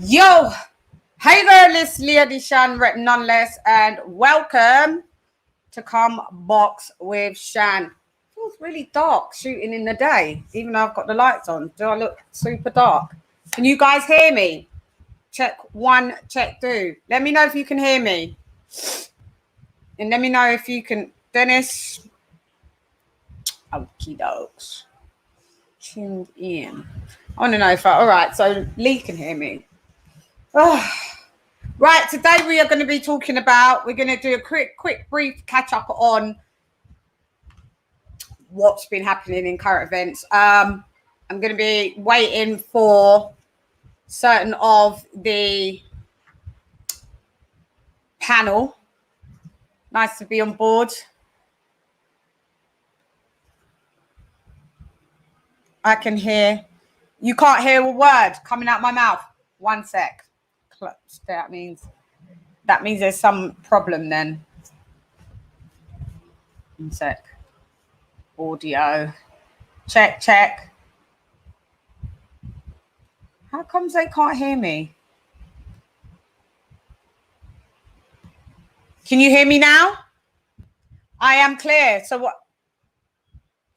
Yo, hey girl, it's Leah Deshan, written nonetheless, and welcome to Come Box with Shan. Feels really dark shooting in the day, even though I've got the lights on. Do I look super dark? Can you guys hear me? Check one, check two. Let me know if you can hear me. And let me know if you can. Dennis. Okie dokes. Tuned in. I want to know if all right, so Lee can hear me. Oh. Right, today we are going to be talking about, we're going to do a quick brief catch up on what's been happening in current events. I'm going to be waiting for certain of the panel. Nice to be on board. I can hear, you can't hear a word coming out my mouth. 1 sec. That means there's some problem then. 1 sec. Audio. Check. How comes they can't hear me? Can you hear me now? I am clear. So what?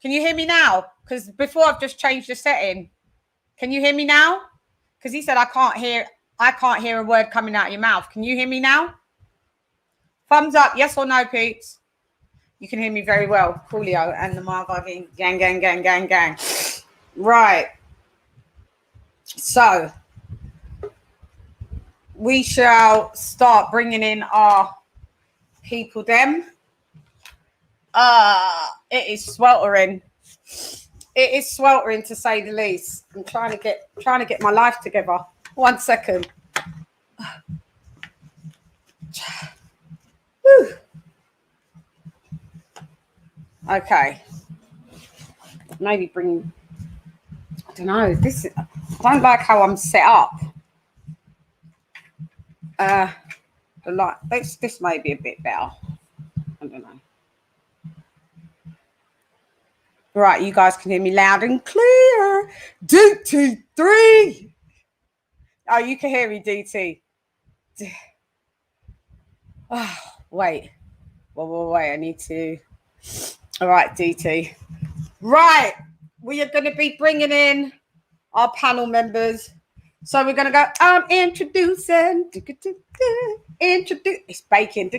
Can you hear me now? Because before I've just changed the setting. Can you hear me now? Because he said I can't hear a word coming out of your mouth. Can you hear me now? Thumbs up, yes or no, Pete? You can hear me very well. Coolio and the motherfucking gang. Right. So we shall start bringing in our people them. It is sweltering. It is sweltering to say the least. I'm trying to get my life together. 1 second. Whew. Okay. Maybe bring. I don't know. I don't like how I'm set up. This may be a bit better. I don't know. Right, you guys can hear me loud and clear. DT3. Oh, you can hear me, DT. Oh, wait. Wait. I need to. All right, DT. Right. We are going to be bringing in our panel members. So we're going to go, introducing. It's baking.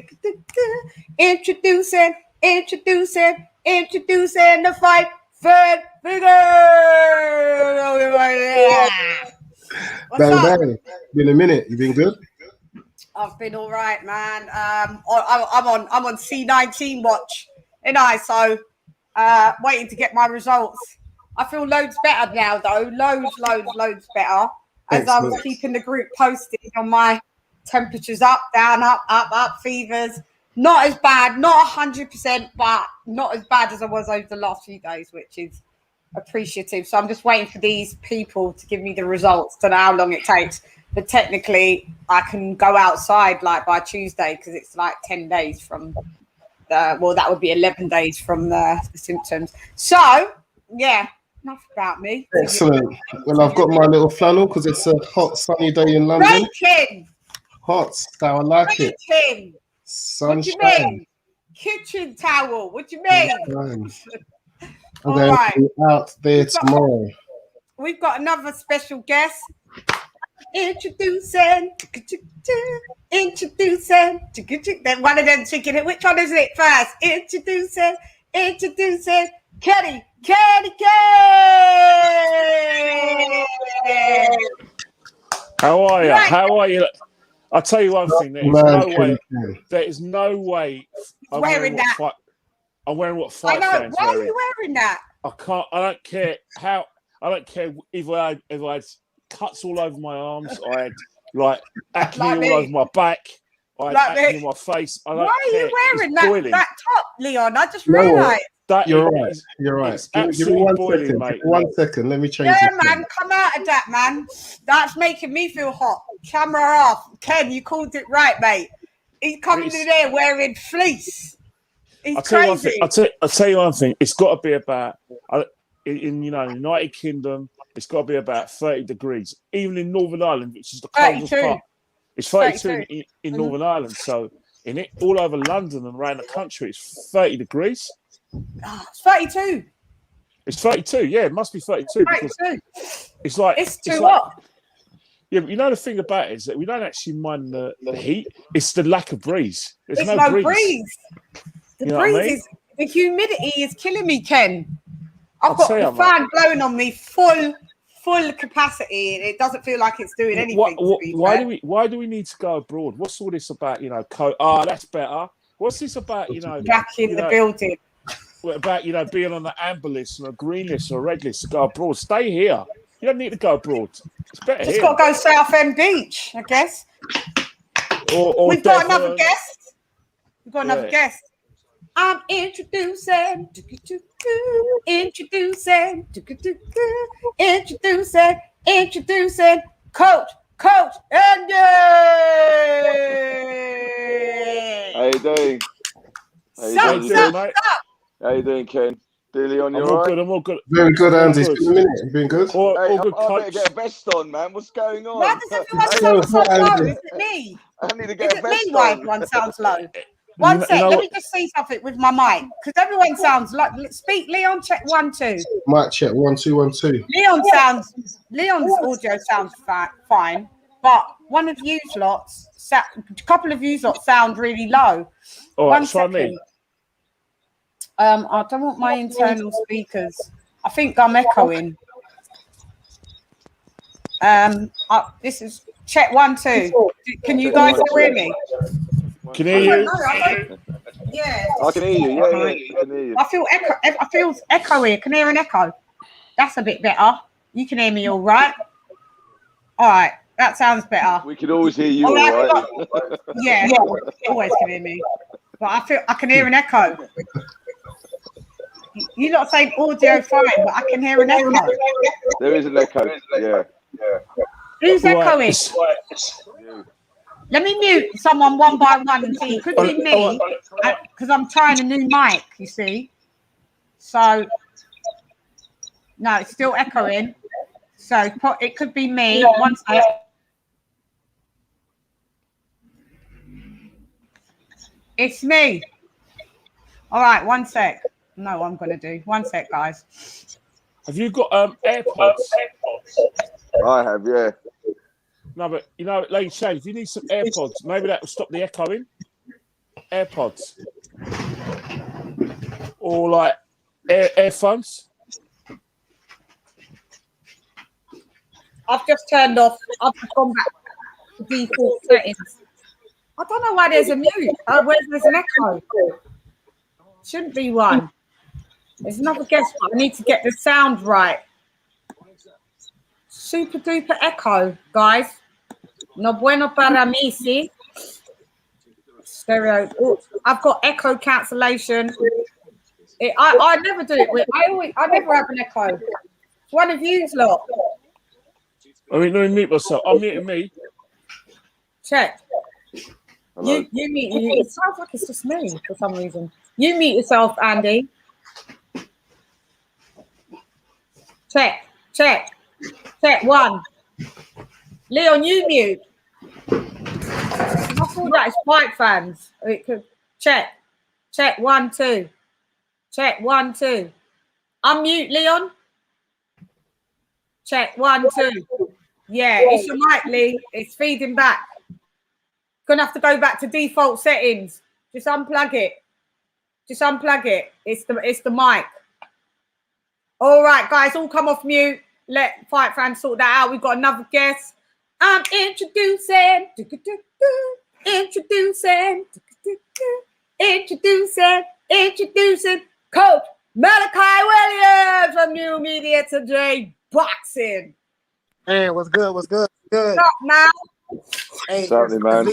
Introducing the fight third figure. Bang. Been a minute. You been good? I've been all right, man. I'm on C19 watch, and so waiting to get my results. I feel loads better now, though. Loads better. As excellent. I was keeping the group posted on my temperatures up, down, up, fevers. Not as bad, not 100%, but not as bad as I was over the last few days, which is appreciative. So I'm just waiting for these people to give me the results. Don't know how long it takes, but technically I can go outside like by Tuesday because it's like 10 days from that would be 11 days from the symptoms. So yeah, enough about me. Excellent. Well, I've got my little flannel because it's a hot sunny day in London. Raking. Hot, how I like it. Sunshine. What do you mean? Kitchen towel. What do you mean? I'm going to be out there tomorrow. We've got another special guest. Introducing. Then one of them chicken. Which one is it first? Introducing. Kenny. How are you? How are you? I'll tell you one thing. There is no way. I'm wearing that. I'm wearing what fight fans Why are you wearing that? I don't care how. I don't care if I had cuts all over my arms. I had acne all over my back. I had acne on my face. Why are you wearing that top, Leon? I just realised. You're right. It's absolutely boiling, mate. 1 second. Let me change. Yeah, man. Come out of that, man. That's making me feel hot. Camera off. Ken, you called it right, mate. He's coming in there wearing fleece. He's crazy. I'll tell you one thing. It's got to be about in United Kingdom. it's got to be about 30 degrees. Even in Northern Ireland, which is the coldest 32. part, it's 32 in Northern Ireland. So in it, all over London and around the country, it's 30 degrees. It's 32. It's 32. Yeah, it must be 32 because it's like it's too hot. Yeah, but you know the thing about it is that we don't actually mind the heat. It's the lack of breeze. There's no breeze. The breeze is the humidity is killing me, Ken. I've got the fan blowing on me full capacity. It doesn't feel like it's doing anything. Why do we need to go abroad? What's all this about? That's better. What's this about? Back in the building. About being on the amber list or a green list or a red list to go abroad. Stay here. You don't need to go abroad. It's better here. Just got to go Southend Beach, I guess. Or We've got another guest. I'm introducing Coach Andy. How you doing? How you doing, Ken? Leon, you all right? I'm all good. Very good, Andy. It's been a minute. You've been good. I better get a vest on, man. What's going on? Why does everyone sound so low? Is it me? I need to get a vest on. Is it me why everyone sounds low? One sec, let me just see something with my mic. Because everyone sounds like... Speak, Leon, check 1, 2. Mic check, 1, 2, 1, 2. Leon's audio sounds fine. But one of you lots, a couple of you lots sound really low. All right, try me. I don't want my internal speakers. I think I'm echoing. This is check 1, 2. Can you guys hear me? Can hear you? Yeah. I can hear you. Yeah, I can hear you. I feel echoey. Can hear an echo. That's a bit better. You can hear me all right. All right. That sounds better. We can always hear you all right. Yeah, always can hear me. But I can hear an echo. You're not saying audio fine, but I can hear an echo. There is an echo. Yeah. Who's echoing? Let me mute someone one by one and see. It could be me, because I'm trying a new mic, you see. So, no, it's still echoing. So, it could be me. One sec. It's me. All right, one sec. No, I'm going to do. One sec, guys. Have you got AirPods? I have, yeah. No, but Lady Shane, if you need some AirPods, maybe that will stop the echoing. AirPods. Or like earphones. I've just turned off. I've gone back to default settings. I don't know why there's a mute. There's an echo. Shouldn't be one. There's another guest, but I need to get the sound right. Super duper echo, guys. No bueno para mí, see? Stereo. Ooh, I've got echo cancellation. I never do it with. I never have an echo. One of you's lot. I mean, let me mute myself. I'm muting me. Check. You mute. It sounds like it's just me for some reason. You mute yourself, Andy. Check. 1. Leon, you mute. I thought that is pipe fans. It could check 1, 2. Check 1, 2. Unmute, Leon. Check 1, 2. Yeah, it's your mic, Lee. It's feeding back. Gonna have to go back to default settings. Just unplug it. It's the mic. All right, guys, all come off mute. Let Fight Fans sort that out. We've got another guest. I'm introducing Coach Malachi Williams from New Media Today Boxing. Hey, what's good? What's What's up, man? Hey, what's happening, man?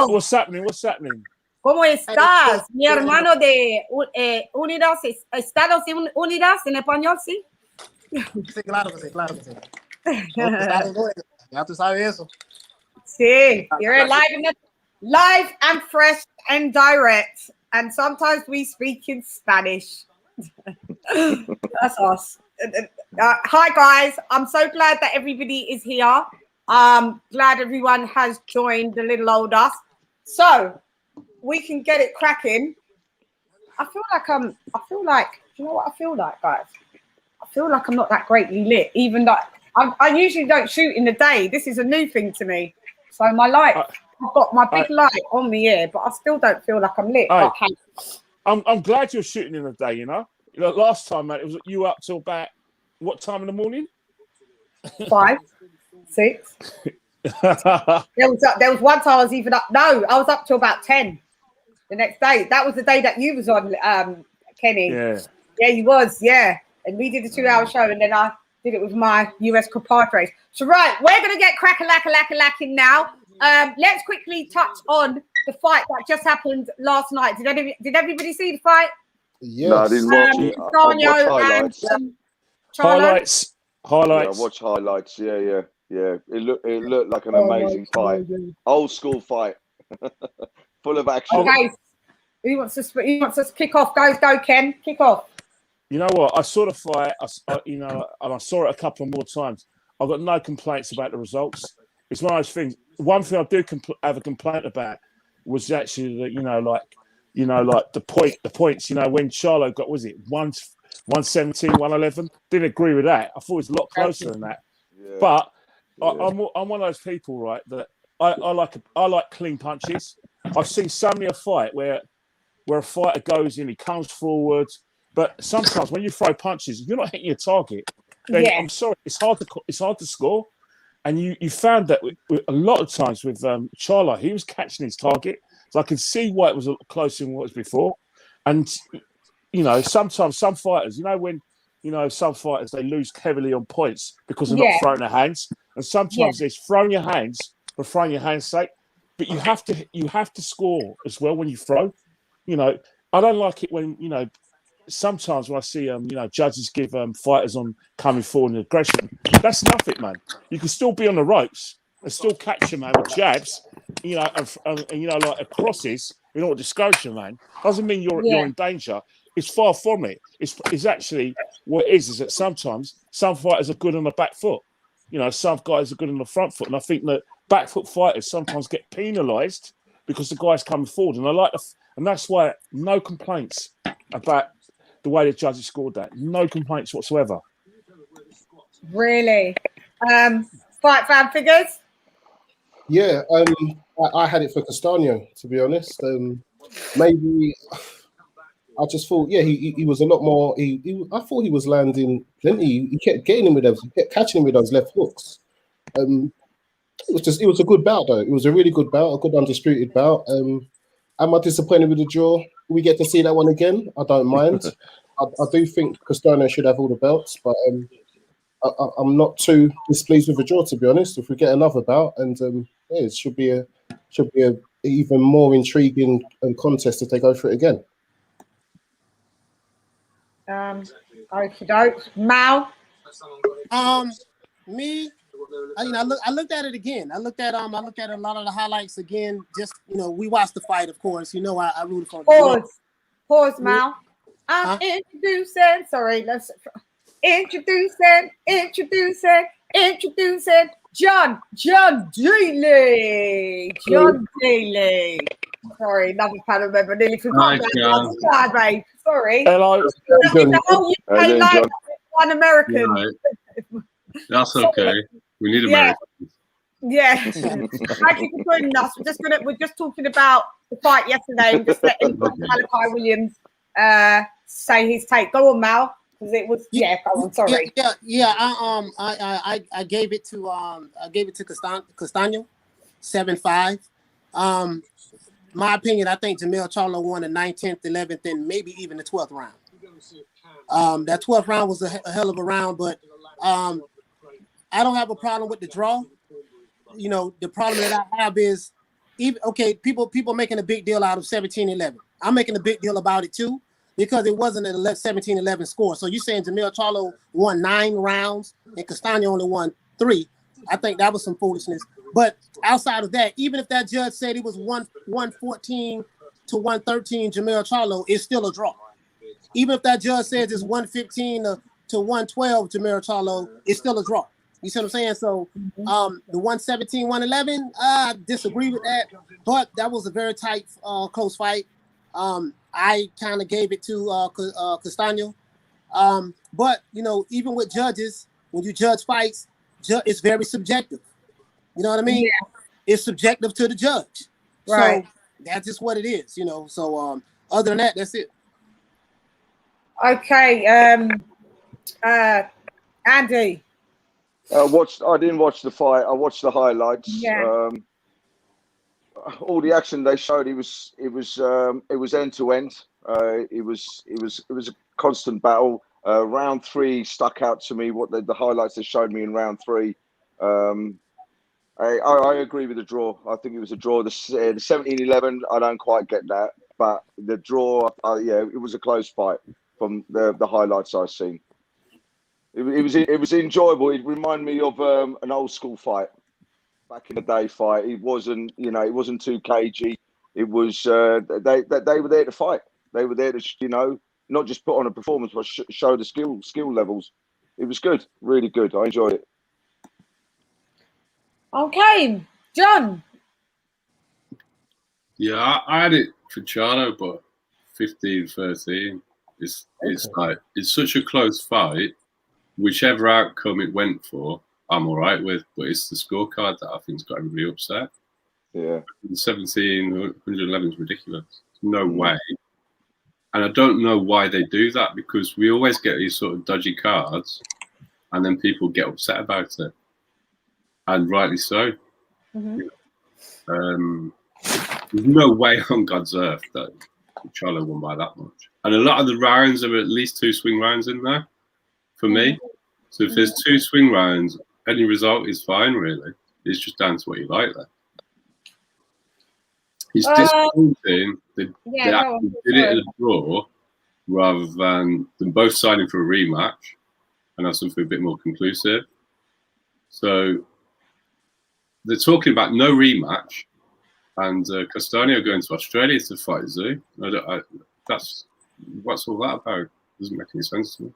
What's happening? ¿Cómo estás? Mi hermano de Unidas, Estados Unidos en español, ¿sí? Sí, claro que sí. Ya tú sabes eso. Sí, you're live and fresh and direct. And sometimes we speak in Spanish. That's us. Hi guys, I'm so glad that everybody is here. Glad everyone has joined the little old us, so we can get it cracking. I feel like you know what I feel like, guys. I feel like I'm not that greatly lit, even though I usually don't shoot in the day. This is a new thing to me, so my light. I've got my big light on me here, but I still don't feel like I'm lit. I'm glad you're shooting in the day. You know, last time, man, it was you up till about what time in the morning? 5, 6. There was one time I was even up. No, I was up till about 10 the next day. That was the day that you was on, Kenny. Yeah, you was. Yeah, and we did a 2-hour show, and then I did it with my US compadres. So right, we're gonna get crack-a-lack-a-lack-a-lacking now. Let's quickly touch on the fight that just happened last night. Did everybody see the fight? Yes. No, I didn't watch it. I watched highlights. Highlights. Yeah, I watched highlights. Yeah. It looked like an amazing fight. Old school fight. Full of action. Okay. Who wants to kick off? Go, Ken. Kick off. You know what? I saw the fight. And I saw it a couple more times. I've got no complaints about the results. It's one of those things. One thing I do have a complaint about was actually that like the points. You know, when Charlo got, was it 117, 111? Didn't agree with that. I thought it was a lot closer than that. Yeah. But I'm one of those people, right? That I like clean punches. I've seen so many a fight where a fighter goes in, he comes forward, but sometimes when you throw punches, if you're not hitting your target, then I'm sorry, it's hard to score. And you found that with a lot of times with Charlo, he was catching his target, so I can see why it was a lot closer than what it was before. And sometimes some fighters, when some fighters they lose heavily on points because they're not throwing their hands, and sometimes it's throwing your hands for throwing your hands' sake. But you have to score as well when you throw. I don't like it when sometimes when I see judges give fighters on coming forward and aggression. That's nothing, man. You can still be on the ropes and still catch a man with jabs, and like crosses in order to discourage you, man. Doesn't mean you're in danger. It's far from it. It's actually what it is that sometimes some fighters are good on the back foot. Some guys are good on the front foot, and I think that back foot fighters sometimes get penalised because the guy's coming forward, and that's why no complaints about the way the judges scored that. No complaints whatsoever. Really? Fight fan figures? Yeah, I had it for Castano, to be honest. Maybe I just thought, he was a lot more. I thought he was landing plenty. He kept getting him with those, he kept catching him with those left hooks. It was a good bout though. It was a really good bout, a good undisputed bout. Am I disappointed with the draw? We get to see that one again. I don't mind. I do think Castano should have all the belts, but I'm not too displeased with the draw, to be honest. If we get another bout, and it should be a even more intriguing contest if they go for it again. Mal. Me. I looked at it again. I looked at a lot of the highlights again. Just we watched the fight, of course. I rooted for. Pause, Mal. I'm introducing. Sorry, let's introducing John Daly. John Daly. Sorry, another panel member. Nearly forgot that. Hi, babe. Sorry. Hello. The whole UK line, one American. Right. That's okay. We need Americans. Yeah. Thank you for joining us. We're just talking about the fight yesterday. Just letting Malachi Williams say his take. Go on, Mal. Because it was go on, sorry. I gave it to Castano 7-5. My opinion, I think Jamel Charlo won the 9th, 10th, 11th, and maybe even the 12th round. That 12th round was a hell of a round, but I don't have a problem with the draw. The problem that I have is people making a big deal out of 17-11. I'm making a big deal about it too, because it wasn't a 17-11 score. So you're saying Jamel Charlo won 9 rounds and Castano only won 3. I think that was some foolishness. But outside of that, even if that judge said it was 114 to 113 Jamel Charlo, it's still a draw. Even if that judge says it's 115 to to 112 to Charlo, it's still a draw. You see what I'm saying? So the 117, 111, I disagree with that. But that was a very tight, close fight. I kind of gave it to Castaño. But, you know, even with judges, when you judge fights, it's very subjective. You know what I mean? Yeah. It's subjective to the judge. Right. So that's just what it is, you know. So other than that, that's it. Okay. Andy. I didn't watch the fight. I watched the highlights. Yeah. All the action they showed, it was end to end. It was a constant battle. Round 3 stuck out to me. What the highlights they showed me in round 3. I agree with the draw. I think it was a draw. The 17-11, I don't quite get that, but the draw, yeah, it was a close fight from the highlights I've seen. It was enjoyable. It reminded me of an old school fight, back in the day fight. It wasn't, you know, it wasn't too cagey. It was they were there to fight. They were there to, you know, not just put on a performance, but show the skill levels. It was good, really good. I enjoyed it. Okay, John. Yeah, I had it for Charlo, but 15-13. It's like, it's such a close fight. Whichever outcome it went for, I'm all right with. But it's the scorecard that I think's got everybody upset. Yeah. 17, 111 is ridiculous. No way. And I don't know why they do that, because we always get these sort of dodgy cards and then people get upset about it. And rightly so. There's no way on God's earth that Charlo won by that much. And a lot of the rounds, there were at least 2 swing rounds in there for me. So if there's 2 swing rounds, any result is fine, really. It's just down to what you like there. It's disappointing they actually did it as a draw rather than them both signing for a rematch and have something a bit more conclusive. So they're talking about no rematch, and Castaño going to Australia to fight Zhu. That's what's all that about? Doesn't make any sense to me.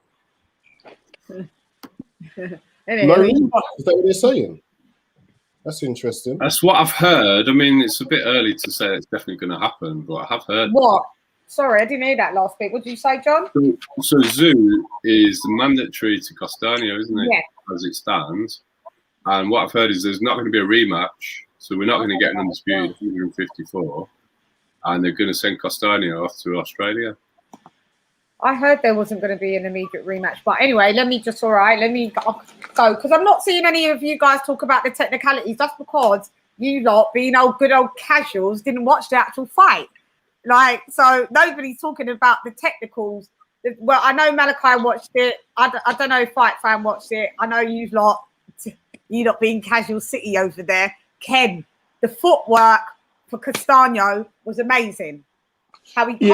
No rematch? Is that what they're saying? That's interesting. That's what I've heard. I mean, it's a bit early to say it's definitely going to happen, but I have heard. What? Sorry, I didn't hear that last bit. What did you say, John? So Zhu is mandatory to Castaño, isn't it? Yeah. As it stands. And what I've heard is there's not going to be a rematch, so we're not going to get an undisputed 154, and they're going to send Castaño off to Australia. I heard there wasn't going to be an immediate rematch, but anyway, let me go, because I'm not seeing any of you guys talk about the technicalities. That's because you lot, being good old casuals, didn't watch the actual fight. Like, so nobody's talking about the technicals. Well, I know Malachi watched it. I don't know if Fight Fan watched it. I know you lot being casual city over there. Ken, the footwork for Castaño was amazing. How he you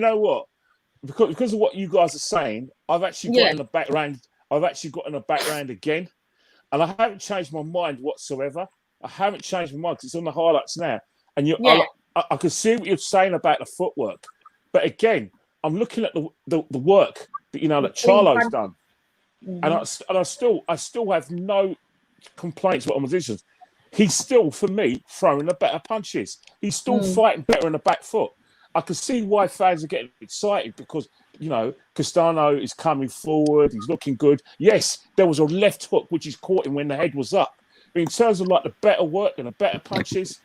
know what? Because of what you guys are saying, I've actually got in the background. I've actually got in the background again, and I haven't changed my mind whatsoever. I haven't changed my mind because it's on the highlights now, and I can see what you're saying about the footwork, but again, I'm looking at the work that that Charlo's done, and I still have no complaints with oppositions. He's still, for me, throwing the better punches. He's still fighting better on the back foot. I can see why fans are getting excited because, Castaño is coming forward. He's looking good. Yes, there was a left hook, which he's caught him when the head was up. But in terms of the better work and the better punches,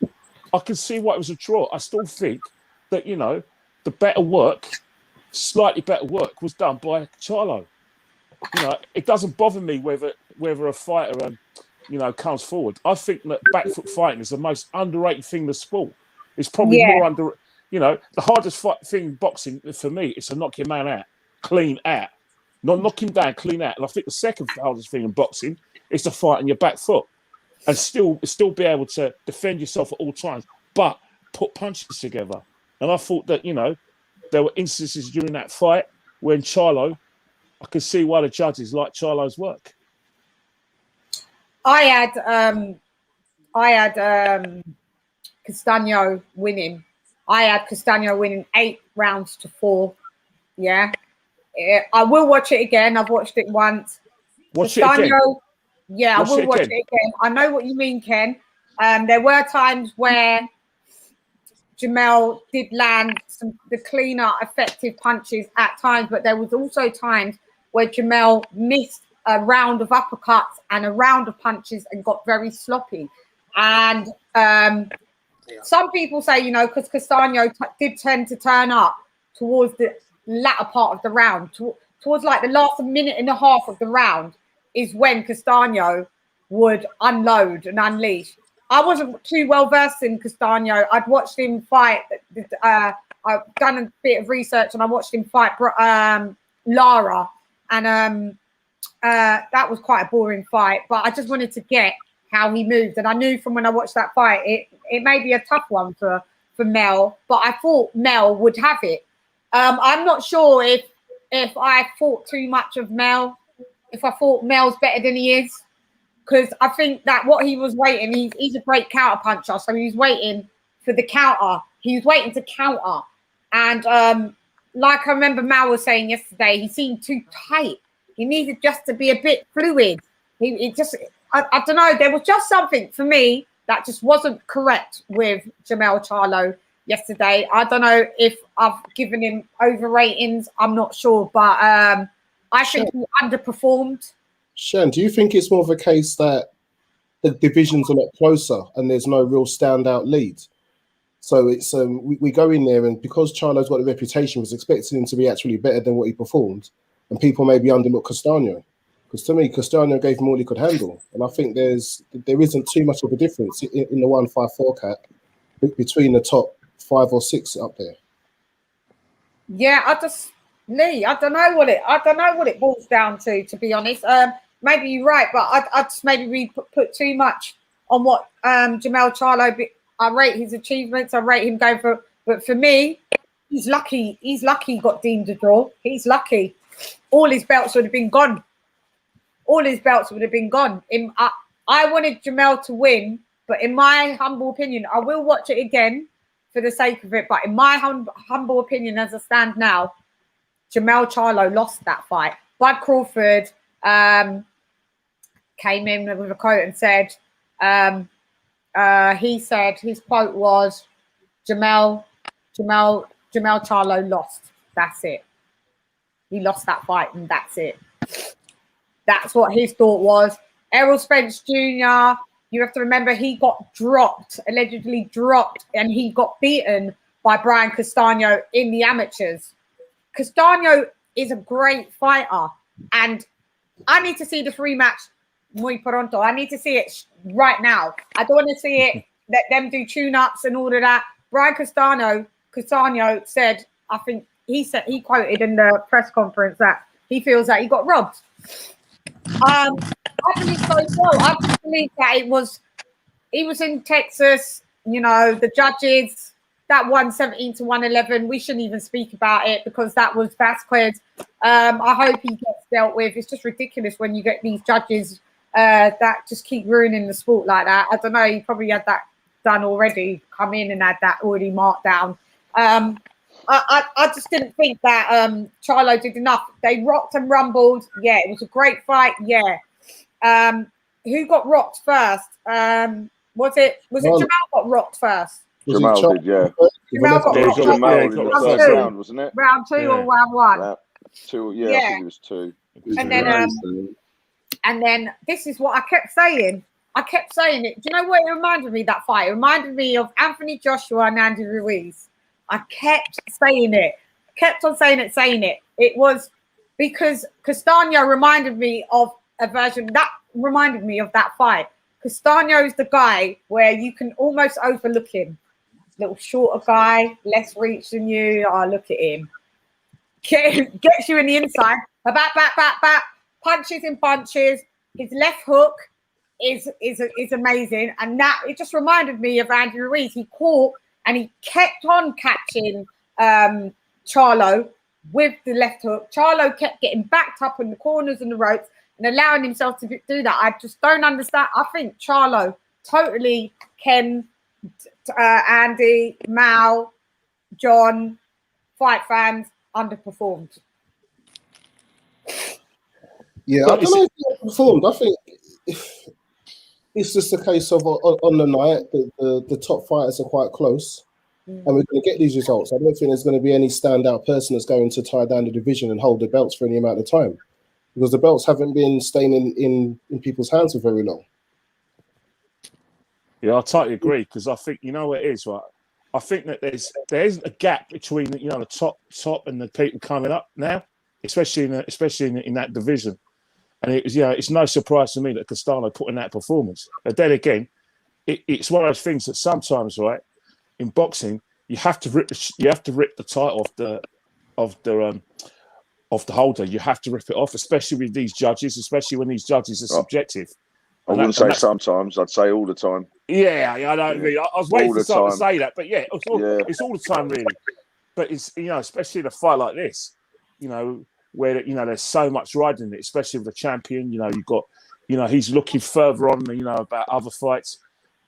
I can see why it was a draw. I still think that, the better work, slightly better work was done by Charlo. It doesn't bother me whether a fighter comes forward. I think that back foot fighting is the most underrated thing in the sport. It's probably more under, the hardest thing in boxing for me is to knock your man out, clean out. Not knock him down, clean out. And I think the second hardest thing in boxing is to fight on your back foot and still be able to defend yourself at all times, but put punches together. And I thought that, there were instances during that fight when Charlo, I could see why the judges liked Charlo's work. I had Castaño winning. I had Castaño winning 8 rounds to 4. Yeah. I will watch it again. I've watched it once. Watch it again. Yeah, I will watch it again. I know what you mean, Ken. There were times where Jamel did land the cleaner, effective punches at times, but there was also times where Jamel missed a round of uppercuts and a round of punches and got very sloppy. And some people say, you know, because Castano did tend to turn up towards the latter part of the round, towards like the last minute and a half of the round is when Castano would unload and unleash. I wasn't too well versed in Castano. I'd watched him fight. I've done a bit of research and I watched him fight Lara, and that was quite a boring fight. But I just wanted to get how he moved, and I knew from when I watched that fight it may be a tough one for Mel, but I thought Mel would have it. I'm not sure if I thought too much of Mel, if I thought Mel's better than he is. Because I think that what he was waiting, he's a great counter puncher. So he was waiting for the counter. He was waiting to counter. And like I remember Mal was saying yesterday, he seemed too tight. He needed just to be a bit fluid. I don't know. There was just something for me that just wasn't correct with Jamel Charlo yesterday. I don't know if I've given him over ratings. I'm not sure. But I think he underperformed. Shen, do you think it's more of a case that the division's a lot closer and there's no real standout lead? So it's we go in there, and because Charlo's got the reputation, was expecting him to be actually better than what he performed, and people maybe underlook Castano. Because to me, Castano gave him all he could handle, and I think there isn't too much of a difference in the 154 cap between the top 5 or 6 up there. Yeah, I don't know what it boils down to be honest. Maybe you're right, but I just maybe put too much on what Jamel Charlo. I rate his achievements. I rate him going for, but for me, he's lucky. He's lucky he got deemed a draw. He's lucky. All his belts would have been gone. All his belts would have been gone. I wanted Jamel to win, but in my humble opinion, I will watch it again for the sake of it. But in my humble opinion, as I stand now, Jamel Charlo lost that fight. Bud Crawford came in with a quote and said, he said his quote was, Jamel Charlo lost. That's it. He lost that fight and that's it. That's what his thought was. Errol Spence Jr., you have to remember he got dropped, allegedly dropped, and he got beaten by Brian Castano in the amateurs. Castano is a great fighter, and I need to see this rematch muy pronto. I need to see it right now. I don't want to see it, let them do tune-ups and all of that. Brian Castano said, I think he quoted in the press conference that he feels that he got robbed. I believe so as well. I believe that he was in Texas, you know, the judges, that 117 to 111, we shouldn't even speak about it because that was Vasquez. I hope he gets dealt with. It's just ridiculous when you get these judges that just keep ruining the sport like that. I don't know, he probably had that done already, come in and had that already marked down. I just didn't think that Charlo did enough. They rocked and rumbled. Yeah, it was a great fight. Yeah. Who got rocked first? Was it Jamal got rocked first? Jamal did, yeah. Jamal got rocked. Jamal in the first round, wasn't it? Round 2 or round 1? Round 2, yeah, I think it was 2. And then this is what I kept saying. I kept saying it. Do you know what it reminded me, that fight? It reminded me of Anthony Joshua and Andy Ruiz. I kept saying it. Kept on saying it. It was because Castano reminded me of a version that reminded me of that fight. Castano is the guy where you can almost overlook him. Little shorter guy, less reach than you. Oh, look at him. Gets you in the inside. Back. Punches in bunches. His left hook is amazing. And that, it just reminded me of Andy Ruiz. He caught and he kept on catching Charlo with the left hook. Charlo kept getting backed up in the corners and the ropes and allowing himself to do that. I just don't understand. I think Charlo totally, Ken, Andy, Mal, John, fight fans, underperformed. Yeah, But I don't know if he performed. I think it's just a case of on the night the top fighters are quite close, and we're going to get these results. I don't think there's going to be any standout person that's going to tie down the division and hold the belts for any amount of time, because the belts haven't been staying in people's hands for very long. Yeah, I totally agree, because I think, you know what it is, right? I think that there isn't a gap between, you know, the top and the people coming up now, especially in that division. And it was, you know, it's no surprise to me that Castano put in that performance. But then again, it's one of those things that sometimes, right, in boxing, you have to rip the title of the holder. You have to rip it off, especially with these judges, especially when these judges are subjective. I wouldn't say sometimes. I'd say all the time. Yeah, I know what you mean. I was waiting for someone to say that, but yeah, it's all the time, really. But it's, you know, especially in a fight like this, you know, where, you know, there's so much riding in it, especially with the champion. You know, you've got, you know, he's looking further on, you know, about other fights.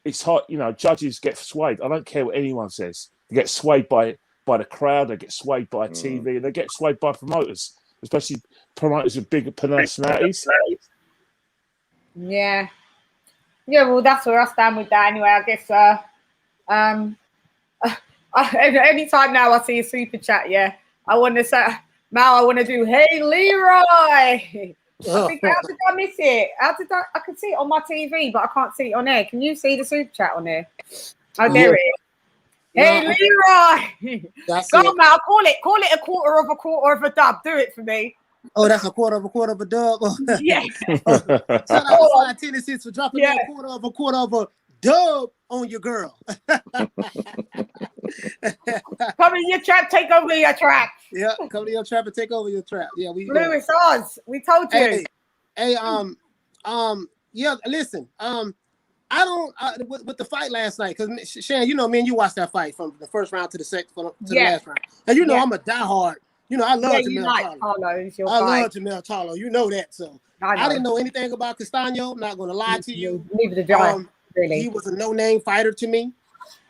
It's hard, you know, judges get swayed. I don't care what anyone says. They get swayed by the crowd, they get swayed by TV, they get swayed by promoters, especially promoters with bigger personalities. Yeah. Yeah, well, that's where I stand with that anyway. I guess anytime now I see a super chat, yeah, I want to say, now I want to do, hey, Leroy. I think, how did I miss it? I can see it on my TV, but I can't see it on air. Can you see the super chat on there? Oh, there it is. Hey, Leroy. Go on, Mal, call it a quarter of a dub. Do it for me. Oh, that's a quarter of a dub. Yeah. Shout out to Slide Tennessee for dropping that quarter of a dub on your girl. Come in your trap, take over your trap. Yeah, come to your trap and take over your trap. Yeah, Blue, it's ours. We told you. Hey, yeah. Listen, I don't with the fight last night, because Shan, you know, me and you watched that fight from the first round to the second to the last round, and you know I'm a diehard. You know, I love Jamel Charlo. I love Jamel Charlo. You know that. So I didn't know anything about Castano. I'm not going to lie to you. Neither did I. Really. He was a no-name fighter to me.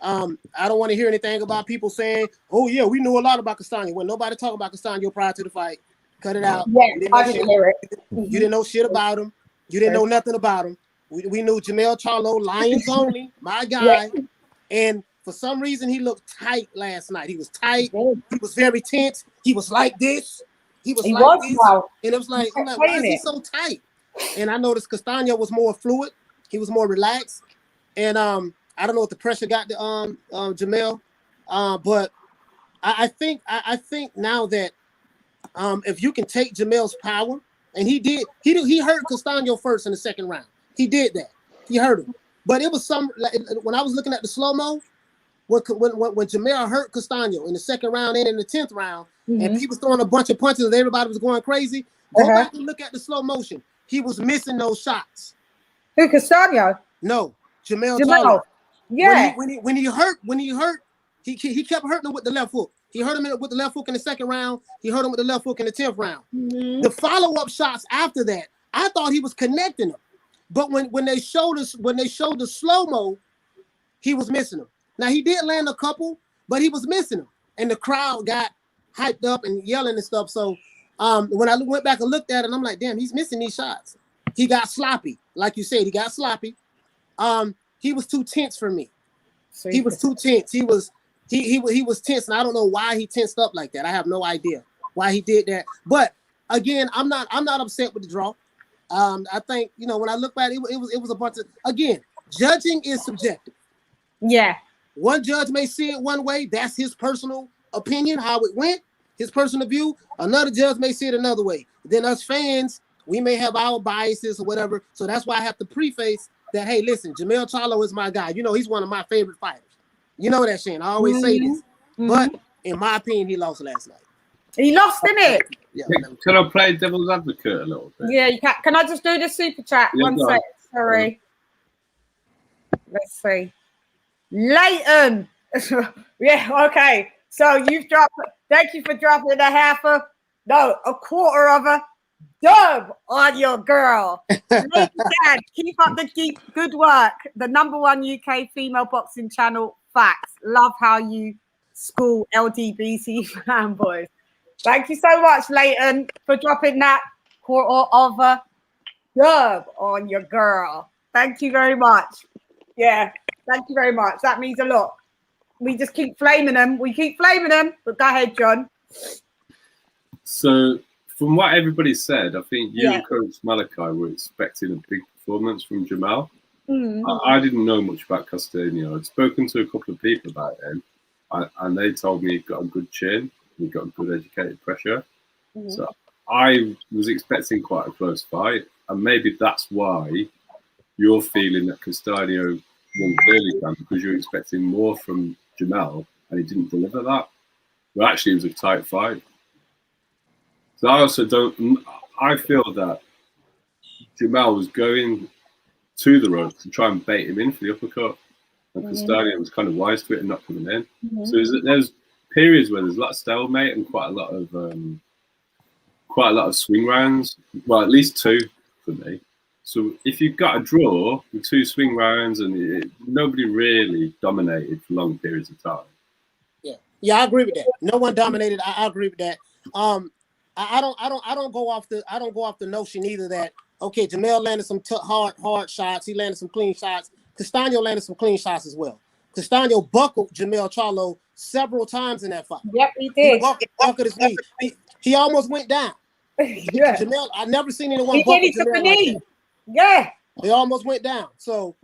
I don't want to hear anything about people saying, "Oh yeah, we knew a lot about Castano." When nobody talked about Castano prior to the fight, cut it out. Yeah, I didn't hear it. You didn't know shit about him. You didn't know nothing about him. We knew Jamel Charlo, Lions only, my guy, and for some reason, he looked tight last night. He was tight. He was very tense. He was like this. He was like this. And it was like, I'm like, why is he so tight? And I noticed Castano was more fluid. He was more relaxed. And I don't know if the pressure got to Jamel, but I think now that if you can take Jamel's power, and he hurt Castano first in the second round. He did that. He hurt him. But it was when I was looking at the slow-mo, when Jamel hurt Castano in the second round and in the 10th round, and he was throwing a bunch of punches and everybody was going crazy, go back and look at the slow motion. He was missing those shots. Who, Castano? No, Jamel. Yeah. When he hurt, he kept hurting him with the left hook. He hurt him with the left hook in the second round. He hurt him with the left hook in the 10th round. The follow-up shots after that, I thought he was connecting them. But when they showed the slow-mo, he was missing them. Now, he did land a couple, but he was missing them. And the crowd got hyped up and yelling and stuff. So when I went back and looked at it, I'm like, damn, he's missing these shots. He got sloppy. Like you said, he got sloppy. He was too tense for me. He was too tense. He was tense, and I don't know why he tensed up like that. I have no idea why he did that. But again, I'm not upset with the draw. I think, you know, when I look back, it was a bunch of, again, judging is subjective. Yeah. One judge may see it one way. That's his personal opinion, how it went, his personal view. Another judge may see it another way. Then us fans, we may have our biases or whatever. So that's why I have to preface that, hey, listen, Jamel Charlo is my guy. You know, he's one of my favorite fighters. You know that, Shane. I always say this. But in my opinion, he lost last night. He lost, didn't it? Yeah. Can I play devil's advocate a little bit? Yeah, you can. Can I just do the super chat? Yeah, one sec. Sorry. Let's see. Leighton. Yeah, okay. So you've dropped, thank you for dropping a quarter of a dub on your girl. Dad, keep up the good work. The #1 UK female boxing channel. Facts. Love how you school LDBC fanboys. Thank you so much, Leighton, for dropping that quarter of a dub on your girl. Thank you very much. Yeah, thank you very much. That means a lot. We just keep flaming them. We keep flaming them. But go ahead, John. So, from what everybody said, I think you and Coach Malachi were expecting a big performance from Jamal. I didn't know much about Castaño. I'd spoken to a couple of people about him, and they told me he got a good chin, he got a good educated pressure. So I was expecting quite a close fight, and maybe that's why you're feeling that Castaño won clearly, Dan, because you're expecting more from Jamal, and he didn't deliver that. But actually, it was a tight fight. So I also don't. I feel that Jamal was going to the ropes to try and bait him in for the uppercut, and Castaño was kind of wise to it and not coming in. So there's periods where there's a lot of stalemate and quite a lot of swing rounds. Well, at least two for me. So if you've got a draw with two swing rounds and nobody really dominated for long periods of time. Yeah, I agree with that. No one dominated. I agree with that. I don't go off the notion either that okay, Jamel landed some hard shots. He landed some clean shots. Castaño landed some clean shots as well. Castaño buckled Jamel Charlo several times in that fight. Yep, he did. He buckled his knee. He almost went down. Yeah. Jamel, I never seen anyone he buckle took a Jamel knee. like that. Yeah. He almost went down. So,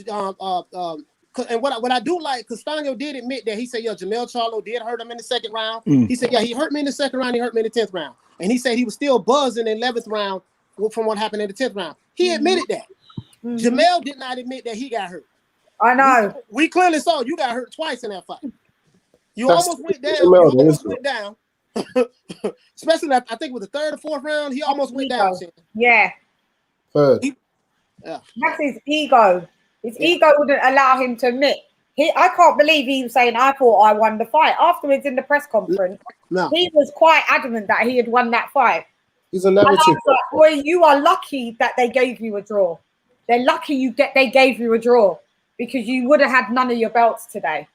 and what I do like, Castaño did admit that he said, "Yo, Jamel Charlo did hurt him in the second round." He said, "Yeah, he hurt me in the second round. He hurt me in the 10th round." And he said he was still buzzing in the 11th round from what happened in the 10th round. He admitted that. Jamel did not admit that he got hurt. I know. We clearly saw you got hurt twice in that fight. You almost went down. Jamel, you almost went down. Especially, I think it was the 3rd or 4th round, he almost went down. Yeah. Third. That's his ego. His ego wouldn't allow him to admit. I can't believe he was saying, "I thought I won the fight." Afterwards, in the press conference, he was quite adamant that he had won that fight. He's a narrative. Boy, you are lucky that they gave you a draw. They're lucky they gave you a draw because you would have had none of your belts today.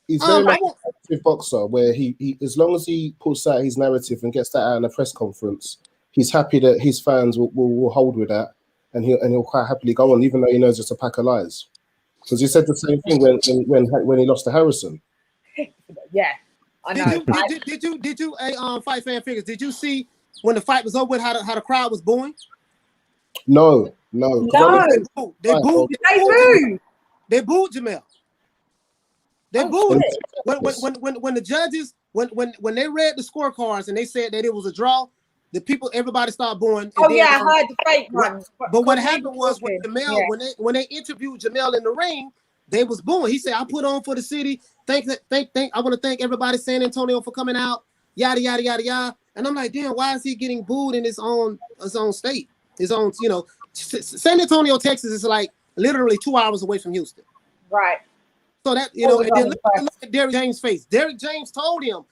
He's very much a narrative boxer where he as long as he puts out his narrative and gets that out in a press conference, he's happy that his fans will hold with that, and he'll quite happily go on, even though he knows it's a pack of lies. Because he said the same thing when he lost to Harrison. Yeah, I know. Did you Fight Fan Figures? Did you see when the fight was over with how the crowd was booing? No. They booed Jamel. They booed it. When the judges when they read the scorecards and they said that it was a draw, everybody started booing. Oh yeah, I heard the fake ones. But what happened was when Jamel, when they interviewed Jamel in the ring, they was booing. He said, "I put on for the city. I want to thank everybody San Antonio for coming out. Yada yada yada yada." And I'm like, damn, why is he getting booed in his own state? His own, San Antonio, Texas is like literally 2 hours away from Houston. Right. So that, and then look at Derrick James' face. Derrick James told him,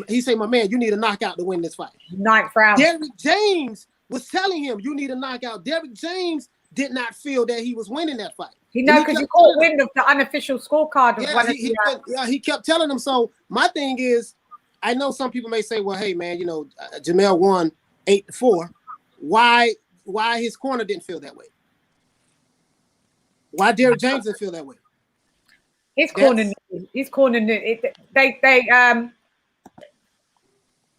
he said, "My man, you need a knockout to win this fight." 9th round. Derrick James was telling him, "You need a knockout." Derrick James did not feel that he was winning that fight. You know, because he caught wind of the unofficial scorecard. He kept telling him. So my thing is, I know some people may say, "Well, hey man, Jamel won 8-4. Why his corner didn't feel that way? Why Derrick James didn't feel that way?" His corner, they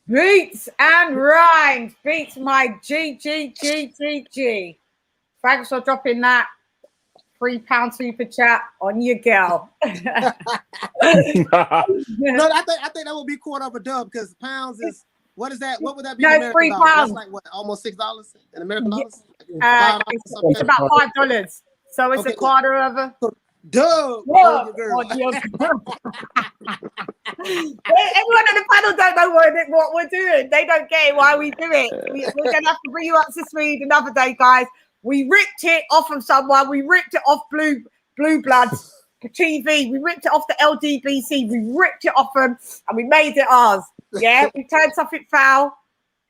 Beats and Rhymes beats my G. Thanks for dropping that £3 super chat on your girl. No, I think that would be quarter of a dub because pounds is what is that? What would that be? No, in American £3. That's like what, almost $6 in American dollars? It's about $5. So it's a quarter of a dub. Everyone on the panel don't know what we're doing. They don't get it why we do it. We're gonna have to bring you up to speed another day, guys. We ripped it off of someone. We ripped it off Blue Bloods TV. We ripped it off the LDBC. We ripped it off them and we made it ours. Yeah, we turned something foul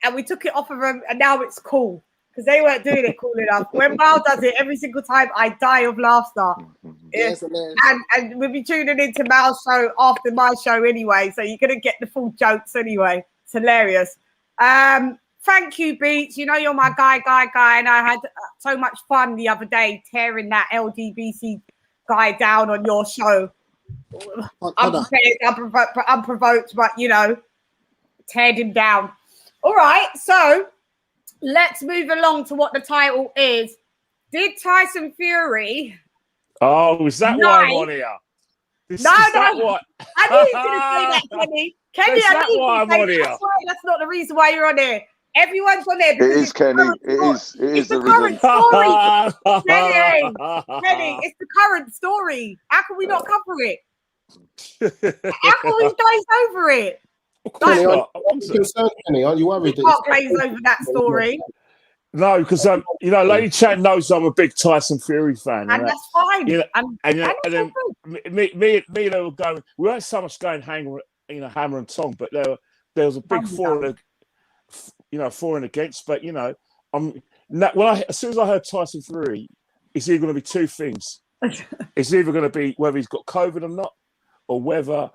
and we took it off of them, and now it's cool because they weren't doing it cool enough. When Mal does it every single time, I die of laughter. Yes, and we'll be tuning into Mal's show after my show anyway, so you're gonna get the full jokes anyway. It's hilarious. Thank you, Beats. You know you're my guy, and I had so much fun the other day tearing that LGBC guy down on your show. Unprovoked, but you know, teared him down. All right, so let's move along to what the title is. Did Tyson Fury? Oh, is that why I'm on here? No. I knew you were going to say that, Kenny. Kenny, I knew why I'm on here. That's not the reason why you're on here. Everyone's on there. It is, Kenny. It is the current reason. story. Kenny, it's the current story. How can we not cover it? How can we glaze over it? Kenny, I'm concerned, Kenny. Aren't you worried? We can't glaze over that story. No, because you know, Lady Chan knows I'm a big Tyson Fury fan, and that's fine. You know, and then me and they were going. We weren't so much going hammer and tong, but there was a big for and against. But you know, as soon as I heard Tyson Fury, it's either going to be two things. It's either going to be whether he's got COVID or not, or whether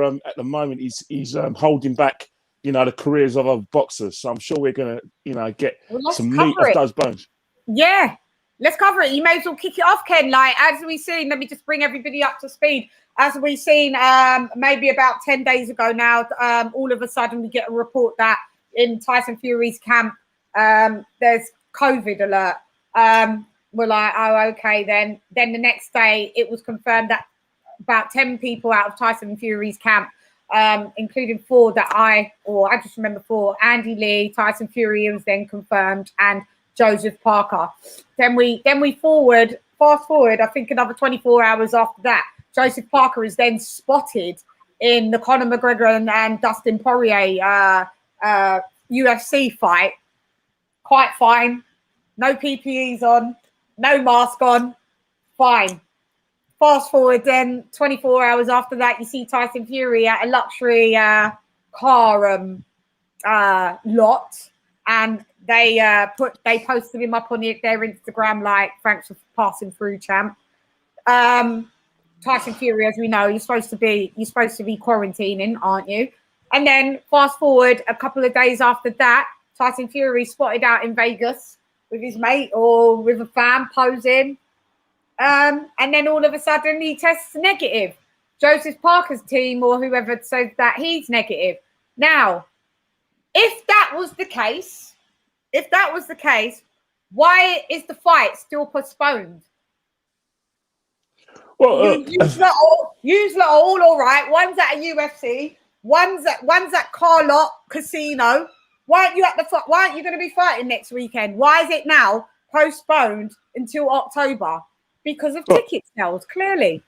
at the moment he's holding back, you know, the careers of other boxers. So I'm sure we're going to, you know, get some meat off those bones. Yeah, let's cover it. You may as well kick it off, Ken. Like, as we've seen, let me just bring everybody up to speed. As we've seen maybe about 10 days ago now, all of a sudden we get a report that in Tyson Fury's camp, there's COVID alert. We're like, oh, okay, then. Then the next day, it was confirmed that about 10 people out of Tyson Fury's camp, including four that I just remember four: Andy Lee, Tyson Fury was then confirmed, and Joseph Parker. Then we fast forward, I think another 24 hours after that, Joseph Parker is then spotted in the Conor McGregor and Dustin Poirier UFC fight. Quite fine. No PPEs on, no mask on, fine. Fast forward then 24 hours after that, you see Tyson Fury at a luxury car lot, and they posted him up on their Instagram like, thanks for passing through, champ. Tyson Fury, as we know, you're supposed to be quarantining, aren't you? And then fast forward a couple of days after that, Tyson Fury spotted out in Vegas with his mate or with a fan posing. And then all of a sudden he tests negative. Joseph Parker's team or whoever says that he's negative. Now, if that was the case, why is the fight still postponed? Well, use all right. One's at a UFC, one's at car lot casino. Why aren't you going to be fighting next weekend? Why is it now postponed until October? Because of ticket sales, clearly.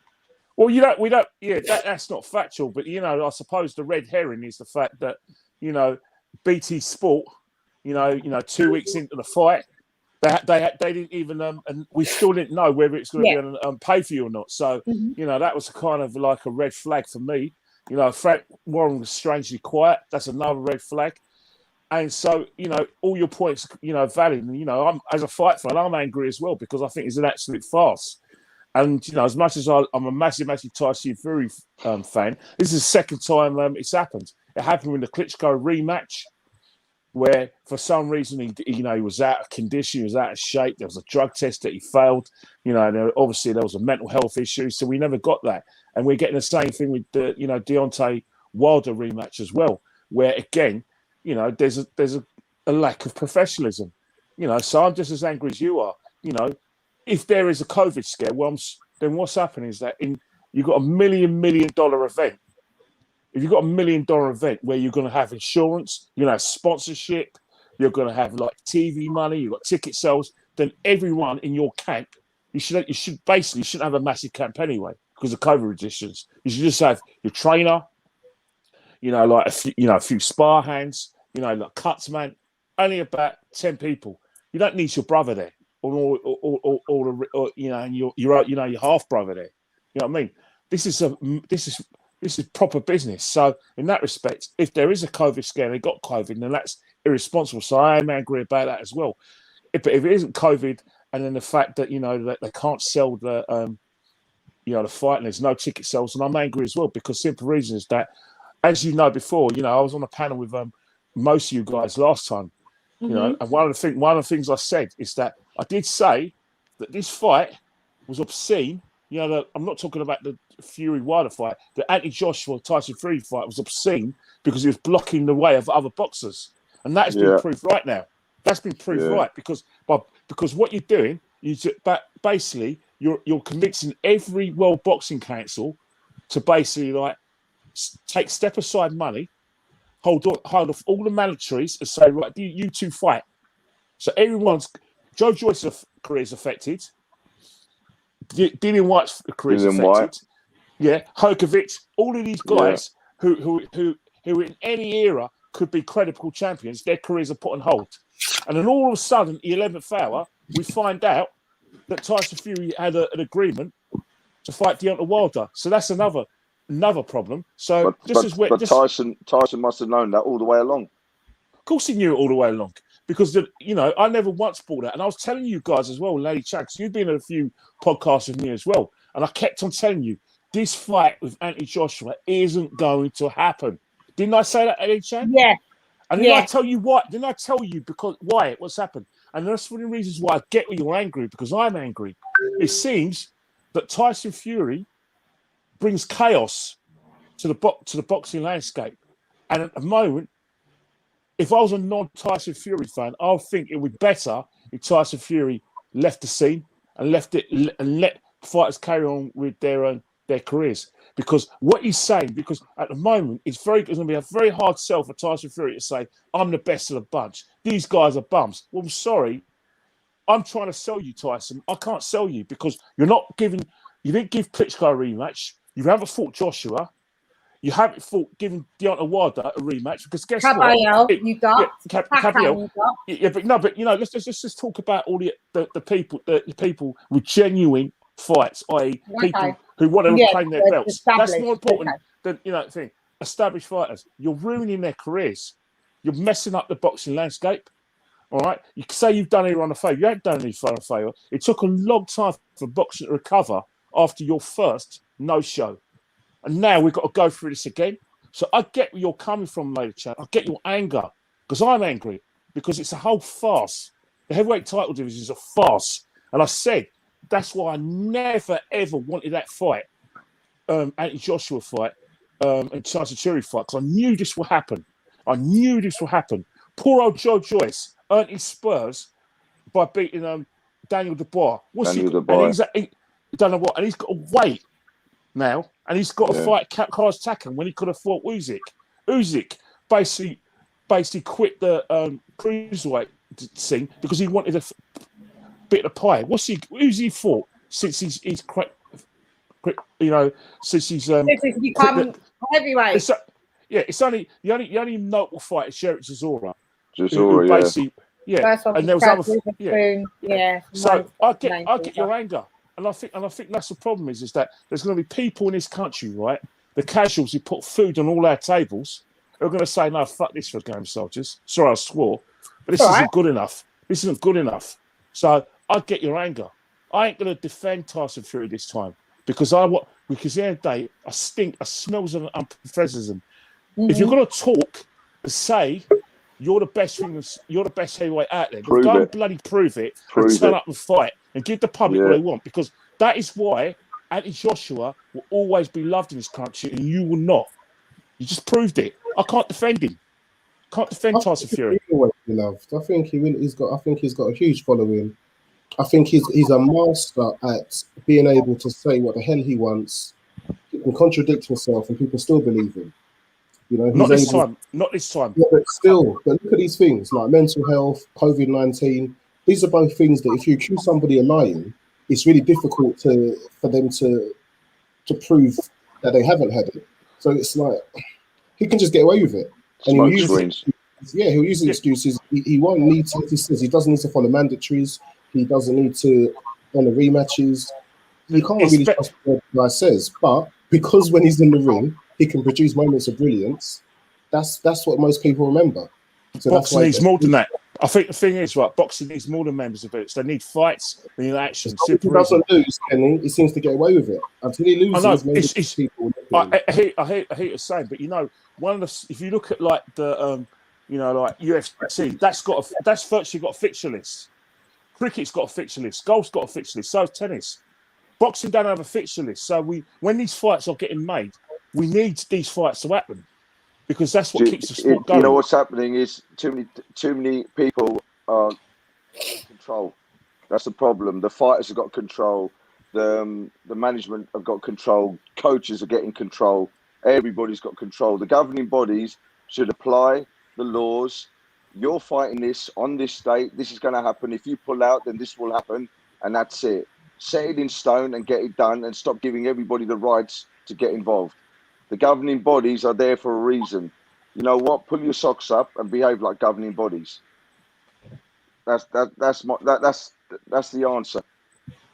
Well, we don't. Yeah, that's not factual. But you know, I suppose the red herring is the fact that, you know, BT Sport, you know, 2 weeks into the fight, they didn't even and we still didn't know whether it's going to be on pay-per-view or not. So you know, that was kind of like a red flag for me. You know, Frank Warren was strangely quiet. That's another red flag. And so, you know, all your points, you know, valid. And, you know, I'm, as a fight fan, I'm angry as well because I think it's an absolute farce. And, you know, as much as I'm a massive Tyson Fury fan, this is the second time it's happened. It happened with the Klitschko rematch where for some reason, he was out of condition, he was out of shape. There was a drug test that he failed. You know, obviously there was a mental health issue. So we never got that. And we're getting the same thing with the, you know, Deontay Wilder rematch as well, where, again, you know, there's a lack of professionalism, you know. So I'm just as angry as you are. You know, if there is a COVID scare, well, then what's happening is that you've got $1 million event. If you've got $1 million event where you're going to have insurance, you're going to have sponsorship, you're going to have like TV money, you've got ticket sales, then everyone in your camp, you shouldn't have a massive camp anyway because of COVID restrictions. You should just have your trainer, you know, like a few spar hands, you know, like cuts, man. Only about 10 people. You don't need your brother there, or you know, and your half brother there. You know what I mean? This is proper business. So in that respect, if there is a COVID scare, they got COVID, then that's irresponsible. So I am angry about that as well. But if it isn't COVID, and then the fact that, you know, that they can't sell the the fight and there's no ticket sales, and I'm angry as well because simple reason is that, as you know before, you know, I was on a panel with most of you guys last time. You know, and one of the things I said is that I did say that this fight was obscene. You know, I'm not talking about the Fury Wilder fight. The anti-Joshua Tyson Fury fight was obscene because he was blocking the way of other boxers, and that has been proved right now. That's been proved right because what you're doing, basically you're convincing every World Boxing Council to basically like take step aside money, hold off all the mandatories, and say right, you two fight. So Joe Joyce's career is affected. Dillian White's career is affected. Yeah, Hokovic, all of these guys who in any era could be credible champions, their careers are put on hold. And then all of a sudden, the 11th hour, we find out that Tyson Fury had an agreement to fight Deontay Wilder. So that's another problem. So Tyson must have known that all the way along. Of course he knew it all the way along. Because, I never once bought that. And I was telling you guys as well, Lady Chan, because you've been in a few podcasts with me as well. And I kept on telling you, this fight with Anthony Joshua isn't going to happen. Didn't I say that, Lady Chan? Yeah. And didn't I tell you what? Didn't I tell you what's happened? And that's one of the reasons why I get you're angry, because I'm angry. It seems that Tyson Fury brings chaos to the boxing landscape. And at the moment, if I was a non-Tyson Fury fan, I would think it would be better if Tyson Fury left the scene and let fighters carry on with their careers. Because what he's saying, because at the moment it's going to be a very hard sell for Tyson Fury to say, I'm the best of the bunch. These guys are bums. Well, I'm sorry. I'm trying to sell you, Tyson. I can't sell you because you didn't give Klitschko a rematch. You haven't fought Joshua. You haven't giving Deontay Wilder a rematch because guess what? You got. But let's just talk about all the people with genuine fights, i.e., people who want to reclaim their belts. That's more important than established fighters. You're ruining their careers. You're messing up the boxing landscape. All right, you can say you've done anyone a favour. You haven't done anyone a favour. It took a long time for boxing to recover after your first no-show. And now we've got to go through this again. So I get where you're coming from, Lady Chan. I get your anger because I'm angry because it's a whole farce. The heavyweight title division is a farce. And I said that's why I never, ever wanted that fight, anti-Joshua fight, and Tyson Fury fight, because I knew this would happen. Poor old Joe Joyce earned his spurs by beating Daniel Dubois. And he's got to wait now, and he's got to fight Carlos Takam when he could have fought Usyk. Usyk basically quit the cruiserweight scene because he wanted a bit of pie. Who's he fought since he's become heavyweight? It's only the only notable fight is Sherry Chisora. And there was other So I get your anger. And I think that's the problem is that there's going to be people in this country, right? The casuals who put food on all our tables are going to say, no, fuck this for game soldiers. Sorry, I swore. But this isn't good enough. This isn't good enough. So I get your anger. I ain't going to defend Tyson Fury this time because the end of the day, I smells of unprofessionalism. If you're going to talk and say you're the best heavyweight out there, go and bloody prove it and turn up and fight and give the public what they want, because that is why Anthony Joshua will always be loved in this country and you will not. You just proved it. I can't defend him. Can't defend Tyson Fury. He will be loved. I think he's got a huge following. I think he's a master at being able to say what the hell he wants. He can contradict himself and people still believe him. Not this time. Yeah, but look at these things like mental health, COVID-19. These are both things that if you accuse somebody of lying, it's really difficult for them to prove that they haven't had it. So it's like he can just get away with it. And he'll use excuses. He won't need to. He says he doesn't need to follow mandatories. He doesn't need to honor rematches. You can't really trust what the guy says. But because when he's in the ring, he can produce moments of brilliance. That's what most people remember. So boxing needs more than that. I think the thing is, right, boxing needs more than members of it. They need fights, they need action. If he doesn't lose, Kenny, he seems to get away with it. Until he loses, I hate to say, but if you look at like the You know, like UFC, that's virtually got a fixture list. Cricket's got a fixture list. Golf's got a fixture list. So is tennis. Boxing don't have a fixture list. So when these fights are getting made, we need these fights to happen because that's what keeps the sport going. You know what's happening is too many people are in control. That's the problem. The fighters have got control. The management have got control. Coaches are getting control. Everybody's got control. The governing bodies should apply the laws. You're fighting this on this date. This is going to happen. If you pull out, then this will happen, and that's it. Set it in stone and get it done, and stop giving everybody the rights to get involved. The governing bodies are there for a reason. You know what? Pull your socks up and behave like governing bodies. That's the answer.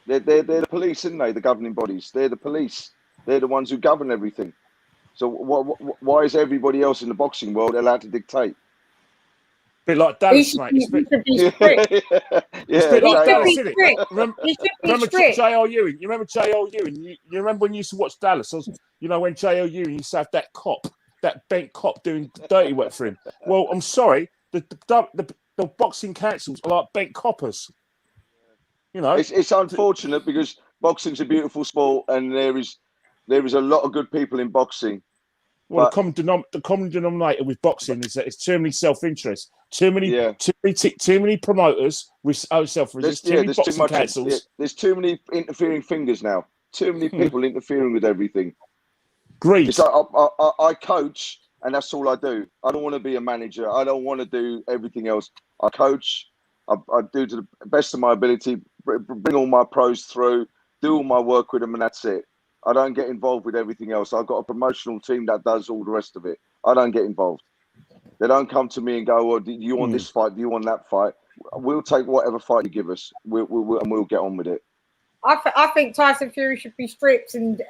They're the police, aren't they? The governing bodies. They're the police. They're the ones who govern everything. So why is everybody else in the boxing world allowed to dictate? Bit like Dallas, mate. It's a bit like Dallas, isn't it? Remember J.L. Ewing? You remember J.L. Ewing? You remember when you used to watch Dallas? You know, when J.L. Ewing used to have that bent cop doing dirty work for him. Well, I'm sorry, the boxing councils are like bent coppers. You know, it's unfortunate because boxing's a beautiful sport, and there is a lot of good people in boxing. Well, the common denominator with boxing is that it's too many self-interest, too many promoters with self-interest, too many boxing councils. There's too many interfering fingers now. Too many people interfering with everything. Great. It's like I coach, and that's all I do. I don't want to be a manager. I don't want to do everything else. I coach. I do to the best of my ability. Bring all my pros through. Do all my work with them, and that's it. I don't get involved with everything else. I've got a promotional team that does all the rest of it. I don't get involved. They don't come to me and go, well, do you want this fight? Do you want that fight? We'll take whatever fight you give us. We'll get on with it. I think Tyson Fury should be stripped and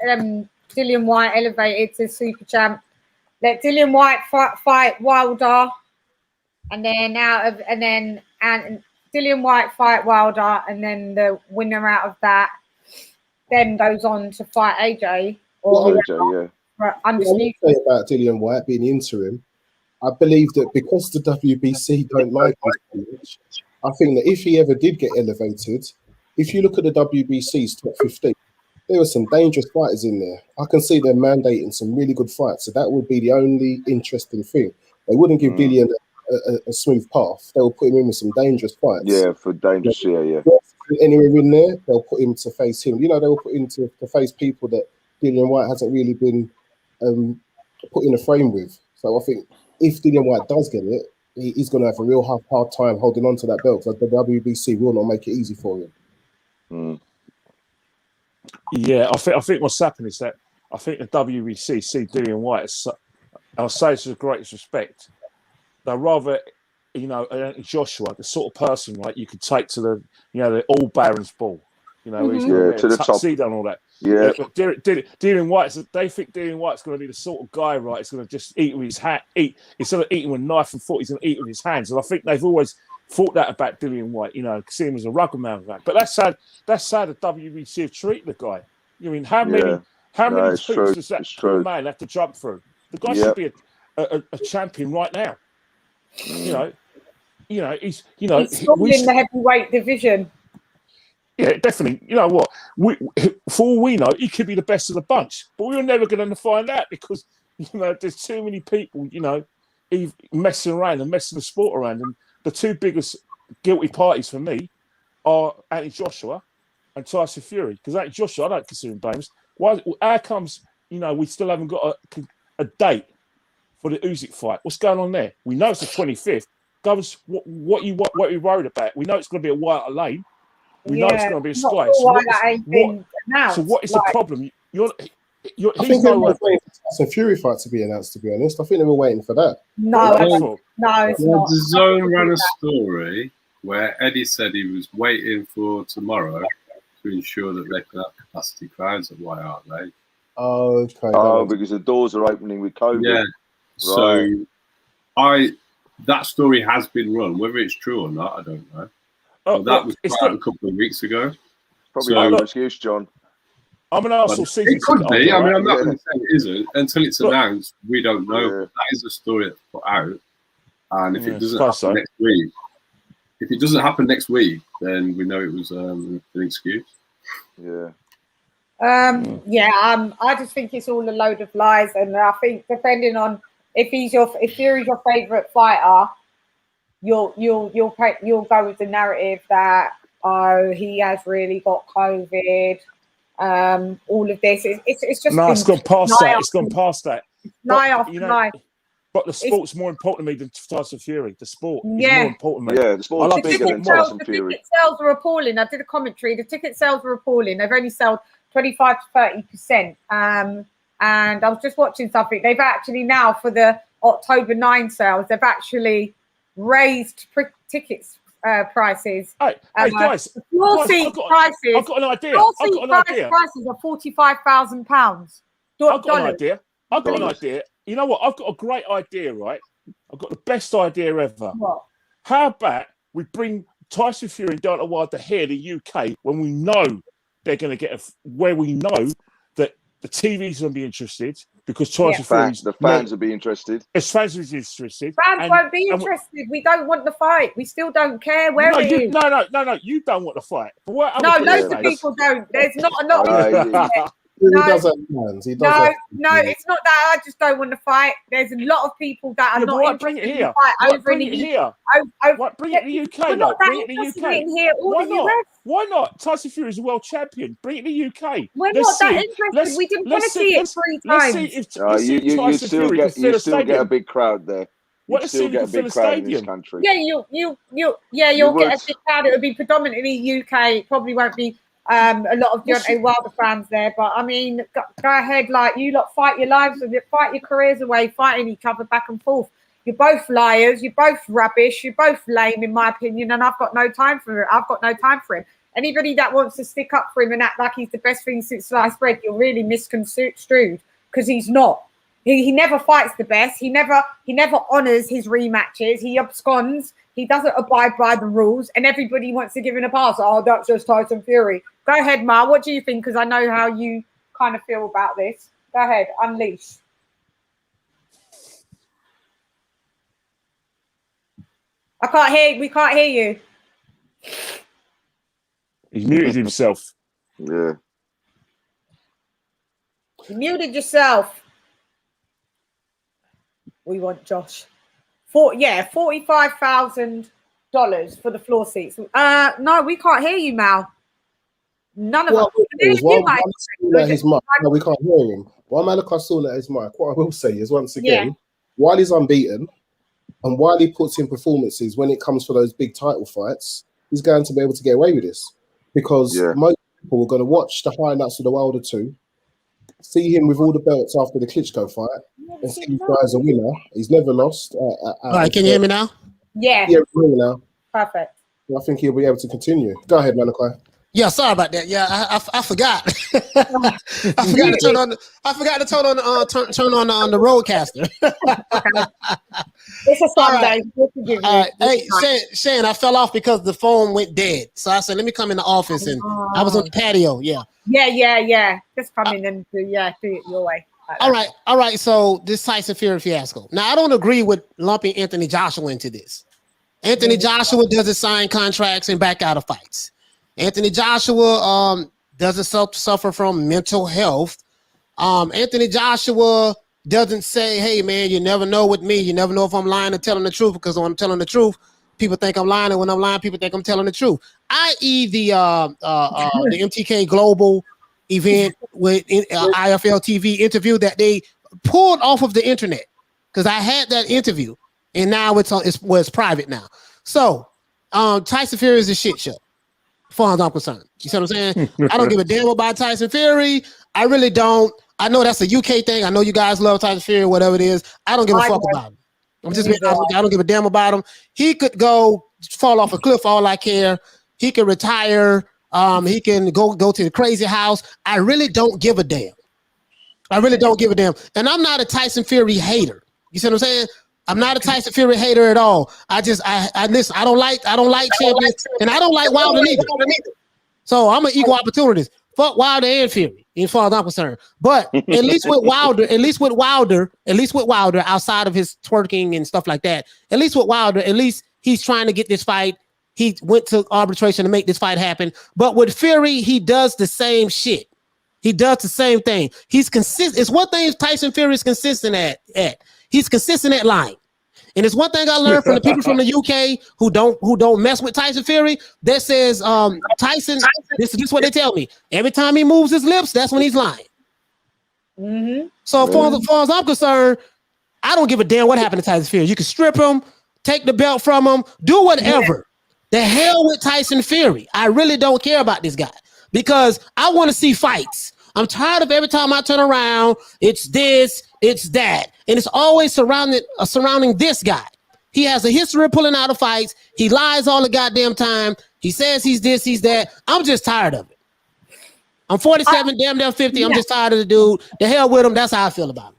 Dillian Whyte elevated to super champ. Let Dillian Whyte fight Wilder, and then Dillian Whyte fight Wilder, and then the winner out of that then goes on to fight AJ or AJ, undisputed. What I say about Dillian Whyte being interim, I believe that because the WBC don't like him so much, I think that if he ever did get elevated, if you look at the WBC's top 15, there were some dangerous fighters in there. I can see them mandating some really good fights, so that would be the only interesting thing. They wouldn't give Dillian a smooth path. They'll put him in with some dangerous fights. Yeah, for dangerous, yeah. Anywhere in there, they'll put him to face him. You know, they'll put him to face people that Dillian Whyte hasn't really been put in a frame with. So I think if Dillian Whyte does get it, he's going to have a real hard time holding on to that belt because the WBC will not make it easy for him. Yeah, I think what's happened is that I think the WBC see Dillian Whyte as, I'll say this with greatest respect, they're rather, Joshua, the sort of person, right, you could take to the all Barons ball, he's going to the tuxedo and all that. Yeah. Dillian Whyte, they think Dillian Whyte's going to be the sort of guy, right, he's going to just eat with his hand, instead of eating with a knife and fork, he's going to eat with his hands. And I think they've always thought that about Dillian Whyte, see him as a rugged man. But that's how the WBC have treated the guy. I mean, how many hoops does that man have to jump through? The guy should be a champion right now. He's still in the heavyweight division. Yeah, definitely. You know what? For all we know, he could be the best of the bunch, but we're never going to find out because there's too many people messing around and messing the sport around. And the two biggest guilty parties for me are Anthony Joshua and Tyson Fury. Because Anthony Joshua, I don't consider him blameless. How comes we still haven't got a date for the Usyk fight? What's going on there? We know it's the 25th. Governors, what are you worried about? We know it's going to be a White Lane. We know it's going to be a Sky. So what is the problem? I think they were waiting for Tyson Fury fight to be announced, to be honest. I think they were waiting for that. No, it's not. The Zone ran a story where Eddie said he was waiting for tomorrow to ensure that they could have capacity crowds at White Hart Lane. Oh, okay. Oh, because the doors are opening with COVID. Yeah. Right. So that story has been run. Whether it's true or not, I don't know. But that was a couple of weeks ago. Probably no excuse, John. I'm an Arsenal season. It could be. I mean, I'm not going to say it isn't. Until it's announced, we don't know. That is a story that's put out. And if it doesn't happen next week, if it doesn't happen next week, then we know it was an excuse. Yeah. I just think it's all a load of lies, and I think depending on if Fury's your favorite fighter, you'll go with the narrative that he has really got COVID. All of this it's just it's gone past that. It's gone past that. Lie after lie. But the sport's more important to me than Tyson Fury. The sport is more important, mate. Yeah, the sport's bigger than Tyson Fury. The ticket sales are appalling. I did a commentary. The ticket sales are appalling. They've only sold 25 to 30%. And I was just watching something. They've actually now, for the October 9 sales, they've actually raised tickets prices. Hey, guys, floor seat prices. I've got an idea. Prices are £45,000. I've got an idea. You know what? I've got a great idea, right? I've got the best idea ever. What? How about we bring Tyson Fury and Deontay Wilder here to the UK when we know they're going to get where we know that the TV's going to be interested because Tyson Fury's... The fans will be interested. As fans will be interested. Fans won't be interested. We don't want the fight. We still don't care where it is. No, you don't want the fight. Loads of people don't. There's not a lot of He does have fans. It's not that I just don't want to fight. There's a lot of people that are not interested in the fight over in the UK. Bring it to the UK. We're not that interested in here or the US. Why not? Tyson Fury is a world champion. Bring it to the UK. We're not that interested. We didn't want to see it 3 times. You still get a big crowd there. You still get a big crowd in this country. Yeah, you'll get a big crowd. It will be predominantly UK. It probably won't be a lot of Deontay Wilder fans there, but I mean, go ahead, like you lot fight your lives, fight your careers away, fighting each other back and forth. You're both liars, you're both rubbish, you're both lame, in my opinion, and I've got no time for it. I've got no time for him. Anybody that wants to stick up for him and act like he's the best thing since sliced bread, you're really misconstrued because he's not. He never fights the best. He never honors his rematches. He absconds. He doesn't abide by the rules, and everybody wants to give him a pass. Oh, that's just Tyson Fury. Go ahead, Ma. What do you think? Because I know how you kind of feel about this. Go ahead, unleash. I can't hear. We can't hear you. He muted himself. Yeah. You muted yourself. We want Josh. $45,000 for the floor seats. No, we can't hear you, Mal. None of us. No, we can't hear him. While Malachi's still at his mic, what I will say is once again, while he's unbeaten and while he puts in performances when it comes for those big title fights, he's going to be able to get away with this because most people are going to watch the highlights of the Wilder 2, see him with all the belts after the Klitschko fight, and see this guy's a winner. He's never lost. All right, can you hear me now? Yeah. Yeah, we can hear me now. Perfect. I think he'll be able to continue. Go ahead, Malachi. Yeah, sorry about that. Yeah, I forgot. I forgot to turn on the roadcaster. It's a Sunday. Right. Hey, Shane, I fell off because the phone went dead. So I said, let me come in the office, and I was on the patio. Yeah. Just come in and do it your way. All right. So this Tyson Fury fiasco. Now I don't agree with lumping Anthony Joshua into this. Anthony Joshua doesn't sign contracts and back out of fights. Anthony Joshua doesn't suffer from mental health. Anthony Joshua doesn't say, hey, man, you never know with me. You never know if I'm lying or telling the truth, because when I'm telling the truth, people think I'm lying. And when I'm lying, people think I'm telling the truth. I.e. the MTK Global event with IFL TV interview that they pulled off of the internet, because I had that interview and now it's private now. So Tyson Fury is a shit show. As far as I'm concerned. You see what I'm saying? I don't give a damn about Tyson Fury. I really don't. I know that's a UK thing. I know you guys love Tyson Fury, whatever it is. I don't give a fuck about him. I'm just being honest with you. I don't give a damn about him. He could go fall off a cliff, all I care. He can retire. He can go to the crazy house. I really don't give a damn. I really don't give a damn. And I'm not a Tyson Fury hater. You see what I'm saying? I'm not a Tyson Fury hater at all. I listen. I don't like champions, and I don't like Wilder neither. So I'm an equal opportunist. Fuck Wilder and Fury, as far as I'm concerned. But at least with Wilder, outside of his twerking and stuff like that, at least with Wilder, at least he's trying to get this fight. He went to arbitration to make this fight happen. But with Fury, he does the same shit. He does the same thing. He's consistent. It's one thing Tyson Fury is consistent at. He's consistent at lying. And it's one thing I learned from the people from the UK who don't mess with Tyson Fury. That says Tyson. This is what they tell me. Every time he moves his lips, that's when he's lying. Mm-hmm. So as far as I'm concerned, I don't give a damn what happened to Tyson Fury. You can strip him, take the belt from him, do whatever. The hell with Tyson Fury. I really don't care about this guy because I want to see fights. I'm tired of every time I turn around, it's this, it's that. And it's always surrounding this guy. He has a history of pulling out of fights. He lies all the goddamn time. He says he's this, he's that. I'm just tired of it. I'm 47, damn near 50. I'm just tired of the dude. The hell with him. That's how I feel about him.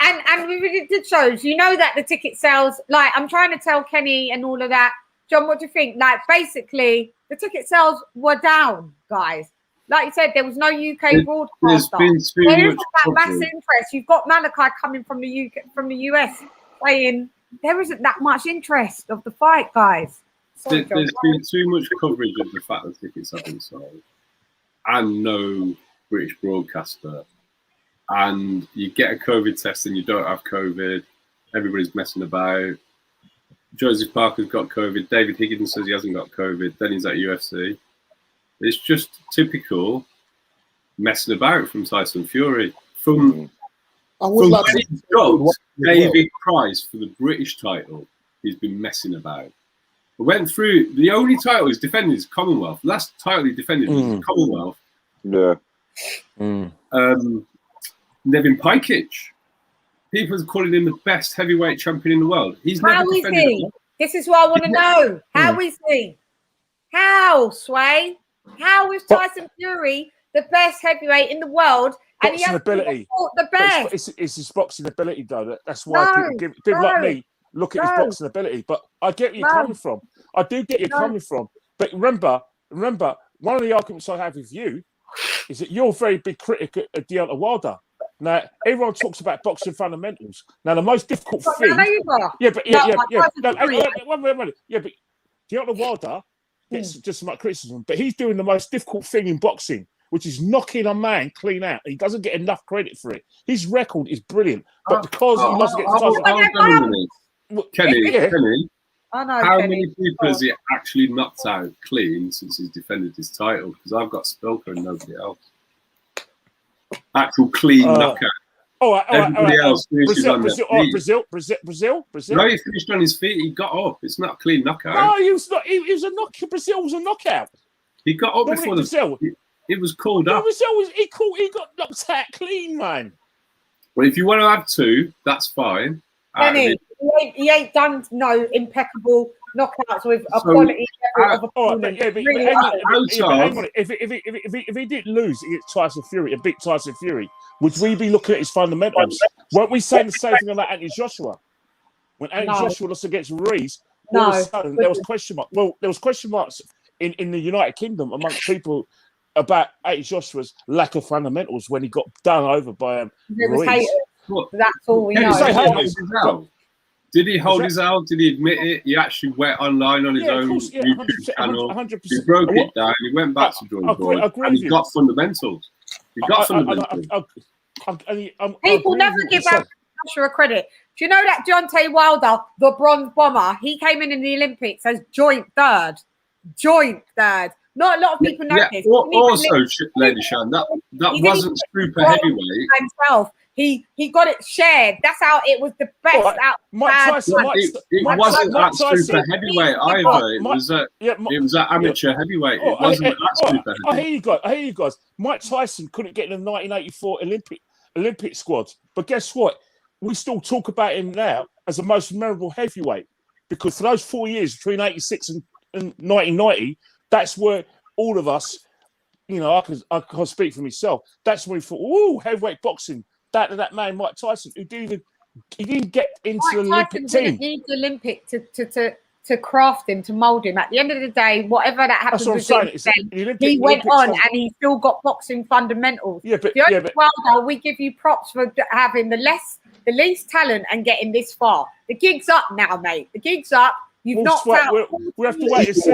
And we did shows. You know that the ticket sales, like I'm trying to tell Kenny and all of that. John, what do you think? Like basically, the ticket sales were down, guys. Like you said, there was no UK broadcaster. There isn't that mass interest. You've got Malachi coming from the UK, from the US, saying there isn't that much interest of the fight, guys. Sorry, there's been too much coverage of the fact that tickets have been sold, and no British broadcaster. And you get a COVID test and you don't have COVID. Everybody's messing about. Joseph Parker's got COVID. David Higgins says he hasn't got COVID. Then he's at UFC. It's just typical messing about from Tyson Fury. From when he got David Price for the British title, he's been messing about. I went through the only title he's defended is Commonwealth. Last title he defended was the Commonwealth. Yeah. Nevin Pikic. People are calling him the best heavyweight champion in the world. He's never defended him. This is what I want to know. How is he? How, Sway? How is Tyson Fury the best heavyweight in the world? And he has ability. The best. It's his boxing ability, though. That's why people like me look at his boxing ability. But I get where you're coming from. I do get you coming from. But remember, one of the arguments I have with you is that you're a very big critic of Deontay Wilder. Now, everyone talks about boxing fundamentals. Now, the most difficult thing... but Deontay Wilder gets just as much criticism, but he's doing the most difficult thing in boxing, which is knocking a man clean out. He doesn't get enough credit for it. His record is brilliant, but because he lost against Kenny, how many people has he actually knocked out clean since he's defended his title? Because I've got Spilker and nobody else. Actual clean knockout. Everybody else finishes on their feet. Brazil. No, he finished on his feet. He got up. It's not a clean knockout. No, he was not. He was a knockout. Brazil was a knockout. He got up before Brazil. It was called up. Brazil was he got knocked out clean, man. Well, if you want to have two, that's fine. Kenny, he ain't done no impeccable knockouts with a quality level of opponent. If he didn't lose against Tyson Fury and beat Tyson Fury, would we be looking at his fundamentals? Weren't we saying the same thing about Anthony Joshua? When Anthony Joshua lost against Ruiz, all of a sudden there was question marks. Well, there was question marks in the United Kingdom amongst people about Anthony Joshua's lack of fundamentals when he got done over by Ruiz. That's all we know. Did he hold his out? Did he admit it? He actually went online on his own YouTube channel. 100%. He broke it down. He went back to drawing board, and he got fundamentals. He got fundamentals. People never give Joshua credit. Do you know that Deontay Wilder, the bronze bomber, he came in the Olympics as joint third? Not a lot of people know this. Also, Lady Shan, that wasn't super heavyweight. Himself. He got it shared. That's how it was the best out. Mike Tyson, it wasn't that super heavyweight either. It was that amateur heavyweight. It wasn't that super heavyweight. I hear you guys. Mike Tyson couldn't get in the 1984 Olympic squad. But guess what? We still talk about him now as the most memorable heavyweight because for those 4 years between 86 and 1990, that's where all of us, I can speak for myself. That's when we thought, heavyweight boxing. That man Mike Tyson, who didn't get into the Olympic team. He didn't need the Olympic to to craft him, to mold him. At the end of the day, whatever that happens That's what I'm with saying. him, he went on and he still got boxing fundamentals. Yeah, but Wilder, we give you props for having the least talent and getting this far. The gig's up now, mate. The gig's up. You've knocked out. We have to wait and see.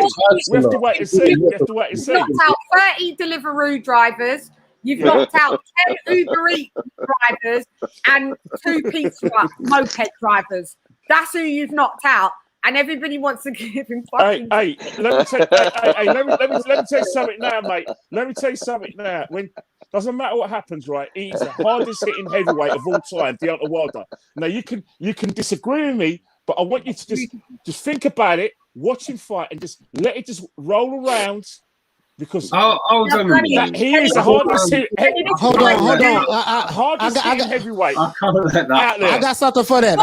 We have to wait and see. We have to wait and see. You've knocked out 30 Deliveroo drivers. You've knocked out 10 Uber Eats drivers and 2 pizza moped drivers. That's who you've knocked out. And everybody wants to give him fucking. Hey, let me tell you something now, mate. Let me tell you something now. Doesn't matter what happens, right? He's the hardest hitting heavyweight of all time, Deontay Wilder. Now you can disagree with me, but I want you to just think about it, watch him fight, and just let it just roll around. Because he is the hardest hitting. Hold on. Hardest hitting heavyweight. I can't let that. I got something for that.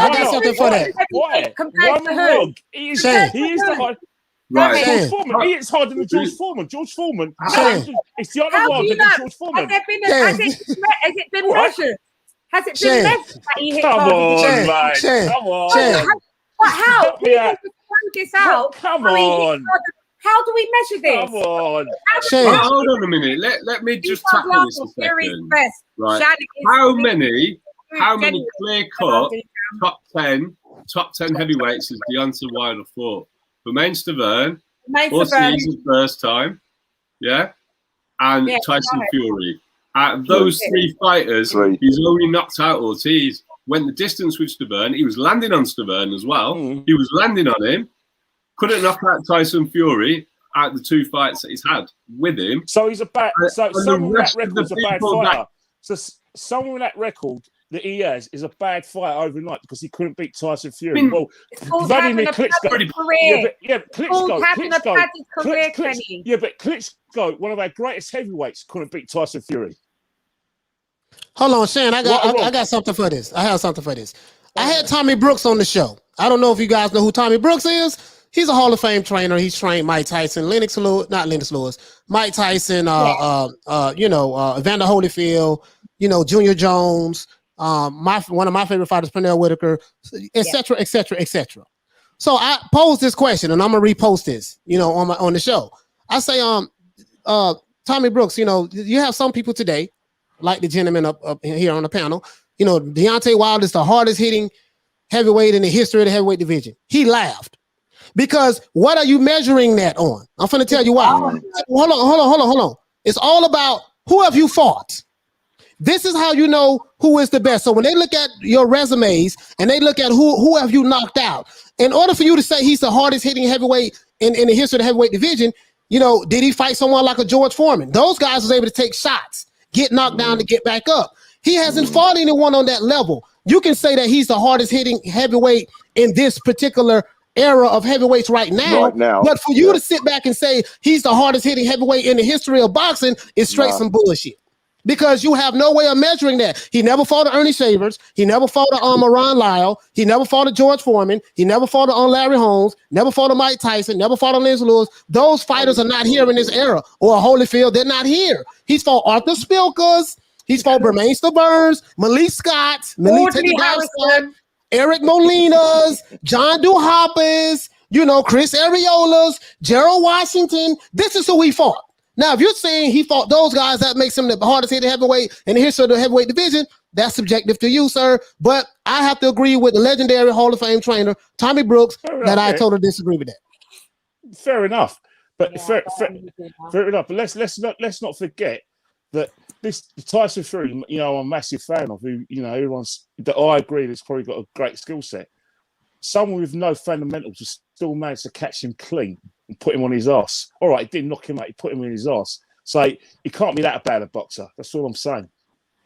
Why? One wrong. He is the hardest. Right. George Foreman. He is harder than George Foreman. George Foreman. It's the other Wilder than George Foreman. Has it been measured? Has it been measured that he hit Come on, man. Come on. But how? People just throw this out. Come on. How do we measure this? Come on. Hold on a minute. Let me just tackle this a second. Right. How many clear-cut top 10 heavyweights has Deontay Wilder fought? Bermain Stavern, Ortiz first time, and Tyson Fury. Out of those 3 fighters, he's only knocked out Ortiz. Went the distance with Stavern. He was landing on Stavern as well. He was landing on him. Couldn't knock out Tyson Fury out the 2 fights that he's had with him. So he's a bad. So someone with that record is a bad fighter. So someone with that record that he has is a bad fighter overnight because he couldn't beat Tyson Fury. Well, Vladimir Klitschko. But Klitschko, one of our greatest heavyweights, couldn't beat Tyson Fury. Hold on, Shane. I got something for this. I have something for this. I had Tommy Brooks on the show. I don't know if you guys know who Tommy Brooks is. He's a Hall of Fame trainer. He's trained Mike Tyson, Mike Tyson, Evander Holyfield, Junior Jones, one of my favorite fighters, Pernell Whitaker, etc., etc., etc. So I posed this question, and I'm gonna repost this, on the show. I say, Tommy Brooks, you have some people today, like the gentleman up here on the panel, Deontay Wilder is the hardest hitting heavyweight in the history of the heavyweight division. He laughed. Because what are you measuring that on? I'm going to tell you why. Hold on. It's all about who have you fought. This is how you know who is the best. So when they look at your resumes and they look at who have you knocked out, in order for you to say he's the hardest hitting heavyweight in the history of the heavyweight division, did he fight someone like a George Foreman? Those guys was able to take shots, get knocked down to get back up. He hasn't fought anyone on that level. You can say that he's the hardest hitting heavyweight in this particular era of heavyweights right now. But for you to sit back and say he's the hardest hitting heavyweight in the history of boxing is straight some bullshit. Because you have no way of measuring that. He never fought a Ernie Shavers. He never fought a Moran Lyle. He never fought a George Foreman. He never fought a Larry Holmes. Never fought a Mike Tyson. Never fought a Lindsey Lewis. Those fighters are not here in this era. Or a Holyfield, they're not here. He's fought Arthur Spilkers. He's fought Bermain Burns, Malik Scott, Eric Molinas, John Duhaupas, Chris Ariolas, Gerald Washington. This is who he fought. Now, if you're saying he fought those guys, that makes him the hardest hitting heavyweight in the history of the heavyweight division. That's subjective to you, sir. But I have to agree with the legendary Hall of Fame trainer, Tommy Brooks, I totally disagree with that. Fair enough. But fair enough. But let's not forget that this Tyson Fury, I'm a massive fan of. Who everyone's that I agree that's probably got a great skill set. Someone with no fundamentals has still managed to catch him clean and put him on his ass. All right, he didn't knock him out; he put him in his ass. So he can't be that bad a boxer. That's all I'm saying.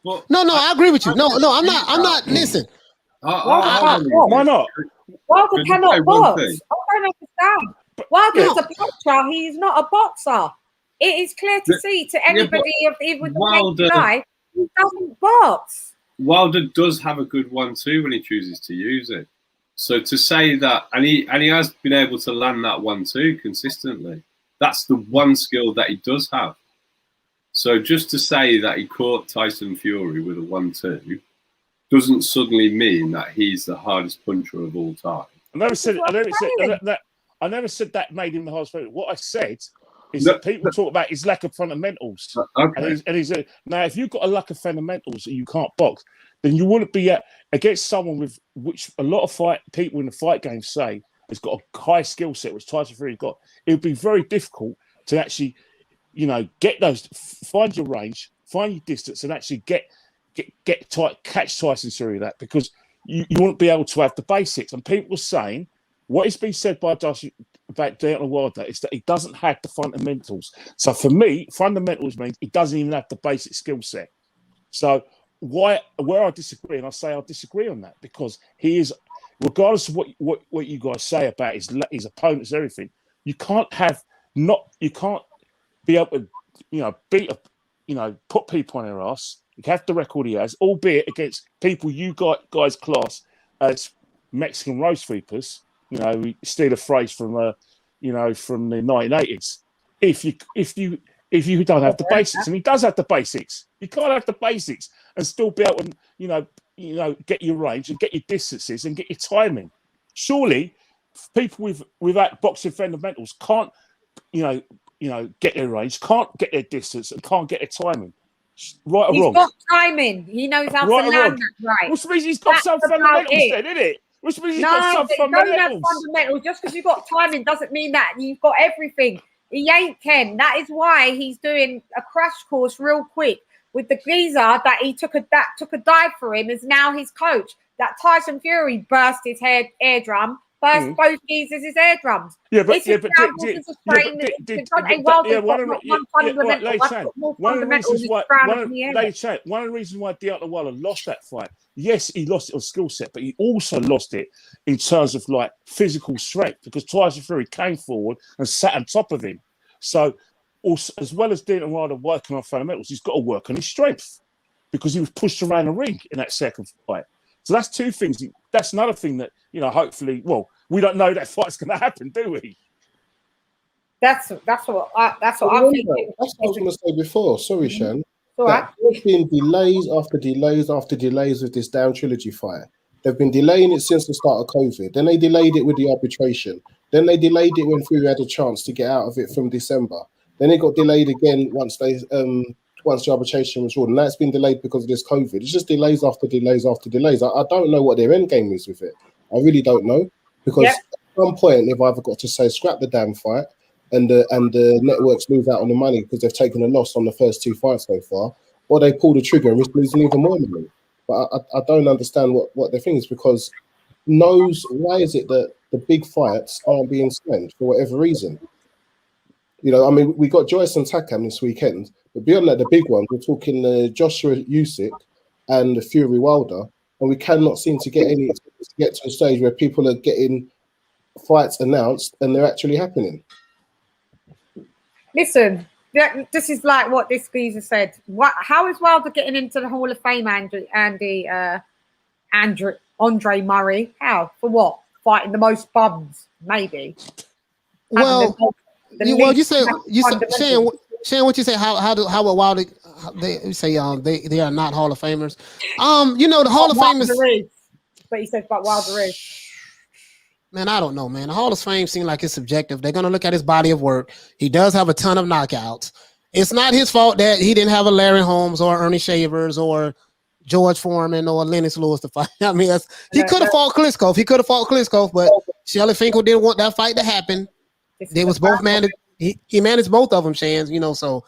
Well, no, I agree with you. No, I'm not. Listen. Why not? Wilder cannot box. I don't understand. Wilder's a boxer. He's not a boxer. It is clear to see to anybody with the naked eye, he doesn't box. Wilder does have a good 1-2 when he chooses to use it. So to say that, and he has been able to land that 1-2 consistently. That's the one skill that he does have. So just to say that he caught Tyson Fury with a 1-2 doesn't suddenly mean that he's the hardest puncher of all time. I never said that. I never said that made him the hardest fighter. What I said is that people talk about his lack of fundamentals. Okay. Now, if you've got a lack of fundamentals and you can't box, then you wouldn't be against someone with which a lot of people in the fight game say has got a high skill set, which Tyson Fury's got. It would be very difficult to actually, get those, find your range, find your distance, and actually catch Tyson Fury that, because you wouldn't be able to have the basics. And people are saying what has been said by Tyson about Deontay Wilder is that he doesn't have the fundamentals. So for me, fundamentals means he doesn't even have the basic skill set. So where I disagree, and I say I disagree on that, because he is, regardless of what you guys say about his opponents, everything, you can't be able to, put people on their ass. You have the record he has, albeit against people you guys class as Mexican road sweepers. We steal a phrase from the 1980s. If you don't have the basics, and he does have the basics, you can't have the basics and still be able to, get your range and get your distances and get your timing. Surely, people without boxing fundamentals can't, get their range, can't get their distance, and can't get their timing. Right or wrong? He's got timing. He knows how to land that right. Which means he's got some fundamentals then, isn't it? Which means he's got some fundamentals. Don't have fundamentals. Just because you've got timing doesn't mean that you've got everything. He ain't Ken. That is why he's doing a crash course real quick with the geezer that took a dive for him, is now his coach. That Tyson Fury burst his eardrum. Burst both geezers his eardrums. Yeah, but one of the reasons why Deontay Wilder lost that fight, yes, he lost it on skill set, but he also lost it in terms of like physical strength, because Tyson Fury came forward and sat on top of him. So, also, as well as Deontay Wilder working on fundamentals, he's got to work on his strength, because he was pushed around the ring in that second fight. So that's two things. That's another thing that, hopefully, well, we don't know that fight's going to happen, do we? That's what I'm thinking. That's what I was going to say before. Sorry, Shan. Right. There's been delays after delays after delays with this Down Trilogy fight. They've been delaying it since the start of COVID. Then they delayed it with the arbitration. Then they delayed it when Fury had a chance to get out of it from December. Then it got delayed again once the arbitration was ruled. And that's been delayed because of this COVID. It's just delays after delays after delays. I don't know what their end game is with it. I really don't know. Because at some point they've either got to say scrap the damn fight and the networks lose out on the money because they've taken a loss on the first two fights so far, or they pull the trigger and risk losing even more money. But I don't understand what the thing is, because why is it that the big fights aren't being signed for whatever reason? We got Joyce and Takam this weekend, but beyond that, the big ones, we're talking Joshua Usyk and the Fury Wilder, and we cannot seem to get to a stage where people are getting fights announced and they're actually happening. Listen, this is like what this geezer said. How is Wilder getting into the Hall of Fame, Andre Murray? How? For what? Fighting the most bums, maybe. Well, Shane, what you say? How Wilder? They say they are not Hall of Famers. The Hall of Famers. But he says, but Wilder is. Man, I don't know, man. The Hall of Fame seems like it's subjective. They're gonna look at his body of work. He does have a ton of knockouts. It's not his fault that he didn't have a Larry Holmes or Ernie Shavers or George Foreman or Lennox Lewis to fight. I mean, he could have fought Klitschko. But Shelly Finkel didn't want that fight to happen. They was both managed. He managed both of them, Shans. So.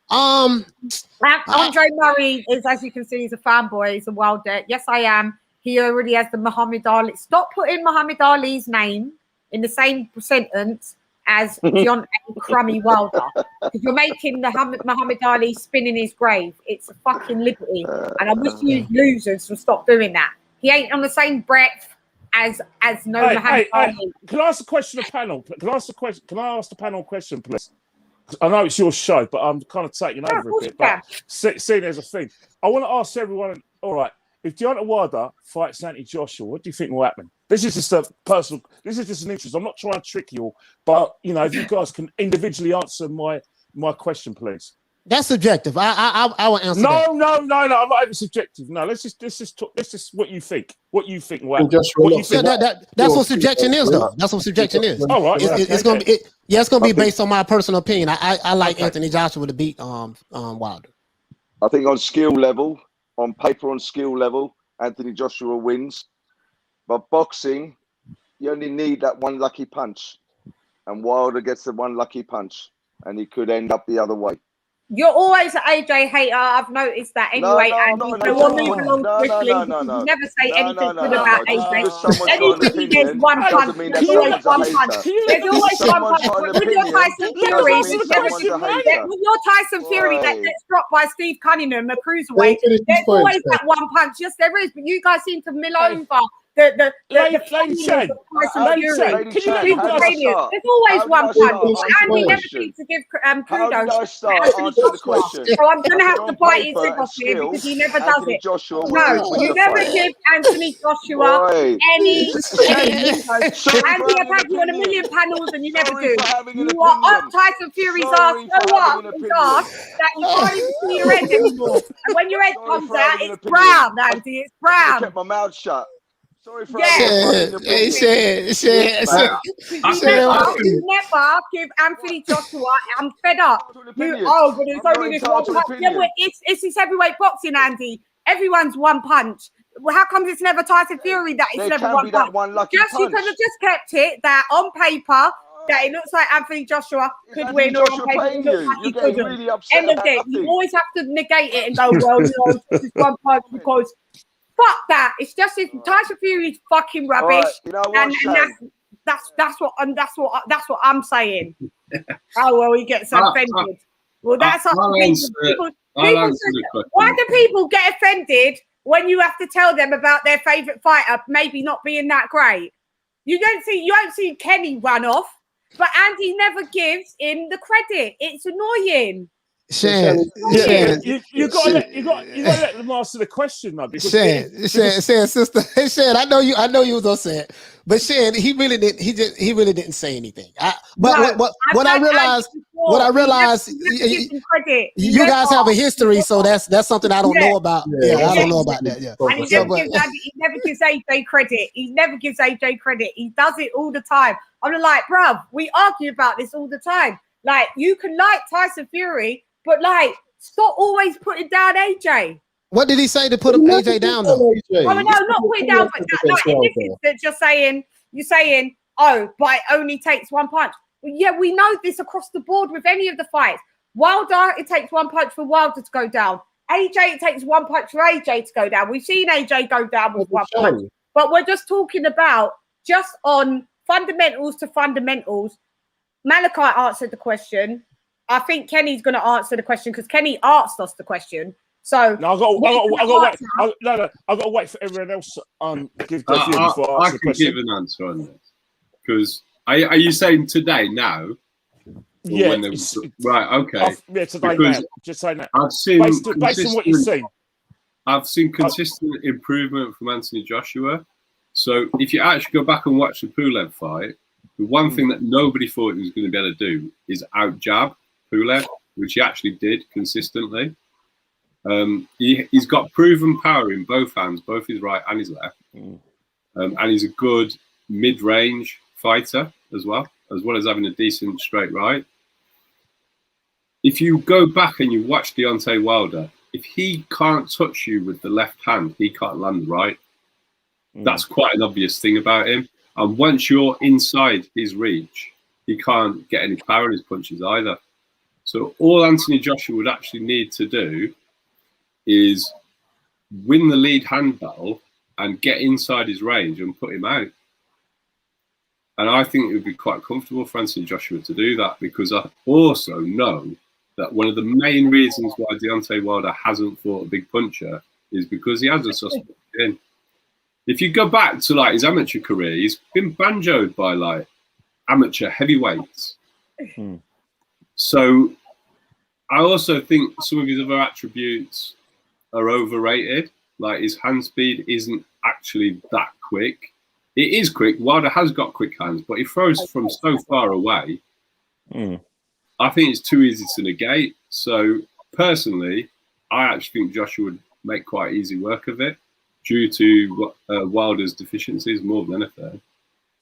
Andre Murray is, as you can see, he's a fanboy. He's a Wilder. Yes, I am. He already has the Muhammad Ali. Stop putting Muhammad Ali's name in the same sentence as Deontay Crummy Wilder, because you're making the Muhammad Ali spin in his grave. It's a fucking liberty, and I wish you losers would stop doing that. He ain't on the same breadth as Muhammad Ali. Can I ask a question to the panel? Can I ask the panel a question, please? I know it's your show, but I'm kind of taking over a bit. But seeing there's a thing, I want to ask everyone. All right, if Deontay Wilder fights Anthony Joshua, what do you think will happen? This is just a personal. This is just an interest. I'm not trying to trick you all, but if you guys can individually answer my question, please. That's subjective. I will answer No, that. no. I'm not even subjective. No, let's just talk. Let's just what you think. What you think? Wow. Just What you relax. think? That's what subjection is, though. That's what subjection is. All right. It's gonna be. It's gonna be based on my personal opinion. I like Anthony Joshua to beat Wilder. I think on skill level, on paper, on skill level, Anthony Joshua wins. But boxing, you only need that one lucky punch, and Wilder gets the one lucky punch, and he could end up the other way. You're always an AJ hater. I've noticed that anyway. No, You never say anything good about AJ. Anybody there's one punch. There's always one punch. There's always one punch. With your Tyson Fury, with your Tyson Fury that gets dropped by Steve Cunningham, a cruiserweight, there's always that one punch. Yes, there is. But you guys seem to mill over the there's always one punch. Andy never seems to give kudos. So I'm going to have to bite his lip off here because he never does it. No, you never give Anthony Joshua any kudos. Andy, I've had you on a million panels and you never do. You are up Tyson Fury's ass so up his ass that you can't even see your head anymore. And when your head comes out, it's brown, Andy. It's brown. I kept my mouth shut. Sorry for You never give Anthony Joshua. I'm fed up. But it's only this one punch. Yeah, it's heavyweight boxing, Andy. Everyone's one punch. Well, how comes it's never Tyson Fury that it's never one punch? You could have just kept it that on paper that it looks like Anthony Joshua could win, or on paper it looks like he couldn't. Really End of it. You always have to negate it and go, well, it's just one punch because. Fuck that! It's just Tyson Fury's fucking rubbish, you know what, and that's what I'm saying. Oh well, he gets offended. Well, that's people. Why do people get offended when you have to tell them about their favorite fighter maybe not being that great? You don't see Kenny run off, but Andy never gives him the credit. It's annoying. Shan, you got to let them answer the question, though. Shan, sister, Shan, I know you was upset, but Shan, he really didn't say anything. What I realized, you guys have a history, so that's something I don't know about. I don't know about that. Yeah, and he never gives AJ credit. He never gives AJ credit. He does it all the time. I'm like, bruv, we argue about this all the time. Like, you can like Tyson Fury. But like, stop always putting down AJ. What did he say to put AJ down though? No, not put it down, but like in this instance, you're saying, oh, but it only takes one punch. Well, yeah, we know this across the board with any of the fights. Wilder, it takes one punch for Wilder to go down. AJ, it takes one punch for AJ to go down. We've seen AJ go down with one punch. But we're just talking about just on fundamentals to fundamentals. Malachi answered the question. I think Kenny's going to answer the question because Kenny asked us the question. So no, I got to wait for everyone else to give their view before I answer the question. I can give an answer on this because are you saying today now? Yeah, right. Okay. Today now. Just say that. I've seen based on what you've seen. I've seen consistent improvement from Anthony Joshua. So if you actually go back and watch the Pulev fight, the one thing that nobody thought he was going to be able to do is out jab Pulev, which he actually did consistently. He's got proven power in both hands, both his right and his left. And he's a good mid-range fighter as well as having a decent straight right. If you go back and you watch Deontay Wilder, if he can't touch you with the left hand, he can't land the right. That's quite an obvious thing about him. And once you're inside his reach, he can't get any power in his punches either. So all Anthony Joshua would actually need to do is win the lead hand battle and get inside his range and put him out. And I think it would be quite comfortable for Anthony Joshua to do that because I also know that one of the main reasons why Deontay Wilder hasn't fought a big puncher is because he has a suspect in. If you go back to like his amateur career, he's been banjoed by like amateur heavyweights. So I also think some of his other attributes are overrated. Like his hand speed isn't actually that quick. It is quick. Wilder has got quick hands, but he throws from so far away. I think it's too easy to negate. So personally, I actually think Joshua would make quite easy work of it due to Wilder's deficiencies more than anything.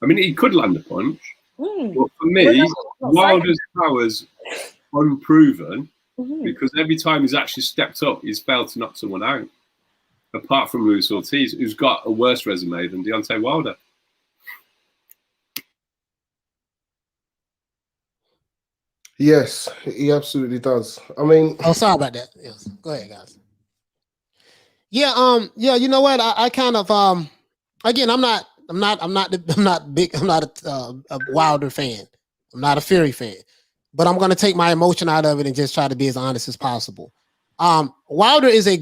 I mean, he could land a punch, but for me, Wilder's powers unproven because every time he's actually stepped up, he's failed to knock someone out. Apart from Luis Ortiz, who's got a worse resume than Deontay Wilder. Yes, he absolutely does. I mean, oh, sorry about that. Yes, go ahead, guys. Yeah, yeah. You know what? I kind of again, I'm not a Wilder fan. I'm not a Fury fan, but I'm going to take my emotion out of it and just try to be as honest as possible. Wilder is a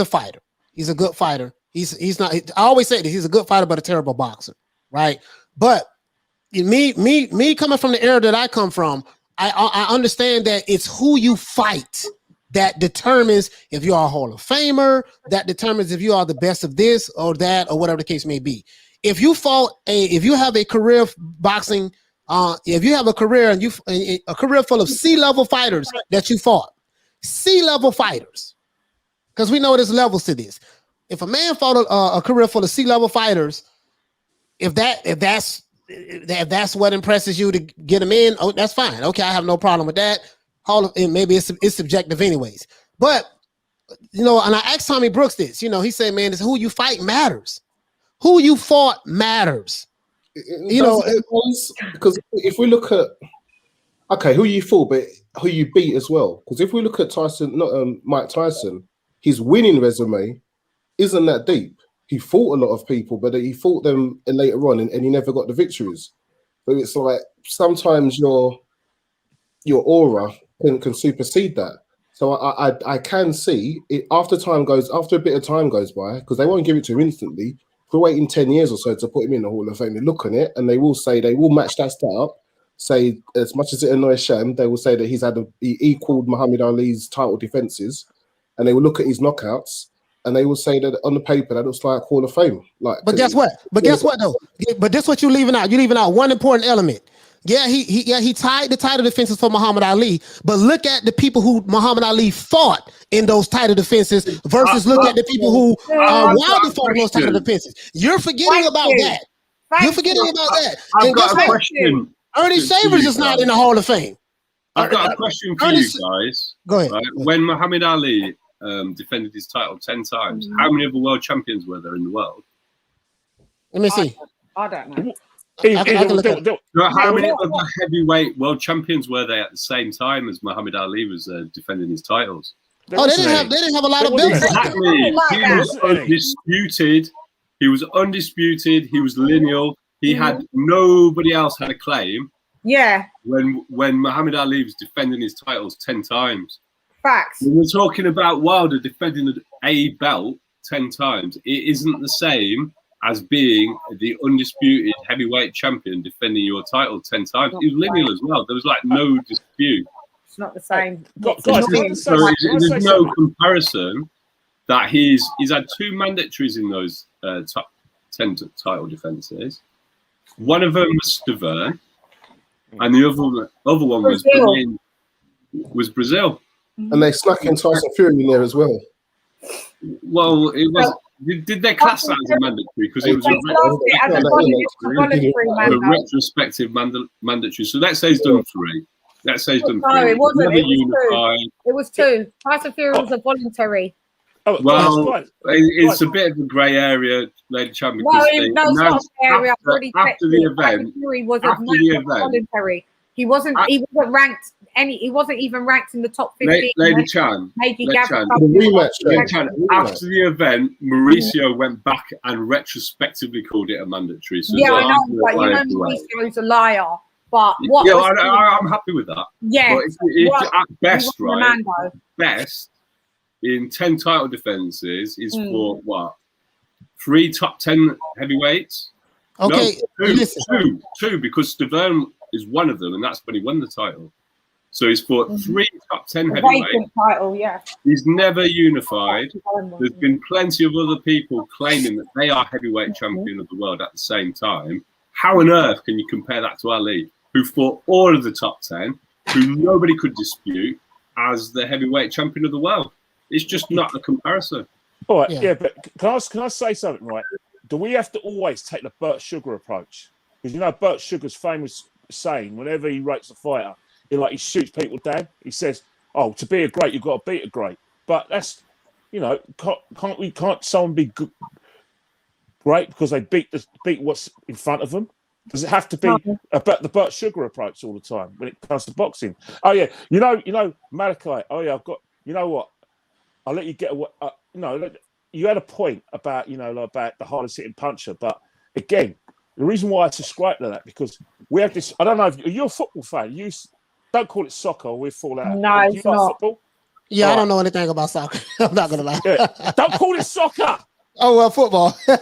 fighter. He's a good fighter. He's not. I always say this. He's a good fighter, but a terrible boxer, right? But me coming from the era that I come from, I understand that it's who you fight that determines if you are a Hall of Famer, that determines if you are the best of this or that or whatever the case may be. If you have a career boxing, if you have a career and a career full of C-level fighters that you fought, C-level fighters, because we know there's levels to this. If a man fought a career full of C-level fighters, if that's what impresses you to get him in, oh, that's fine. Okay, I have no problem with that. Maybe it's subjective anyways. But, and I asked Tommy Brooks this, he said, man, it's who you fight matters. Who you fought matters. Because if we look at, okay, who you fought, but who you beat as well. Because if we look at Mike Tyson, his winning resume isn't that deep. He fought a lot of people, but he fought them later on, and he never got the victories. But it's like sometimes your aura can supersede that. So I can see it after a bit of time goes by, because they won't give it to him instantly. If we're waiting 10 years or so to put him in the Hall of Fame, they look on it and they will match that stat up. Say, as much as it annoys Sham, they will say that he equaled Muhammad Ali's title defenses, and they will look at his knockouts. And they will say that on the paper that looks like Hall of Fame. But guess what? But guess what though? But this what you're leaving out. You're leaving out one important element. Yeah, he tied the title defenses for Muhammad Ali. But look at the people who Muhammad Ali fought in those title defenses versus look at the people who Wilder fought in those title defenses. You're forgetting about that. You're forgetting about that. I've got a question. Ernie Shavers is not in the Hall of Fame. I've got a question for you guys. Go ahead. Right? When Muhammad Ali defended his title 10 times, how many other world champions were there in the world? Let me see. I don't know. How many other heavyweight world champions were there at the same time as Muhammad Ali was defending his titles? They didn't have a lot of belts. Exactly. He was undisputed. He was undisputed. He was lineal. He had nobody else had a claim. Yeah. When Muhammad Ali was defending his titles 10 times. Facts. When we're talking about Wilder defending a belt 10 times, it isn't the same as being the undisputed heavyweight champion defending your title 10 times. He was lineal as well. There was like no dispute. It's not the same. There's no comparison that he's had 2 mandatories in those top 10 title defenses. One of them was Stavern, and the other one was Brazil. And they snuck in Tyson Fury in there as well. Well, it was. Did they class that as a mandatory? Because it was a retrospective mandatory. So let's say he's done 3. Let's say he's done 3. No, it wasn't. It was 2. Tyson Fury was a voluntary. Oh, well, it's a bit of a grey area, Lady Chan, because after the event, Fury was voluntary. He wasn't even ranked in the top 15. Lady Chan, after the event, Mauricio went back and retrospectively called it a mandatory. So yeah, I know, but Mauricio's a liar. But what? Yeah, I'm happy with that. Yeah, but it's at best, right? Best in 10 title defenses is for what? 3 top 10 heavyweights. Okay, no, two, because Stavern is one of them, and that's when he won the title. So he's fought 3 top 10 heavyweights. Title, yeah. He's never unified. There's been plenty of other people claiming that they are heavyweight champion of the world at the same time. How on earth can you compare that to Ali, who fought all of the top 10, who nobody could dispute, as the heavyweight champion of the world. It's just not a comparison. All right, yeah, but can I say something, right? Do we have to always take the Burt Sugar approach? Because, you know, Burt Sugar's famous saying, whenever he rates a fighter, he shoots people down. He says, oh, to be a great, you've got to beat a great. But that's, you know, can't someone be good, great because they beat what's in front of them? Does it have to be about the Burt Sugar approach all the time when it comes to boxing? Oh, yeah. You know, Malachi, oh, yeah, you know what? I'll let you get away. You had a point about, about the hardest hitting puncher. But again, the reason why I subscribe to that, because we have this, I don't know if you're a football fan. You don't call it soccer, we'll fall out. No, it's not. Football? Yeah, I don't know anything about soccer. I'm not going to lie. Yeah. Don't call it soccer. Oh, well, football. You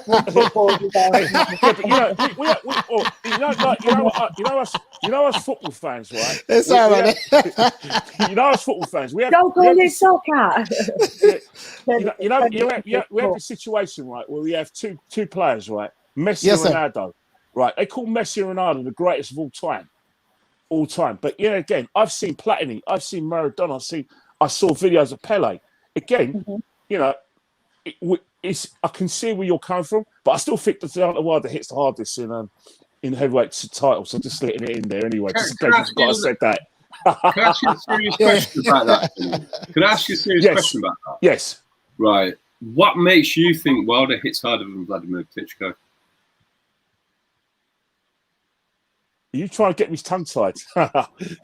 know us football fans, right? It's all right. You know us football fans. Don't call it soccer. We have this situation, right, where we have two players, right? Messi and Ronaldo. Right. They call Messi and Ronaldo the greatest of all time. All time. But again, I've seen Platini, I've seen Maradona, I saw videos of Pele. Again, I can see where you're coming from, but I still think the Deontay that hits the hardest in heavyweight title. So just letting it in there anyway. Just in case you've got to say that. Can I ask you a serious question about that? Can I ask you a serious question about that? Yes. Right. What makes you think Wilder hits harder than Vladimir Klitschko? Are you trying to get me tongue-tied?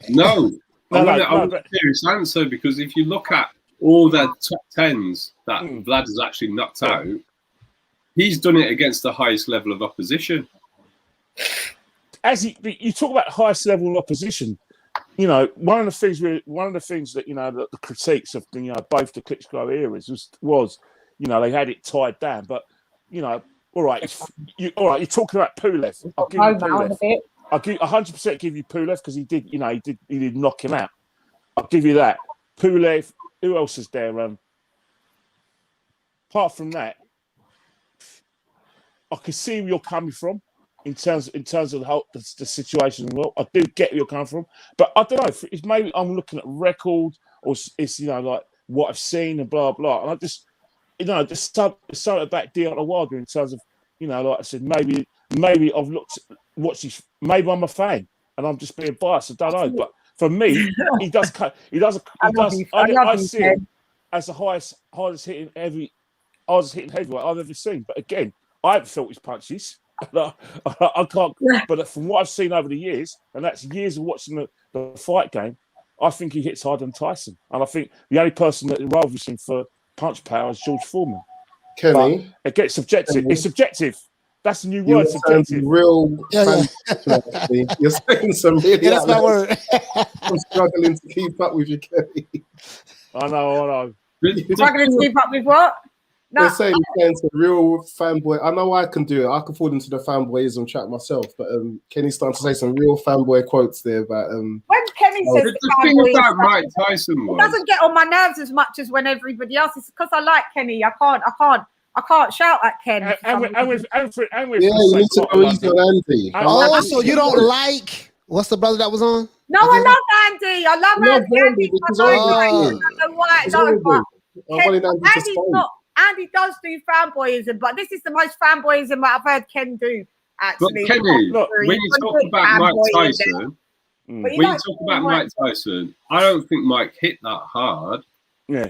No. I want a serious answer, because if you look at all the top tens that Vlad has actually knocked out, he's done it against the highest level of opposition. You talk about highest level of opposition. One of the things that the critiques of both the Klitschko eras was they had it tied down. But all right, you're talking about Pulev. I'll give you Pulev. I'll 100% give you Pulev, because he did knock him out. I'll give you that. Pulev. Who else is there? Apart from that, I can see where you're coming from in terms of the situation. Well, I do get where you're coming from, but I don't know. It's maybe I'm looking at record, or it's like what I've seen and blah blah. And I just just something about Deontay Wilder in terms of like I said, maybe I've watched his. Maybe I'm a fan and I'm just being biased. I don't know, but. For me, I see him as the hardest hitting heavyweight I've ever seen. But again, I haven't felt his punches. I can't. But from what I've seen over the years, and that's years of watching the fight game, I think he hits harder than Tyson. And I think the only person that rivals him for punch power is George Foreman. Kenny, but it gets subjective. It's subjective. That's the new word, subjective. You're saying some really. That's my word. I'm struggling to keep up with you, Kenny. I know. Struggling to keep up with what? No. You're saying some real fanboy. I know I can do it. I can fall into the fanboyism trap myself, but Kenny's starting to say some real fanboy quotes there about. When Kenny says the thing about Mike Tyson it doesn't get on my nerves as much as when everybody else is, because I like Kenny. I can't shout at Ken. And with you need to go easy on Andy. Oh, so you don't like what's the brother that was on? No, I love Andy. I love Andy. Andy does do fanboyism, but this is the most fanboyism that I've heard Ken do. Actually, but Kenny, look, when you talk about Mike Tyson, I don't think Mike hit that hard. Yeah.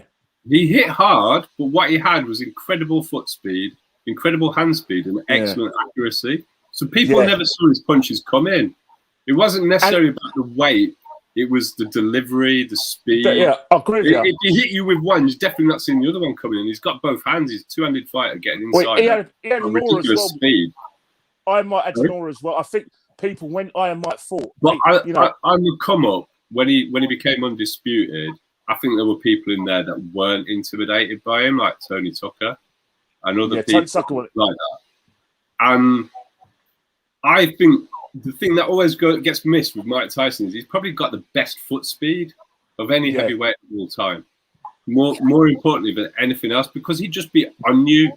He hit hard, but what he had was incredible foot speed, incredible hand speed, and excellent accuracy. So people never saw his punches come in. It wasn't necessarily about the weight. It was the delivery, the speed. Yeah, I agree with you. If he hit you with one, you're definitely not seeing the other one coming in. He's got both hands. He's a two-handed fighter getting inside. He had ridiculous speed. I might add Nora as well. I think people, when Mike fought... But I would come up, when he became undisputed, I think there were people in there that weren't intimidated by him, like Tony Tucker and other people like that. And I think the thing that always gets missed with Mike Tyson is he's probably got the best foot speed of any heavyweight of all time. More importantly than anything else, because he'd just be on you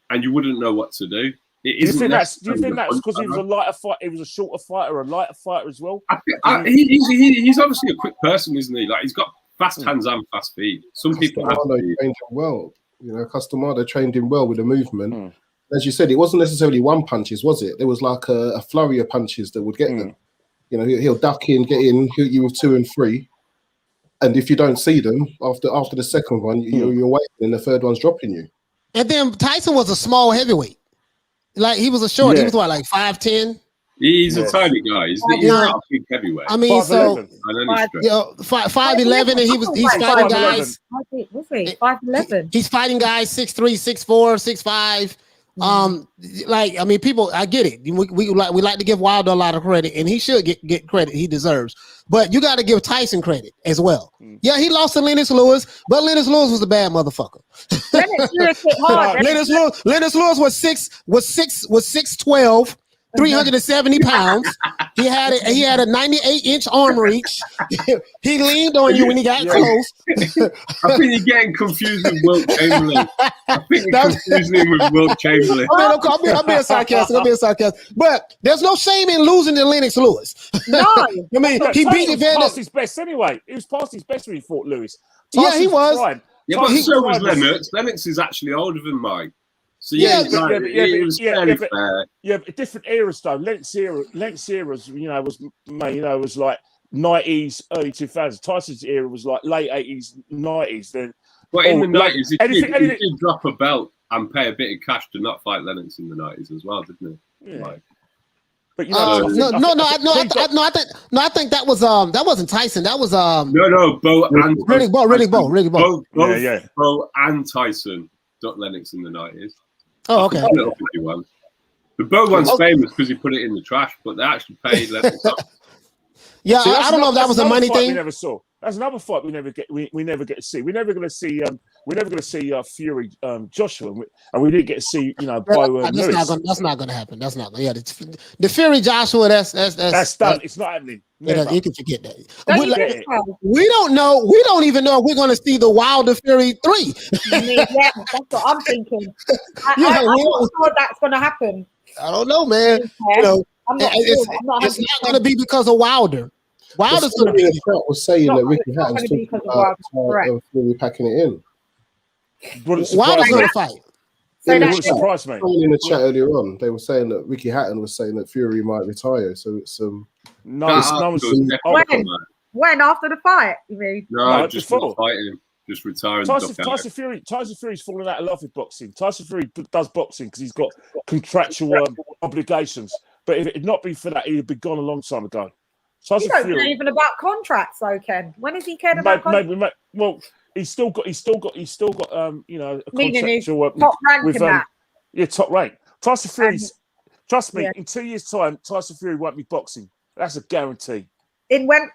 and you wouldn't know what to do. Do you think that's because he was a lighter fighter? He was a shorter fighter, a lighter fighter as well. He's obviously a quick person, isn't he? Like he's got fast hands and fast feet. Some people have Customado trained him well. You know, Customado trained him well with the movement. As you said, it wasn't necessarily one punches, was it? There was like a flurry of punches that would get them. You know, he'll duck in, get in, hit you with 2 and 3. And if you don't see them after the second one, you're waiting, and the third one's dropping you. And then Tyson was a small heavyweight. Like, he was a short. He was what, like 5'10"? He's a tiny guy. He's not a big heavyweight. I mean, 5'11". 5'11", and he's fighting guys. Was he 5'11"? He's fighting guys 6'3", 6'4", 6'5". Like, I mean, people, I get it. We like to give Wilder a lot of credit, and he should get credit he deserves. But you got to give Tyson credit as well. Yeah, he lost to Lennox Lewis, but Lennox Lewis was a bad motherfucker. Lennox Lewis hit hard. Lennox Lewis was 6'12". 370 pounds. He had a 98-inch arm reach. He leaned on you when he got close. I think you're getting confused with Wilt Chamberlain. I think you're confusing him with Wilt Chamberlain. I'm being sarcastic. But there's no shame in losing to Lennox Lewis. No. I mean, he beat Tyson was past his best anyway. He was past his best when he fought Lewis. Yeah, he was. Yeah, but so was Lennox. Lennox is actually older than Mike. So it was fairly fair. Yeah, but different eras though. Lennox eras, was like 90s, early 2000s. Tyson's era was like late 80s, 90s. Then, but in the 90s, he did drop a belt and pay a bit of cash to not fight Lennox in the 90s as well, didn't he? Yeah. Like, but you know, I think that wasn't Tyson. That was Bo and Riddick Bowe. Yeah. Bo and Tyson got Lennox in the 90s. Oh, okay. The Bow one's famous because he put it in the trash, but they actually paid Lennox off. Yeah, see, I don't know if that was a money thing. We never saw. That's another fight we never get. We never get to see. We're never going to see. We're never going to see Fury, Joshua, and we didn't get to see. Bow and Lewis. That's not going to happen. That's not. Yeah, the Fury Joshua. That's done. It's not happening. You can forget that. We don't know. We don't even know if we're going to see the Wilder Fury 3. Yeah, that's what I'm thinking. I'm not sure that's going to happen. I don't know, man. It's not going to be because of Wilder. Wilder's going to be. The was saying that Ricky Hatton's talking about Fury packing it in. Wilder's going to fight. It surprised me. Someone in the chat earlier on, they were saying that Ricky Hatton was saying that Fury might retire. So it's when after the fight? You mean? No, just not fighting. Just retiring. Tyson Fury's fallen out of love with boxing. Tyson Fury does boxing because he's got contractual obligations. But if it had not been for that, he'd have been gone a long time ago. You don't know even about contracts, though, Ken. When has he cared about contracts? Well, he's still got a contractual top rank with in that. Yeah, top rank. Tyson Fury's. Trust me, in 2 years' time, Tyson Fury won't be boxing. That's a guarantee.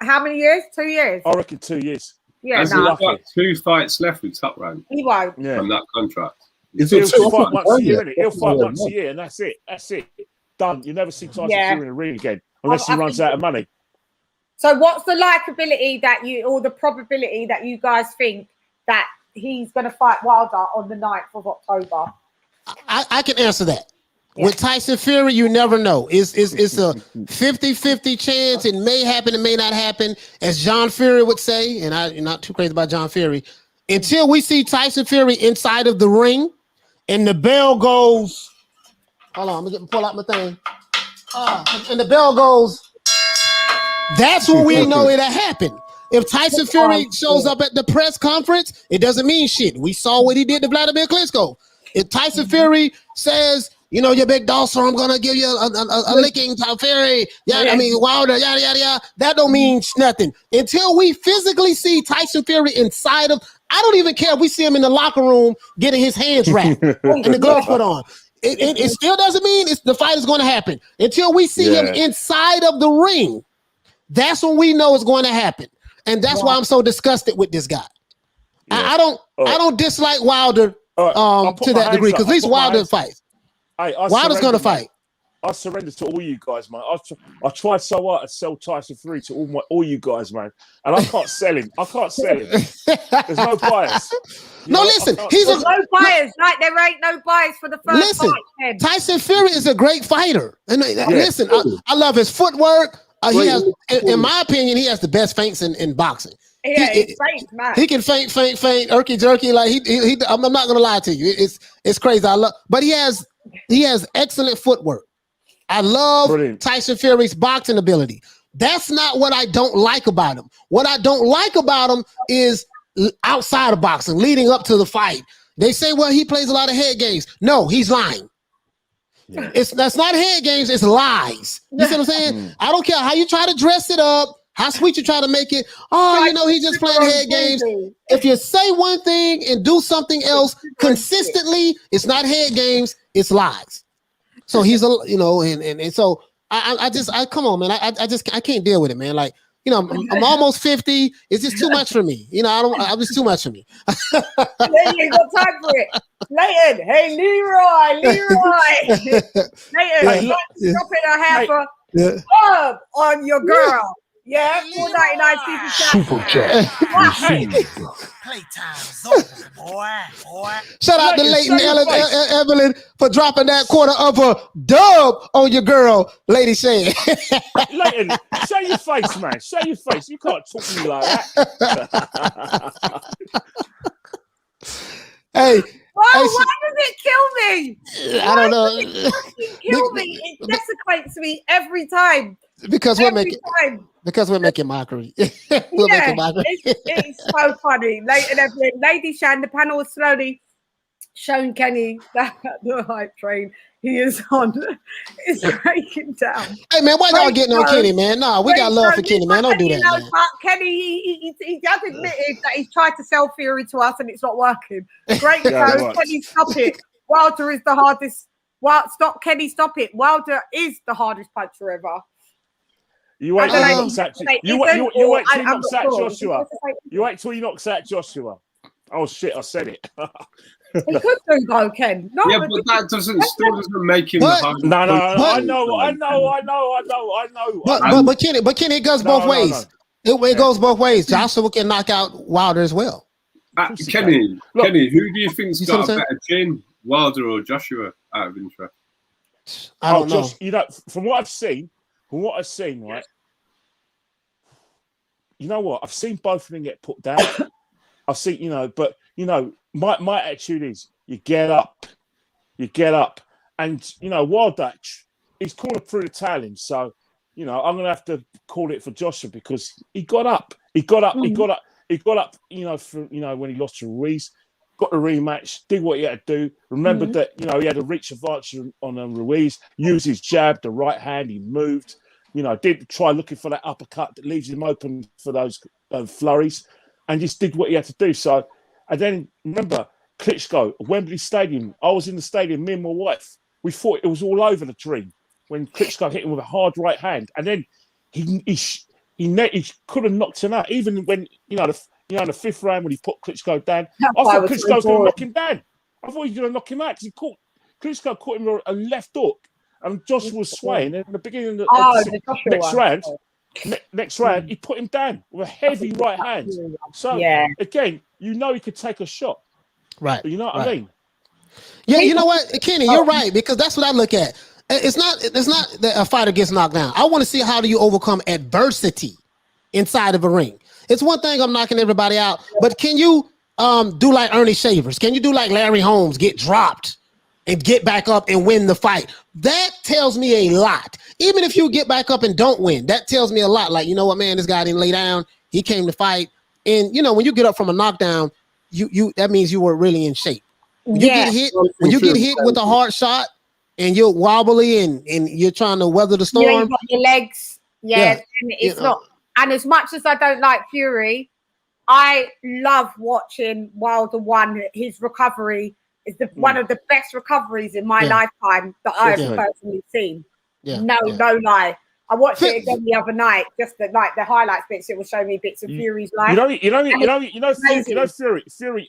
How many years? 2 years. I reckon 2 years. Yeah, Has he got 2 fights left with top rank? He won't. Yeah. From that contract. He'll fight once a year, innit? He'll fight once a year, and that's it. Done. You'll never see Tyson Fury in a ring again unless he runs out of money. So what's the likability or the probability that you guys think that he's going to fight Wilder on the 9th of October? I can answer that. Yeah. With Tyson Fury, you never know. It's a 50-50 chance. It may happen, it may not happen. As John Fury would say, and I'm not too crazy about John Fury, until we see Tyson Fury inside of the ring and the bell goes, hold on, I'm going to pull out my thing. And the bell goes, that's when we know it'll happen. If Tyson Fury shows up at the press conference, it doesn't mean shit. We saw what he did to Vladimir Klitschko. If Tyson Fury says, you big dog, I'm gonna give you a licking, Tyson Fury. Wilder, yada yada yada. That don't mean nothing until we physically see Tyson Fury inside of. I don't even care if we see him in the locker room getting his hands wrapped and the gloves put on. It still doesn't mean the fight is going to happen until we see him inside of the ring. That's when we know it's going to happen, and that's why I'm so disgusted with this guy. I don't dislike Wilder to that degree because at least Wilder fights. Wilder's going to fight. I surrender to all you guys, man. I tried so hard to sell Tyson Fury to all you guys, man, and I can't sell him. There's no buyers. Listen, there's no buyers. Like there ain't no buyers for the first fight. Ken. Tyson Fury is a great fighter, and listen, I love his footwork. He has, in my opinion, he has the best feints in boxing. Yeah, it's fake, man. He can feint, irky jerky. Like he I'm not gonna lie to you. It's crazy. But he has excellent footwork. I love Tyson Fury's boxing ability. That's not what I don't like about him. What I don't like about him is outside of boxing, leading up to the fight. They say, well, he plays a lot of head games. No, he's lying. Yeah. That's not head games, it's lies. You see what I'm saying? I don't care how you try to dress it up, how sweet you try to make it. Oh, he's just playing head games. If you say one thing and do something else consistently, it's not head games, it's lies. So he's and so I come on, man. I can't deal with it, man. Like, I'm almost 50. It's just too much for me. I'm just too much for me. Leighton ain't got time for it. Leighton, hey Leroy. Leighton, dropping a half a club on your girl. Yeah, $4.99 Super chat. Playtime's over, boy. Shout out to Leighton Evelyn for dropping that quarter of a dub on your girl, Lady Shane. Leighton, show your face, man. Show your face. You can't talk to me like that. Hey. Why does it kill me? I don't know. It kill me. It desecrates me every time. Because we're making mockery. Making mockery. It's so funny. Lady Shan, the panel is slowly showing Kenny that the hype train he is on is breaking down. Hey man, why y'all getting on Kenny, man? Nah, we got love for Kenny, man. Don't do that, man. But Kenny, he does admit that he's tried to sell Fury to us and it's not working. Great show. Kenny, stop it. Wilder is the hardest. Stop, Kenny, stop it. Wilder is the hardest puncher ever. You wait till he knocks out Joshua. You wait till he knocks out Joshua. Oh shit! I said it. He could do though, Ken. No, yeah, but that still doesn't make him the hardest. No. I know. But Kenny, it goes both ways. It goes both ways. Joshua can knock out Wilder as well. Kenny, who do you think's got a better chin, Wilder or Joshua? Out of interest, I don't know. From what I've seen, right? You know what? I've seen both of them get put down. I've seen, my attitude is you get up, and Wilder, he's calling through the talent. So, I'm gonna have to call it for Joshua because he got up. He got up. When he lost to Ruiz, got the rematch, did what he had to do. Remembered that he had a reach advantage on Ruiz. Used his jab, the right hand. He moved. Did try looking for that uppercut that leaves him open for those flurries, and just did what he had to do. So, and then remember Klitschko, Wembley Stadium. I was in the stadium, me and my wife. We thought it was all over the dream when Klitschko hit him with a hard right hand, and then he could have knocked him out. Even when the fifth round when he put Klitschko down, I thought Klitschko was going to knock him down. I thought he was going to knock him out because Klitschko caught him a left hook. And Joshua was swaying. And in the beginning of the next round, he put him down with a heavy right hand. So again, he could take a shot. Right. You know what I mean? Yeah, you know what, Kenny, you're right, because that's what I look at. It's not that a fighter gets knocked down. I want to see how do you overcome adversity inside of a ring. It's one thing I'm knocking everybody out, but can you do like Ernie Shavers? Can you do like Larry Holmes, get dropped and get back up and win the fight? That tells me a lot. Even if you get back up and don't win, that tells me a lot. Like, you know what, man, this guy didn't lay down. He came to fight. And, when you get up from a knockdown, you that means you were really in shape. When you get hit with a hard shot and you're wobbly and you're trying to weather the storm. You got your legs. And it's not. And as much as I don't like Fury, I love watching Wilder one. His recovery is one of the best recoveries in my lifetime that I've personally seen. No lie. I watched it again the other night, just the highlights bits. It will show me bits of Fury's life. Fury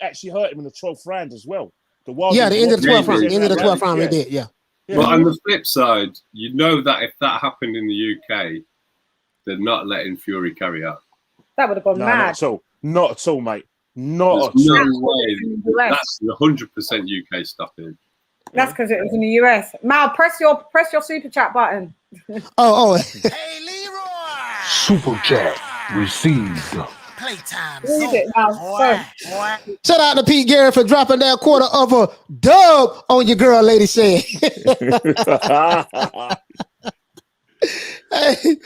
actually hurt him in the 12th round as well. The end of the 12th round. End of the 12th round, he did. Yeah. But on the flip side, that if that happened in the UK, they're not letting Fury carry out. That would have gone mad. Not at all, mate. There's no way. That's 100% UK stuff in. That's because it was in the US. Mal, press your super chat button. Oh. Hey, Leroy! Super chat received. Playtime's Who is it over, now? boy, boy. Shout out to Pete Garrett for dropping that quarter of a dub on your girl, Lady Shan. Hey,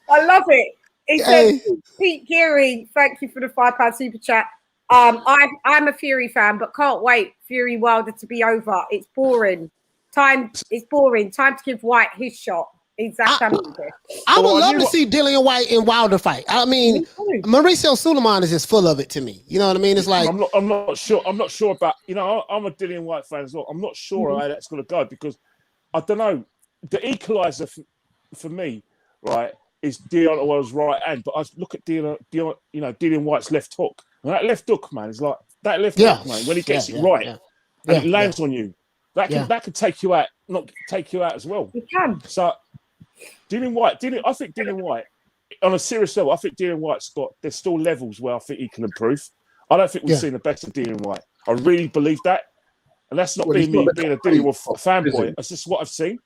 I love it. He Hey. said, Pete Geary, thank you for the £5 super chat. I'm a Fury fan, but can't wait Fury Wilder to be over. It's boring. It's boring. Time to give White his shot. Exactly. I would love to see Dillian White and Wilder fight. I mean, Mauricio Suleiman is just full of it to me. You know what I mean? It's like I'm not sure. I'm not sure about. You know, I'm a Dillian White fan as well. I'm not sure how that's going to go because I don't know. The equalizer for me, right, is Deontay's right hand. But I look at Dillian White's left hook. And that left hook, man, is like that left hook, man. When he gets it right and it lands on you, that could take you out, not take you out as well. It can. So I think Dillian White, on a serious level, I think Dillian White's there's still levels where I think he can improve. I don't think we've seen the best of Dillian White. I really believe that. And that's not being a Dillian White fanboy. That's just what I've seen.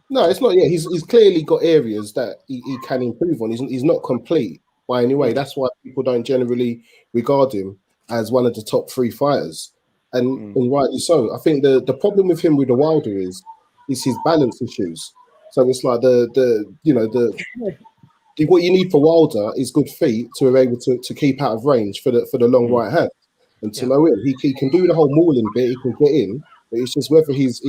No, it's not. Yeah, he's clearly got areas that he can improve on. He's not complete by any way. That's why people don't generally regard him as one of the top 3 fighters. And rightly so. I think the problem with him with the Wilder is his balance issues. So it's like what you need for Wilder is good feet to be able to keep out of range for the long right hand and to know in. He can do the whole mauling bit. He can get in, but it's just whether his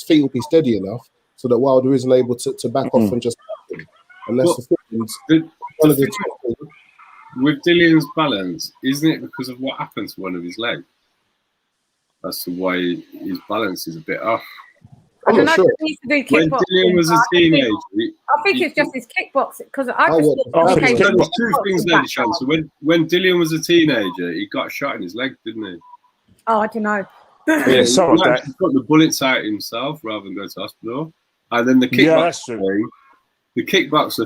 feet will be steady enough so that Wilder isn't able to back off and just him. And that's the thing. With Dillian's balance, isn't it because of what happened to one of his legs? That's the why his balance is a bit off. I don't know if he used to do When kickboxing. Dillian was a teenager, I think it's just his kickboxing because there's 2 things there, Chance. So when Dillian was a teenager, he got shot in his leg, didn't he? Oh, I don't know. Yeah, some of that. He got the bullets out himself rather than go to hospital. And then the kickboxer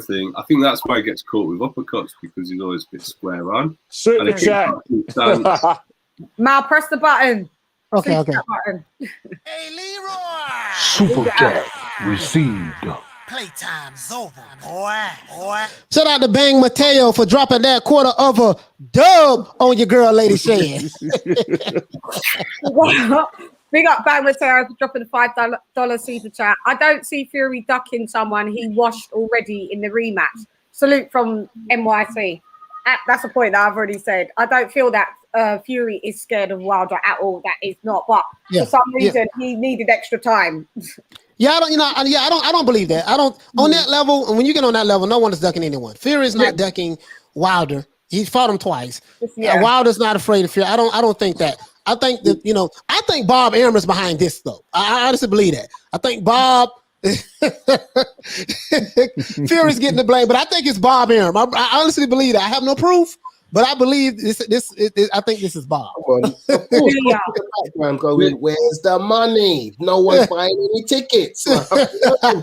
thing, I think that's why he gets caught with uppercuts because he's always a bit square on. Super chat. Mal, press the button. Okay. Button. Hey, Leroy. Super chat received. Playtime's over, boy. Shout out to Bang Mateo for dropping that quarter of a dub on your girl, Lady Shan. Big up Bang Mateo for dropping the $5 super chat. I don't see Fury ducking someone he washed already in the rematch. Salute from NYC. That's a point that I've already said. I don't feel that Fury is scared of Wilder at all. That is not. But for some reason, he needed extra time. I don't believe that. I don't on that level. And when you get on that level, no one is ducking anyone. Fury is not ducking Wilder. He fought him twice. Wilder's not afraid of Fury. I don't think that. I think that I think Bob Arum is behind this though. I honestly believe that. I think Bob. Fury's getting the blame, but I think it's Bob Arum. I honestly believe that. I have no proof, but I believe this. I think this is Bob. Of course, background going. Where's the money? No one's buying any tickets. I'm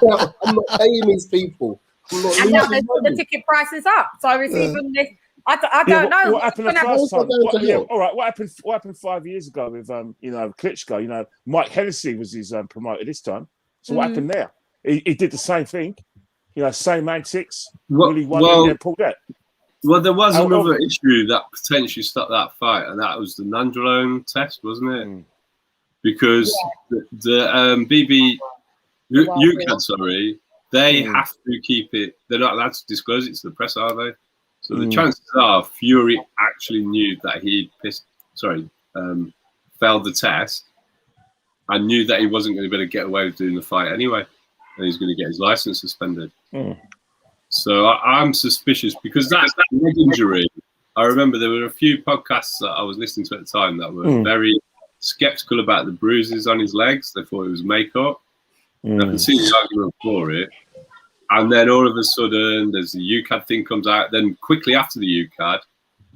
not paying these people. And now they put the ticket prices up. So I receive them this. I don't know. What happened the first time? All right. What happened 5 years ago with Klitschko? Mike Hennessy was his promoter this time. So what happened there? He did the same thing. Same antics. Really won and pulled out. Well, there was another issue that potentially stopped that fight, and that was the nandrolone test, wasn't it? Because the UCAD, they have to keep it. They're not allowed to disclose it to the press, are they? So the chances are Fury actually knew that he failed the test and knew that he wasn't going to be able to get away with doing the fight anyway, and he's going to get his license suspended. So I'm suspicious because that leg injury. I remember there were a few podcasts that I was listening to at the time that were very skeptical about the bruises on his legs. They thought it was makeup. I can see the argument for it. And then all of a sudden, there's the UCAD thing comes out. Then quickly after the UCAD,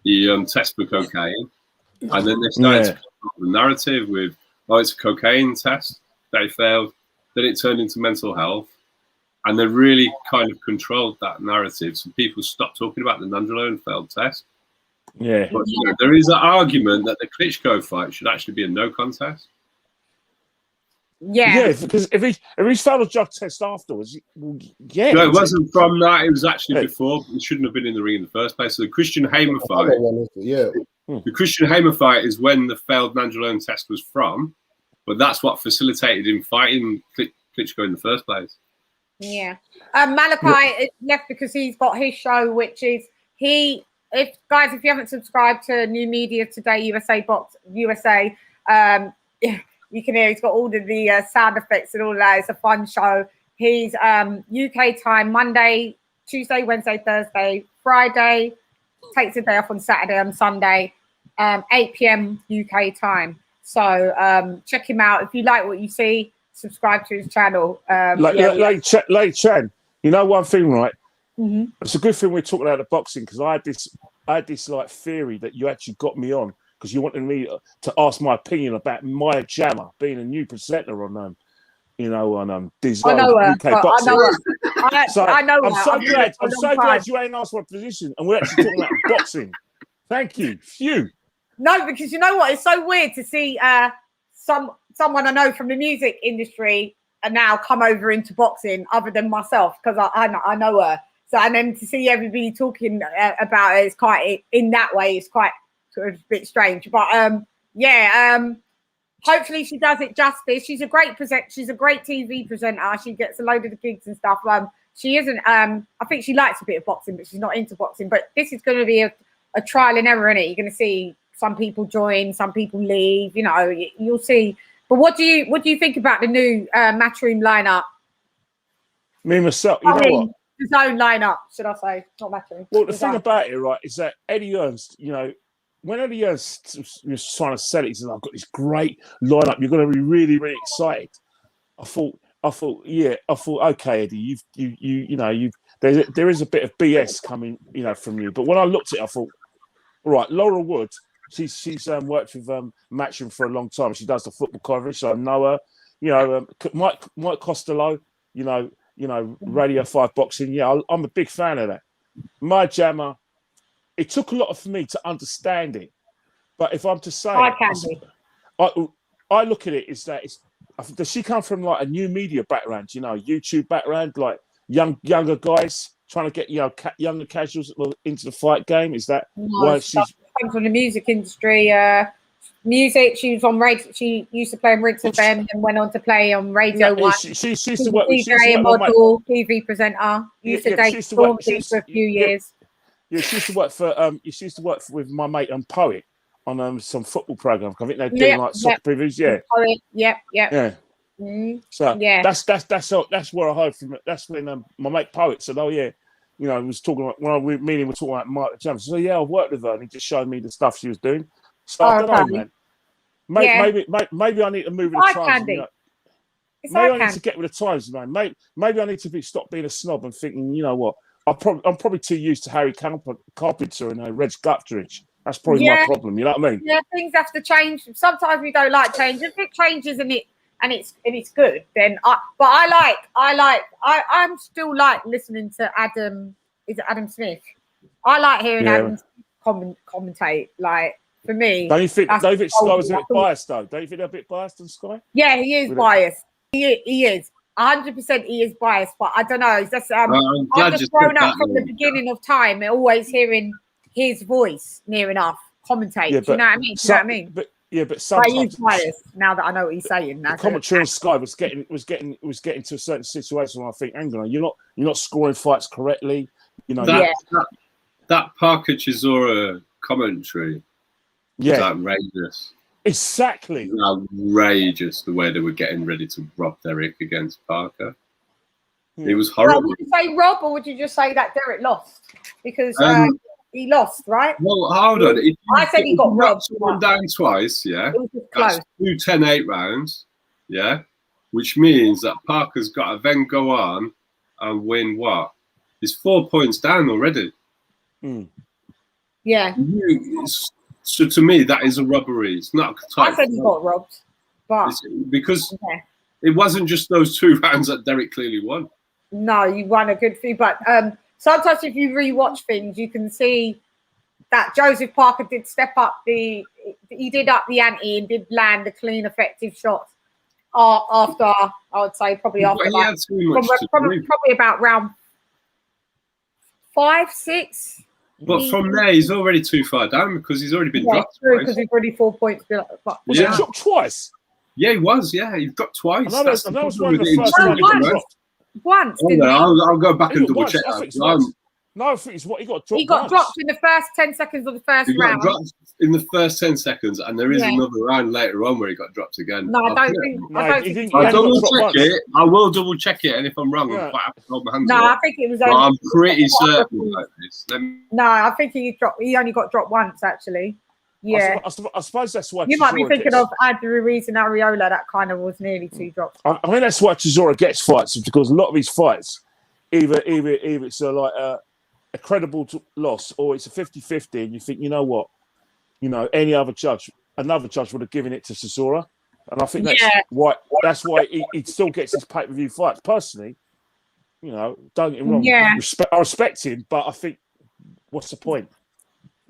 he tests for cocaine. And then they started to put the narrative with, it's a cocaine test that he failed. Then it turned into mental health. And they really kind of controlled that narrative. So people stopped talking about the nandrolone failed test. Yeah. But there is an argument that the Klitschko fight should actually be a no contest. Yeah, because if he's failed a drug test afterwards, yeah. No, it wasn't from that. It was actually before. He shouldn't have been in the ring in the first place. So the Christian Hamer fight. The Christian Hamer fight is when the failed nandrolone test was from, but that's what facilitated him fighting Klitschko in the first place. Yeah. Malachi is left because he's got his show, which is if you haven't subscribed to New Media Today USA, you can hear he's got all of the sound effects and all that. It's a fun show. He's UK time, Monday, Tuesday, Wednesday, Thursday, Friday, takes a day off on Saturday and Sunday, 8 p.m. UK time. So check him out. If you like what you see, subscribe to his channel. Like Chan, you know one thing, right? Mm-hmm. It's a good thing we're talking about the boxing, because I had this like theory that you actually got me on because you wanted me to ask my opinion about Maya Jama being a new presenter on Disney UK boxing. I know. I'm so glad you ain't asked my position, and we're actually talking about boxing. Thank you. Phew. No, because you know what? It's so weird to see someone I know from the music industry and now come over into boxing, other than myself, because I know her. So, and then to see everybody talking about it is quite, in that way, it's quite sort of a bit strange. But hopefully she does it justice. She's a great She's a great TV presenter. She gets a load of the gigs and stuff. She isn't. I think she likes a bit of boxing, but she's not into boxing. But this is going to be a trial and error, innit? You're going to see some people join, some people leave. You know, you'll see. But what do you think about the new Matchroom lineup? Me myself, you know what? His own lineup, should I say? Not Matchroom. Well, the thing about it, right, is that Eddie Ernst, when Eddie Ernst was trying to sell it, he said, "I've got this great lineup. You're going to be really, really excited." I thought, okay, Eddie, there is a bit of BS coming, from you. But when I looked at it, I thought, all right, Laura Wood, she's worked with Matchroom for a long time. She does the football coverage, so I know her. Mike Costello, Radio 5 Boxing. Yeah, I'm a big fan of that. My Jammer, it took a lot for me to understand it. But if I'm to say, I look at it is that does she come from like a new media background, YouTube background, like younger guys trying to get younger casuals into the fight game? Is that why she's come from the music industry? Music. She was on radio. She used to play on Rinse FM and went on to play on Radio 1. She used to work with model, TV presenter. Used to date Stormzy for a few years. Yeah, she used to work for. She used to work with my mate and Poet on some football program. I think they're doing like soccer previews. Yeah. Poet. Yep. Yeah. So that's where I heard from it. That's when my mate Poet said, "Oh yeah, was talking about when I was meeting. We're talking about Mike James." So yeah, I've worked with her, and he just showed me the stuff she was doing. So I don't know, man. Maybe I need to move with the times. Maybe I need to get with the times, man. Maybe I need to stop being a snob and thinking, you know what? I'm probably too used to Harry Carpenter and Reg Gutteridge. That's probably my problem. You know what I mean? Yeah, things have to change. Sometimes we don't like change. If it changes and it's good, then I'm still like listening to Adam. Is it Adam Smith? I like hearing Adam commentate. Like, for me, don't you think Sky was a bit biased though? Don't you think they're a bit biased on Sky? Yeah, he is biased. He is 100%. He is biased, but I don't know. It's just I've just grown up from the beginning of time, always hearing his voice near enough commentate. Do you know what I mean? But sometimes he's biased. Now that I know what he's saying, the commentary on Sky was getting to a certain situation where I think, hang on, you're not scoring fights correctly. That Parker Chisora commentary. Yeah, it's outrageous. Exactly. It's outrageous the way they were getting ready to rob Derek against Parker. It was horrible. Would you say rob, or would you just say that Derek lost? Because he lost, right? Well, hold on. I said he got robbed. Someone down twice, yeah. It was close. That's 2 10-8 rounds, yeah. Which means that Parker's got to then go on and win what? He's 4 points down already. Yeah. So to me, that is a robbery. It's not. I said he got robbed, but because it wasn't just those 2 rounds that Derek clearly won. No, you won a good few, but sometimes if you rewatch things, you can see that Joseph Parker did step up he did up the ante and did land the clean, effective shots. after, I would say, probably after But he had too much to do. probably about round 5, 6. But from there, he's already too far down because he's already been dropped. True, because he's already 4 points. Was he dropped twice? Yeah, he was. Yeah, he dropped twice. I know that was one of the first times he dropped. Once, I'll go back and double check that. No, I think it's what he got dropped. He got dropped in the first 10 seconds of the first round. He got dropped in the first 10 seconds, and there is another round later on where he got dropped again. No, I don't think. I'll double check it. I will double check it, and if I'm wrong, I'm quite happy to hold my hands up. I think it was. But I'm pretty certain about this. No, I think he only got dropped once, actually. Yeah, I suppose that's why you might be thinking of Andrew Ruiz and Ariola. That kind of was nearly 2 drops. I mean, that's why Chisora gets fights, because a lot of his fights, either it's a credible loss or it's a 50-50, and you think, you know what, another judge would have given it to Chisora, and I think that's why he still gets his pay-per-view fights. Personally, don't get me wrong, I respect him, but I think, what's the point?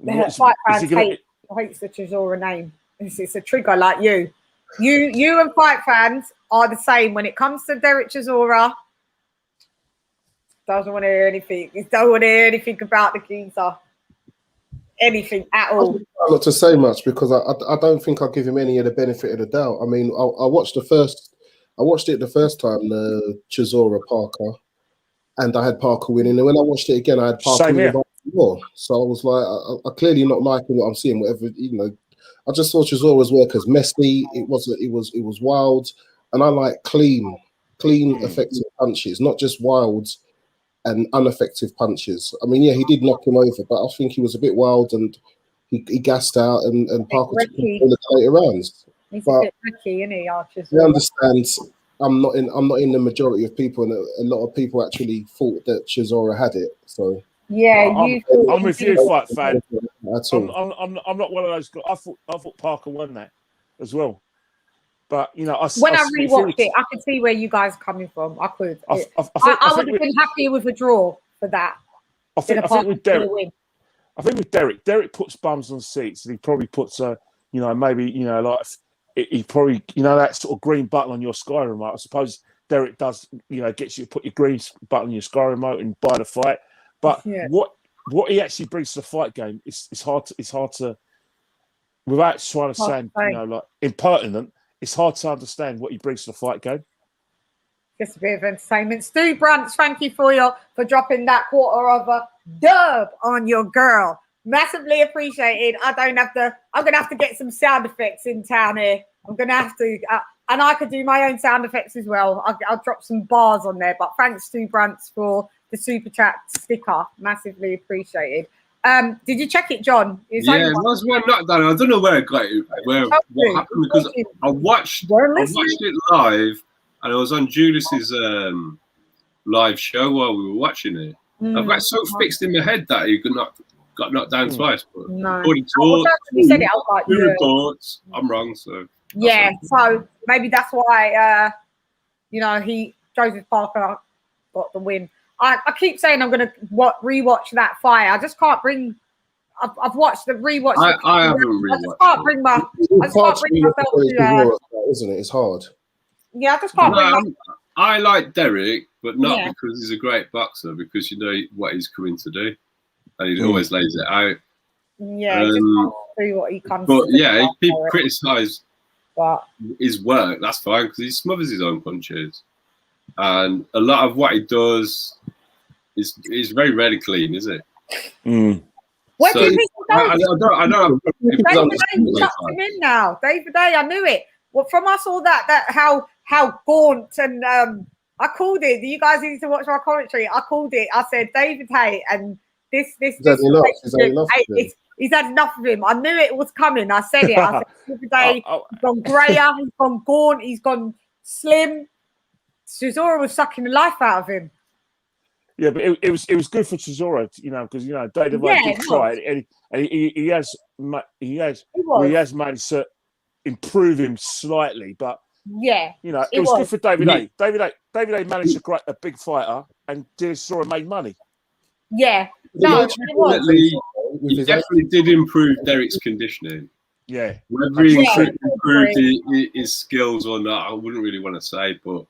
Fight fans hates the Chisora name. It's a trigger like you. You and fight fans are the same when it comes to Derek Chisora. Doesn't want to hear anything. He don't want to hear anything about the geezer. Anything at all. Not to say much because I don't think I'll give him any of the benefit of the doubt. I mean, I watched it the first time, the Chisora Parker, and I had Parker winning. And when I watched it again, I had Parker winning more. So I was like, I'm clearly not liking what I'm seeing. Whatever, I just thought Chisora's work as messy. It was wild, and I like clean, effective punches, not just wild and ineffective punches. I mean, he did knock him over, but I think he was a bit wild and he gassed out, and Parker took him in the later rounds. He's a bit tricky, isn't he, Archer? I understand. I'm not in the majority of people, and a lot of people actually thought that Chisora had it. So I'm with you, fight fan. I'm not one of those guys. I thought Parker won that as well. But when I rewatched it, I could see where you guys are coming from. I could. I would have been happy with a draw for that. I think with Derek puts bums on seats, and he probably puts he probably that sort of green button on your Sky remote. I suppose Derek does gets you to put your green button on your Sky remote and buy the fight. But what he actually brings to the fight game is hard to without trying to sound like impertinent. It's hard to understand what he brings to the fight game. Just a bit of entertainment. Stu Brunts, thank you for dropping that quarter of a dub on your girl. Massively appreciated. I'm gonna have to get some sound effects in town here. I'm gonna have to, and I could do my own sound effects as well. I'll drop some bars on there. But thanks, Stu Brunts, for the super chat sticker. Massively appreciated. Did you check it, John? It was one knockdown. I don't know where it got it, what happened, because I watched it live, and I was on Julius's live show while we were watching it. I've got so fixed in my head that he got knocked down twice. But according to reports, I'm wrong. So so maybe that's why Joseph Parker got the win. I keep saying I'm going to rewatch that fight. I just can't bring. I've watched the rewatch. I haven't rewatched. I just can't bring myself to. Isn't it? It's hard. Yeah, I just can't bring. I like Derek, but not because he's a great boxer. Because you know what he's coming to do, and he always lays it out. Yeah, just can't do what he comes. But if people criticise his work, that's fine because he smothers his own punches, and a lot of what he does is very rarely clean, is it? Where do you think he goes? I don't. David A chucked him in now. David A, I knew it. Well, from us all that how gaunt and I called it. You guys need to watch my commentary. I called it. I said David Hay and this. He's had enough of him. I knew it was coming. I said it. I said David Hay, he's gone grayer. He's gone gaunt. He's gone slim. Chisora was sucking the life out of him. Yeah, but it was good for Chisora, because David did try it, and he has managed to improve him slightly, but it was good for David A. David A managed to create a big fighter, and Chisora made money. Yeah, he definitely did improve Derek's conditioning. Yeah. Whether he improved his skills or not, I wouldn't really want to say. But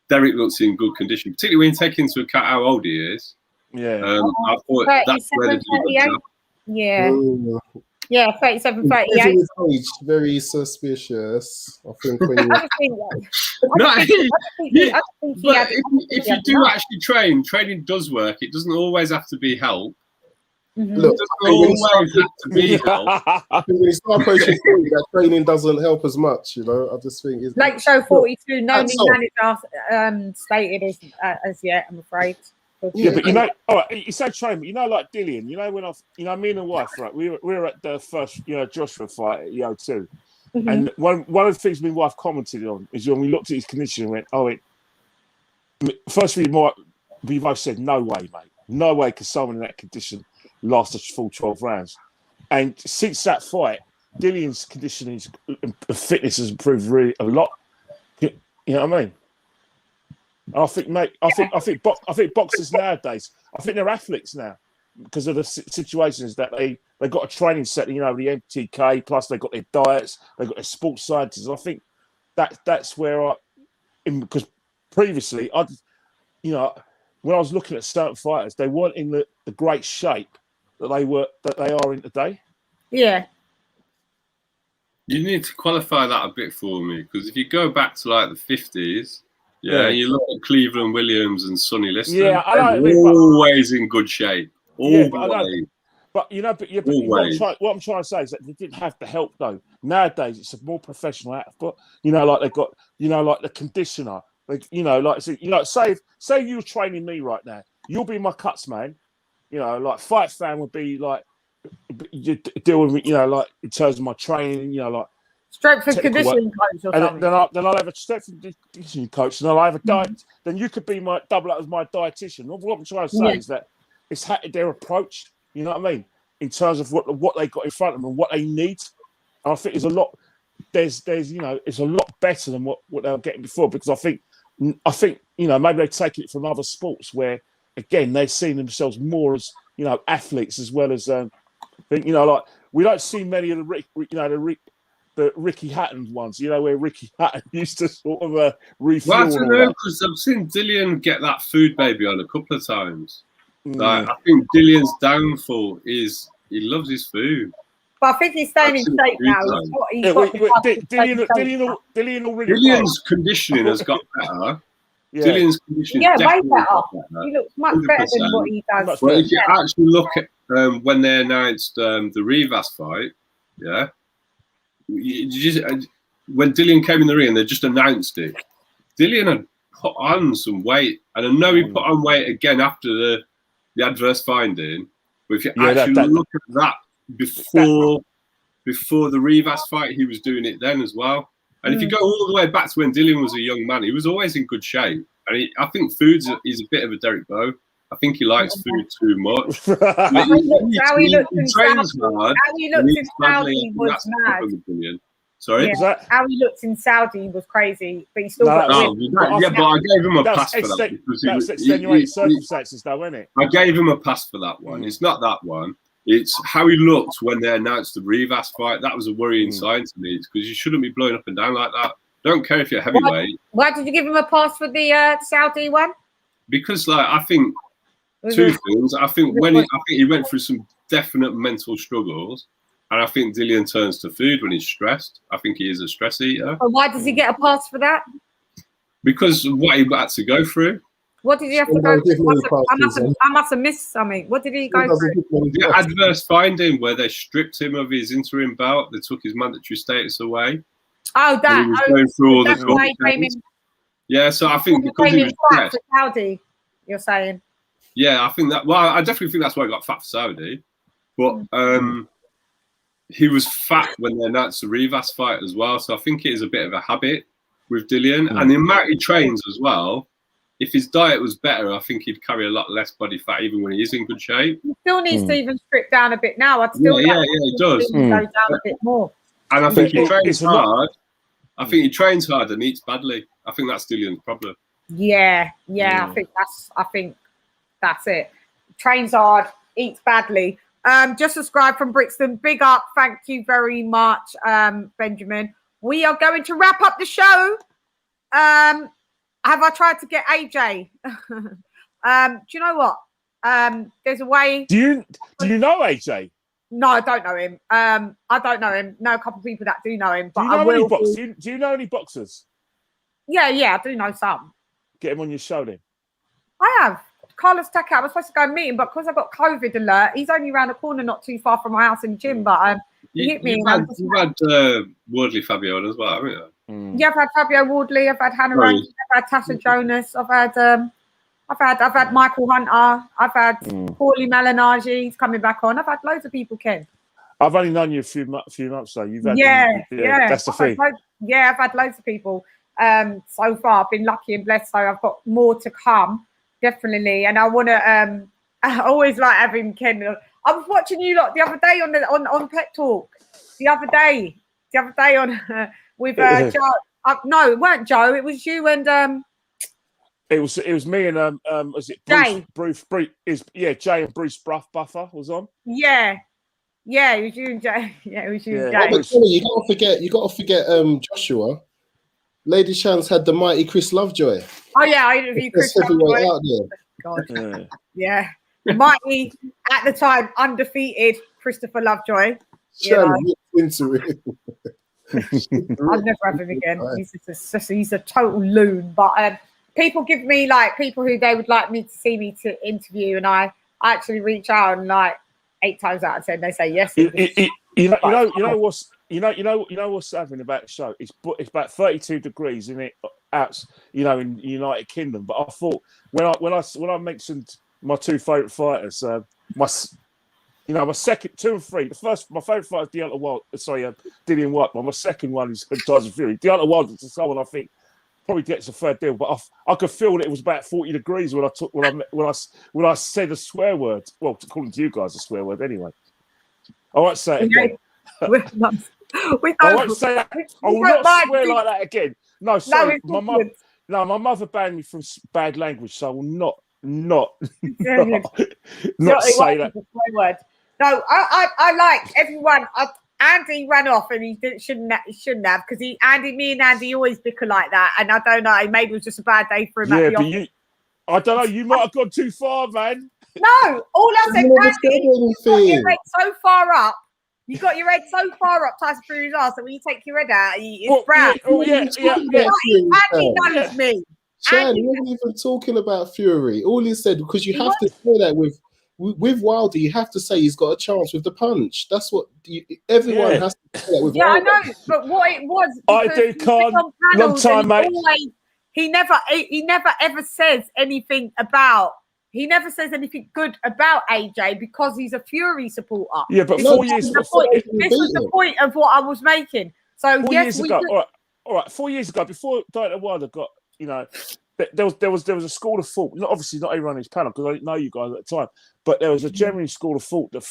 Derek looks in good condition, particularly when you take into account how old he is. Yeah. I thought that's 37, 38. Yeah. Yeah, 37, 38. Age, very suspicious. I think when you... if you do actually train, training does work. It doesn't always have to be help. Look, it doesn't always have to be help. When you start approaching 40, that training doesn't help as much, you know. I just think it's Lake Show 42, no new manager stated as yet, I'm afraid. Yeah, but you know, all right, you said train, but you know, like Dillian, you know, when me and the wife, right, we were at the first, Joshua fight at EO2. And one of the things my wife commented on is when we looked at his condition and went, firstly, we both said, no way, mate. No way could someone in that condition last a full 12 rounds. And since that fight, Dillian's conditioning and fitness has improved really a lot. You know what I mean? I think, mate. I think boxers nowadays, I think they're athletes now because of the situations that they got a training set. You know, the MTK plus they got their diets, they got their sports scientists. I think that's where because previously when I was looking at certain fighters, they weren't in the great shape that they are in today. Yeah. You need to qualify that a bit for me because if you go back to like the 50s. Yeah, you look at Cleveland Williams and Sonny Liston. Yeah, they're always in good shape. Always. What I'm trying to say is that they didn't have the help though. Nowadays, it's a more professional outfit. Like they've got, like the conditioner. Say you're training me right now. You'll be my cuts man. Like Fight Fan would be like you deal with me. Like in terms of my training. Like. Strength and conditioning coach or something. Then I'll have a strength and conditioning coach, and I'll have a diet. Then you could be double up as my dietitian. What I'm trying to say is that it's their approach. You know what I mean? In terms of what they got in front of them and what they need. And I think there's a lot. There's it's a lot better than what they were getting before because I think maybe they take it from other sports where again they've seen themselves more as athletes as well as like we don't see many of the Ricky Hatton ones, where Ricky Hatton used to sort of refuel. Well, I don't know, because I've seen Dillian get that food baby on a couple of times. Like, I think Dillian's downfall is he loves his food. But I think he's staying in shape now. Dillian's conditioning has got better. Yeah. Dillian's conditioning way better. He looks much better than what he does. Well, if you actually look at when they announced the Rivas fight, when Dillian came in the ring and they just announced it, Dillian had put on some weight, and I know he put on weight again after the adverse finding. But if you actually look at that before the Rivas fight, he was doing it then as well. And if you go all the way back to when Dillian was a young man, he was always in good shape. And I think he's a bit of a Derek Bowe. I think he likes food too much. How he looked in Saudi was mad. Sorry? Yeah. How he looked in Saudi was crazy, but he still but I gave him a pass for that. That's extenuating circumstances, though, isn't it? I gave him a pass for that one. It's not that one. It's how he looked when they announced the Rivas fight. That was a worrying sign to me because you shouldn't be blowing up and down like that. Don't care if you're heavyweight. Why did you give him a pass for the Saudi one? Because, I think two things. I think he went through some definite mental struggles, and I think Dillian turns to food when he's stressed. I think he is a stress eater. And why does he get a pass for that? Because what he had to go through. What did he have to go through? I must have missed something. What did he go through? The adverse finding where they stripped him of his interim belt. They took his mandatory status away. Oh, that. He was going through all the yeah, so I think because he was stressed. Saudi, you're saying? Yeah, I think that. Well, I definitely think that's why he got fat for Saudi. But he was fat when they announced the Rivas fight as well. So I think it is a bit of a habit with Dillian. And the amount he trains as well, if his diet was better, I think he'd carry a lot less body fat even when he is in good shape. He still needs to even strip down a bit now. I'd still he does. Go down a bit more. And I think he trains hard. I think he trains hard and eats badly. I think that's Dillian's problem. Yeah. I think that's it. Trains hard, eats badly. Just subscribe from Brixton. Big up. Thank you very much, Benjamin. We are going to wrap up the show. Have I tried to get AJ? Do you know what? There's a way. Do you know AJ? No, I don't know him. I don't know him. Know a couple of people that do know him. But Do you know any boxers? Do you know any boxers? Yeah, I do know some. Get him on your show then. I have. Carlos Taka, I was supposed to go and meet him, but because I got COVID alert, he's only around the corner, not too far from my house in the gym. But he hit me. You've had Wardley Fabio on as well, haven't you? Yeah, I've had Fabio Wardley, I've had Hannah Rankin, I've had Tasha Jonas, I've had Michael Hunter, I've had Paulie Malignaggi, he's coming back on. I've had loads of people, Ken. I've only known you a few months though. You've had that's the thing. I've had loads of people so far. I've been lucky and blessed, so I've got more to come, definitely. And I want to. I always like having Ken. I was watching you lot the other day on Pet Talk. The other day on with Joe. No, it weren't Joe. It was you and It was me and was it Bruce? Jay and Bruce Buffer was on. Yeah, it was you and Jay. Yeah, it was you and Jay. But you gotta forget Joshua. Lady Chance had the mighty Chris Lovejoy. Oh yeah, I interviewed Chris Lovejoy. Out there. God. Yeah. The mighty at the time undefeated Christopher Lovejoy. Into it. I'd never have him again. He's a total loon. But people give me people who they would like me to see me to interview, and I actually reach out and 8 times out of 10 they say yes. You know what's happening about the show? It's about 32 degrees in it out, in the United Kingdom. But I thought when I mentioned my two favourite fighters, my second 2 and 3. My favourite fighter is Deontay Wilder. Dillian White. But my second one is Tyson Fury. Deontay Wilder is someone I think probably gets a fair deal. But I could feel that it was about 40 degrees when I said a swear word. Well, according to you guys, a swear word anyway. I won't say it again. I won't say that. I will not swear like that again. No, sorry. My mother banned me from bad language, so I will not say that. Word. No, I like everyone. Andy ran off and he shouldn't have because me and Andy always bicker like that, and I don't know. Maybe it was just a bad day for him. Yeah, but I don't know. You might have gone too far, man. No, all I said, you got your head so far up. You got your head so far up Tyson Fury's ass that when you take your head out, it's brown. Andy knows me. Chan, you weren't even talking about Fury. All he said, because you have to say that with Wilder, you have to say he's got a chance with the punch. That's what everyone has to say that with Wilder. I know, but what it was, I do, Con. Long time, mate. He never ever says anything about. He never says anything good about AJ because he's a Fury supporter. Yeah, but 4 years ago, this was the point of what I was making. So 4 years ago, all right. 4 years ago, before Deontay Wilder got, there was a school of thought. Obviously, not everyone on his panel because I didn't know you guys at the time, but there was a genuine school of thought that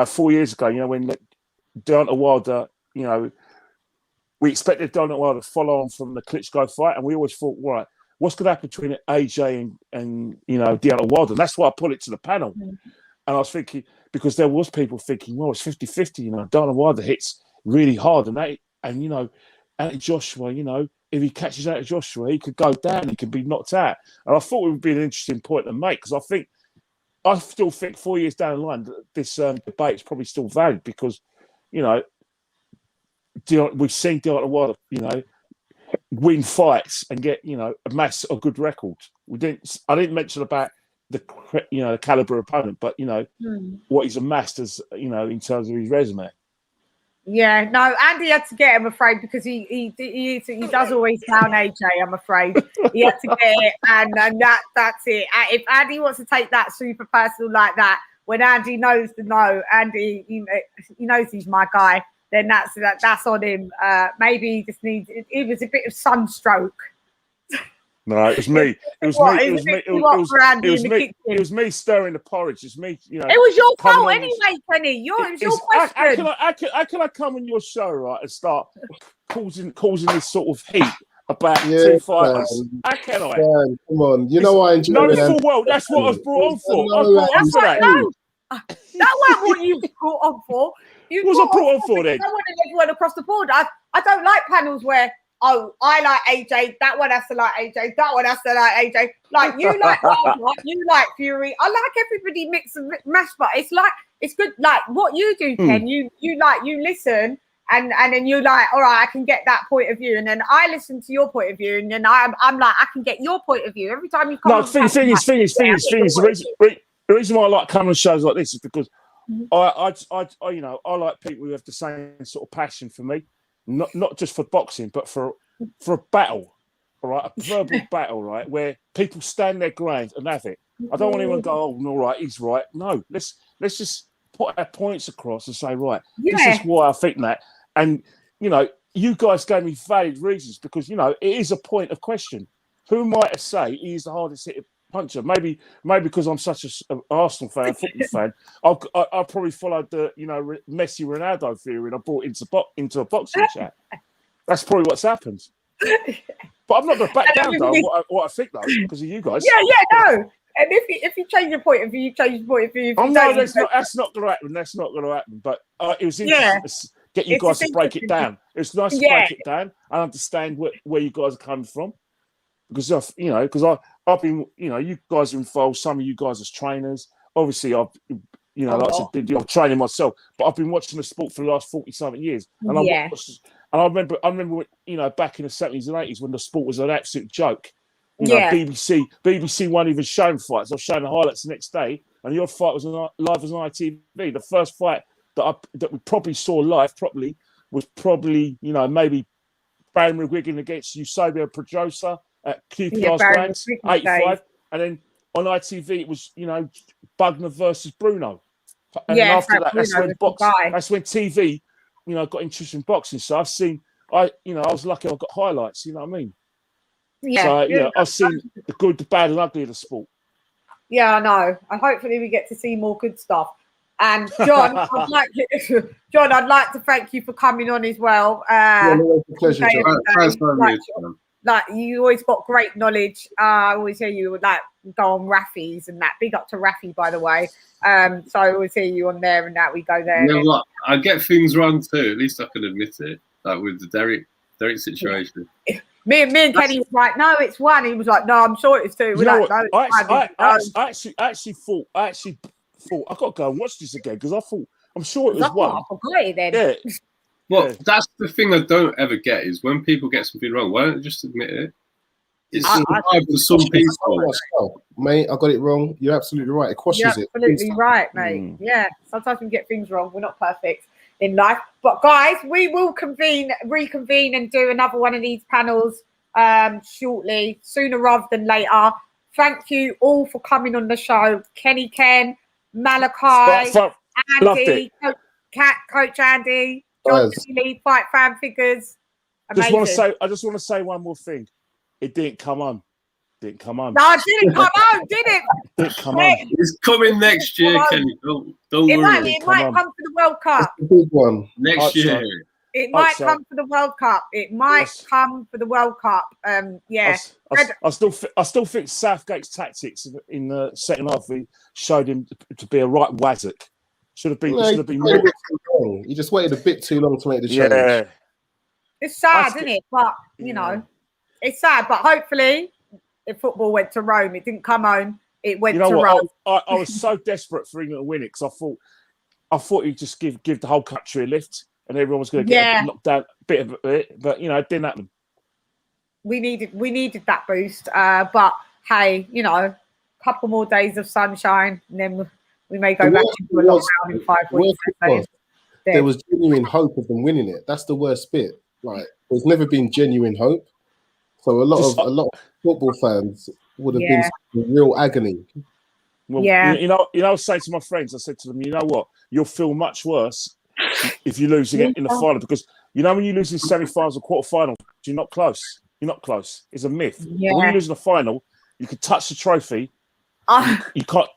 4 years ago, when Deontay Wilder, we expected Deontay Wilder to follow on from the Klitschko fight, and we always thought, right, what's going to happen between AJ and Deontay Wilder? And that's why I put it to the panel. And I was thinking, because there was people thinking, well, it's 50-50, Deontay Wilder hits really hard, and Joshua, if he catches out of Joshua, he could go down, he could be knocked out. And I thought it would be an interesting point to make, because I still think 4 years down the line, this debate is probably still valid because, we've seen Deontay Wilder, win fights and get, amass a good record. I didn't mention about the caliber opponent, but, what he's amassed as, in terms of his resume. Yeah, no, Andy had to get him, afraid, because he does always down AJ, I'm afraid. He had to get it, and that's it. If Andy wants to take that super personal like that, when Andy knows the no, Andy, he knows he's my guy, then that's on him. Maybe he just needs, it was a bit of sunstroke. No, it was me. It was me stirring the porridge. It's me, It was your fault anyway, Kenny. It was your question. How can I come on your show, right, and start causing this sort of heat about Yeah, 2 fighters. man. How can I? Man, come on. You know I enjoy No it. full well. That's what I was brought on for. I was No, brought on for that. No, that wasn't what you brought on for. You What was I brought on for then? I wanted everyone across the board. I don't like panels where, oh, I like AJ, that one has to like AJ, that one has to like AJ. Like, you like Wilder, you like Fury. I like everybody mix and match, but it's good. Like what you do, Ken, you listen and then you like, all right, I can get that point of view. And then I listen to your point of view. And then I'm like, I can get your point of view. Every time you come on. No, thing is, the reason why I like coming on shows like this is because I like people who have the same sort of passion for me, not just for boxing, but for a battle, all right, a verbal battle, right, where people stand their ground and have it. I don't want anyone to go, oh, all right, he's right. No, let's just put our points across and say, right, this is why I think that. And you guys gave me valid reasons because it is a point of question. Who might say he is the hardest hitting puncher? Maybe because I'm such an Arsenal fan, football fan, I'll probably followed the Messi Ronaldo theory and I brought into a boxing chat. That's probably what's happened. But I'm not going to back down though. What I think though, because of you guys. No. And if you change your point of view, you change your point of view. That's not going to happen. That's not going to happen. But it was interesting to get you guys to break it down. It's nice to break it down and understand where you guys are coming from. Because I've been, you guys are involved. Some of you guys as trainers. Obviously, I've, I'm training myself, but I've been watching the sport for the last 40-something years. And I remember, back in the 70s and 80s when the sport was an absolute joke. BBC weren't even showing fights. I was showing the highlights the next day, and your fight was live as on ITV. The first fight that we probably saw live properly was probably, maybe Baron McGuigan against Eusebio Pedrosa at QPR's Brands, 85. And then on ITV, it was, Bugner versus Bruno. And then after that, that's when TV, got interested in boxing. So I was lucky I got highlights, you know what I mean? I've seen the good, the bad, and ugly of the sport. Yeah, I know. And hopefully we get to see more good stuff. And John, I'd like to thank you for coming on as well. Pleasure, John. Like you always got great knowledge. I always hear you go on Rafi's and that. Big up to Rafi, by the way. So I always hear you on there and that we go there. Yeah, well, I get things wrong too. At least I can admit it. Like with the Derek situation. Me and Kenny was like, no, it's one. He was like, no, I'm sure it's two. I actually thought I got to go and watch this again because I thought I'm sure it was one. I forgot it then. Yeah. Well, that's the thing I don't ever get is when people get something wrong, why don't they just admit it? It's for some people. Mate, I got it wrong. You're absolutely right. It crosses it. You're absolutely right, mate. Yeah, sometimes we get things wrong. We're not perfect in life. But guys, we will reconvene and do another one of these panels shortly, sooner rather than later. Thank you all for coming on the show. Kenny Ken, Malachi, Andy, Coach Andy, John Seeley, Fight Fan Figures. I just want to say one more thing. It didn't come on. No, it didn't come on, did it? Didn't come on. It's coming next year, Kenny. Don't worry. It might come for the World Cup. It's a big one. Next year. It might come for the World Cup. It might come for the World Cup. I still think Southgate's tactics in the second half showed him to be a right wazzock. Should have been more. He just waited a bit too long to make the change. Yeah. It's sad, isn't it? But it's sad. But hopefully, if football went to Rome, it didn't come home. It went to Rome. I was so desperate for England to win it because I thought he'd just give the whole country a lift and everyone was going to get knocked down a bit of it. But it didn't happen. We needed that boost. But hey, a couple more days of sunshine, and then we may go back to a lockdown in 5 weeks. There was genuine hope of them winning it. That's the worst bit. Like, there's never been genuine hope. So a lot of football fans would have been in real agony. Well, I was saying to my friends, I said to them, you know what? You'll feel much worse if you lose again in the final because when you lose in semi-finals or quarter-finals, you're not close. You're not close. It's a myth. Yeah. But when you lose in the final, you can touch the trophy. You can't.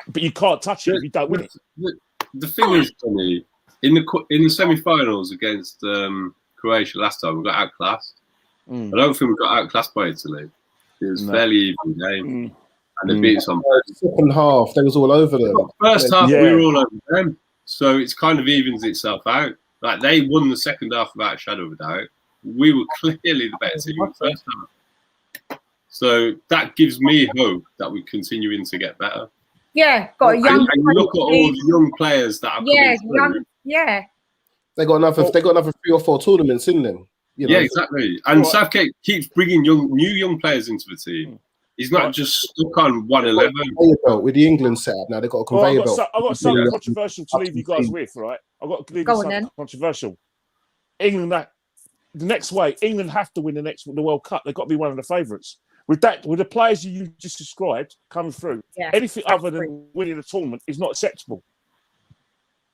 But you can't touch it if you don't win it. The thing is, Tony, in the semi-finals against Croatia last time, we got outclassed. I don't think we got outclassed by Italy. It was fairly even game. And they beat us on second half. They was all over them. First half, we were all over them. So it's kind of evens itself out. Like they won the second half without a shadow of a doubt. We were clearly the better team in the first half. So that gives me hope that we're continuing to get better. Yeah, got a young. And you look at all the young players that are coming through. They got another 3 or 4 tournaments in them. You know? Yeah, exactly. And Southgate keeps bringing new young players into the team. He's not just stuck on 111. With the England setup now, they've got a conveyor belt. I've got something controversial to leave you guys with, right? I've got to leave you something controversial. England, the next way, England have to win the World Cup. They've got to be one of the favourites. With the players you just described coming through, anything other than winning the tournament is not acceptable.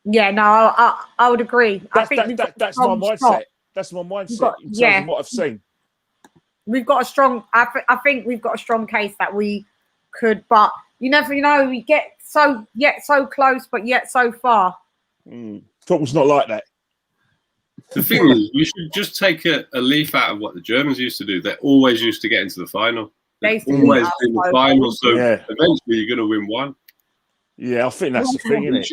Yeah, no, I would agree. That's my mindset. That's my mindset in terms of what I've seen. We've got a strong. I think we've got a strong case that we could, but you never know. We get so close, but yet so far. Football's not like that. The thing is, we should just take a leaf out of what the Germans used to do. They always used to get into the final. They always in the final. So eventually, you're going to win one. Yeah, I think that's the thing, isn't it?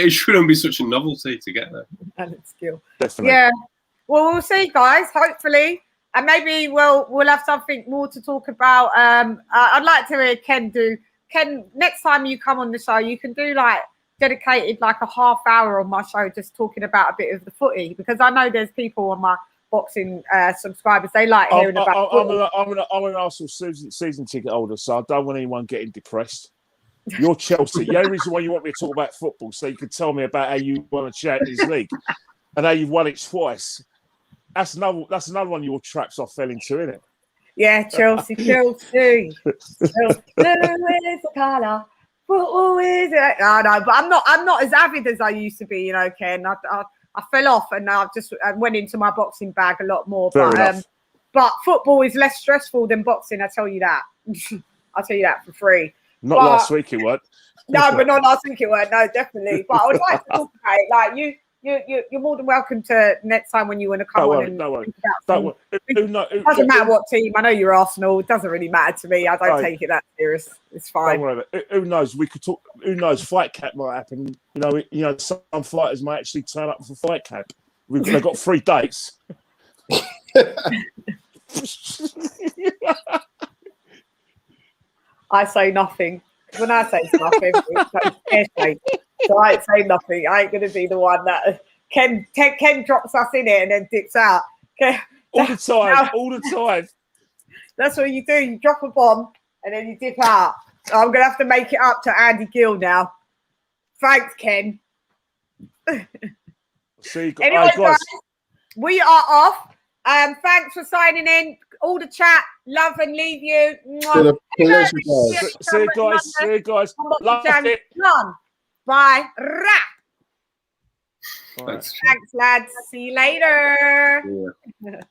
It shouldn't be such a novelty to get there. And it's skill. Definitely. Yeah. Well, we'll see, guys. Hopefully, and maybe we'll have something more to talk about. I'd like to hear Ken do. Ken, next time you come on the show, you can do dedicated a half hour on my show, just talking about a bit of the footy, because I know there's people on my boxing subscribers. They like hearing about. I'm an Arsenal season ticket holder, so I don't want anyone getting depressed. You're Chelsea. The only reason why you want me to talk about football, so you can tell me about how you won a Champions League and how you've won it twice. That's another one of your traps I fell into, isn't it? Yeah, Chelsea. Chelsea is the colour. Football is it? No, but I'm not as avid as I used to be, Ken. I fell off and I just went into my boxing bag a lot more. But football is less stressful than boxing, I tell you that. I'll tell you that for free. Not last week it weren't. No, but not last week it weren't. No, definitely. But I would like to talk about it. You're more than welcome to next time when you want to come on. Don't worry. It doesn't matter what team. I know you're Arsenal. It doesn't really matter to me. I don't take it that serious. It's fine. Don't worry about it. Who knows? We could talk. Who knows? Fight cap might happen. Some fighters might actually turn up for fight cap. They've got 3 dates. I say nothing. When I say nothing, so I ain't say nothing. I ain't going to be the one that Ken drops us in it and then dips out. All the time. That's what you do. You drop a bomb and then you dip out. So I'm going to have to make it up to Andy Gill now. Thanks, Ken. Anyway, guys, we are off. Thanks for signing in. All the chat, love and leave you. See you guys. Love it. Bye. Thanks, lads. See you later. Yeah.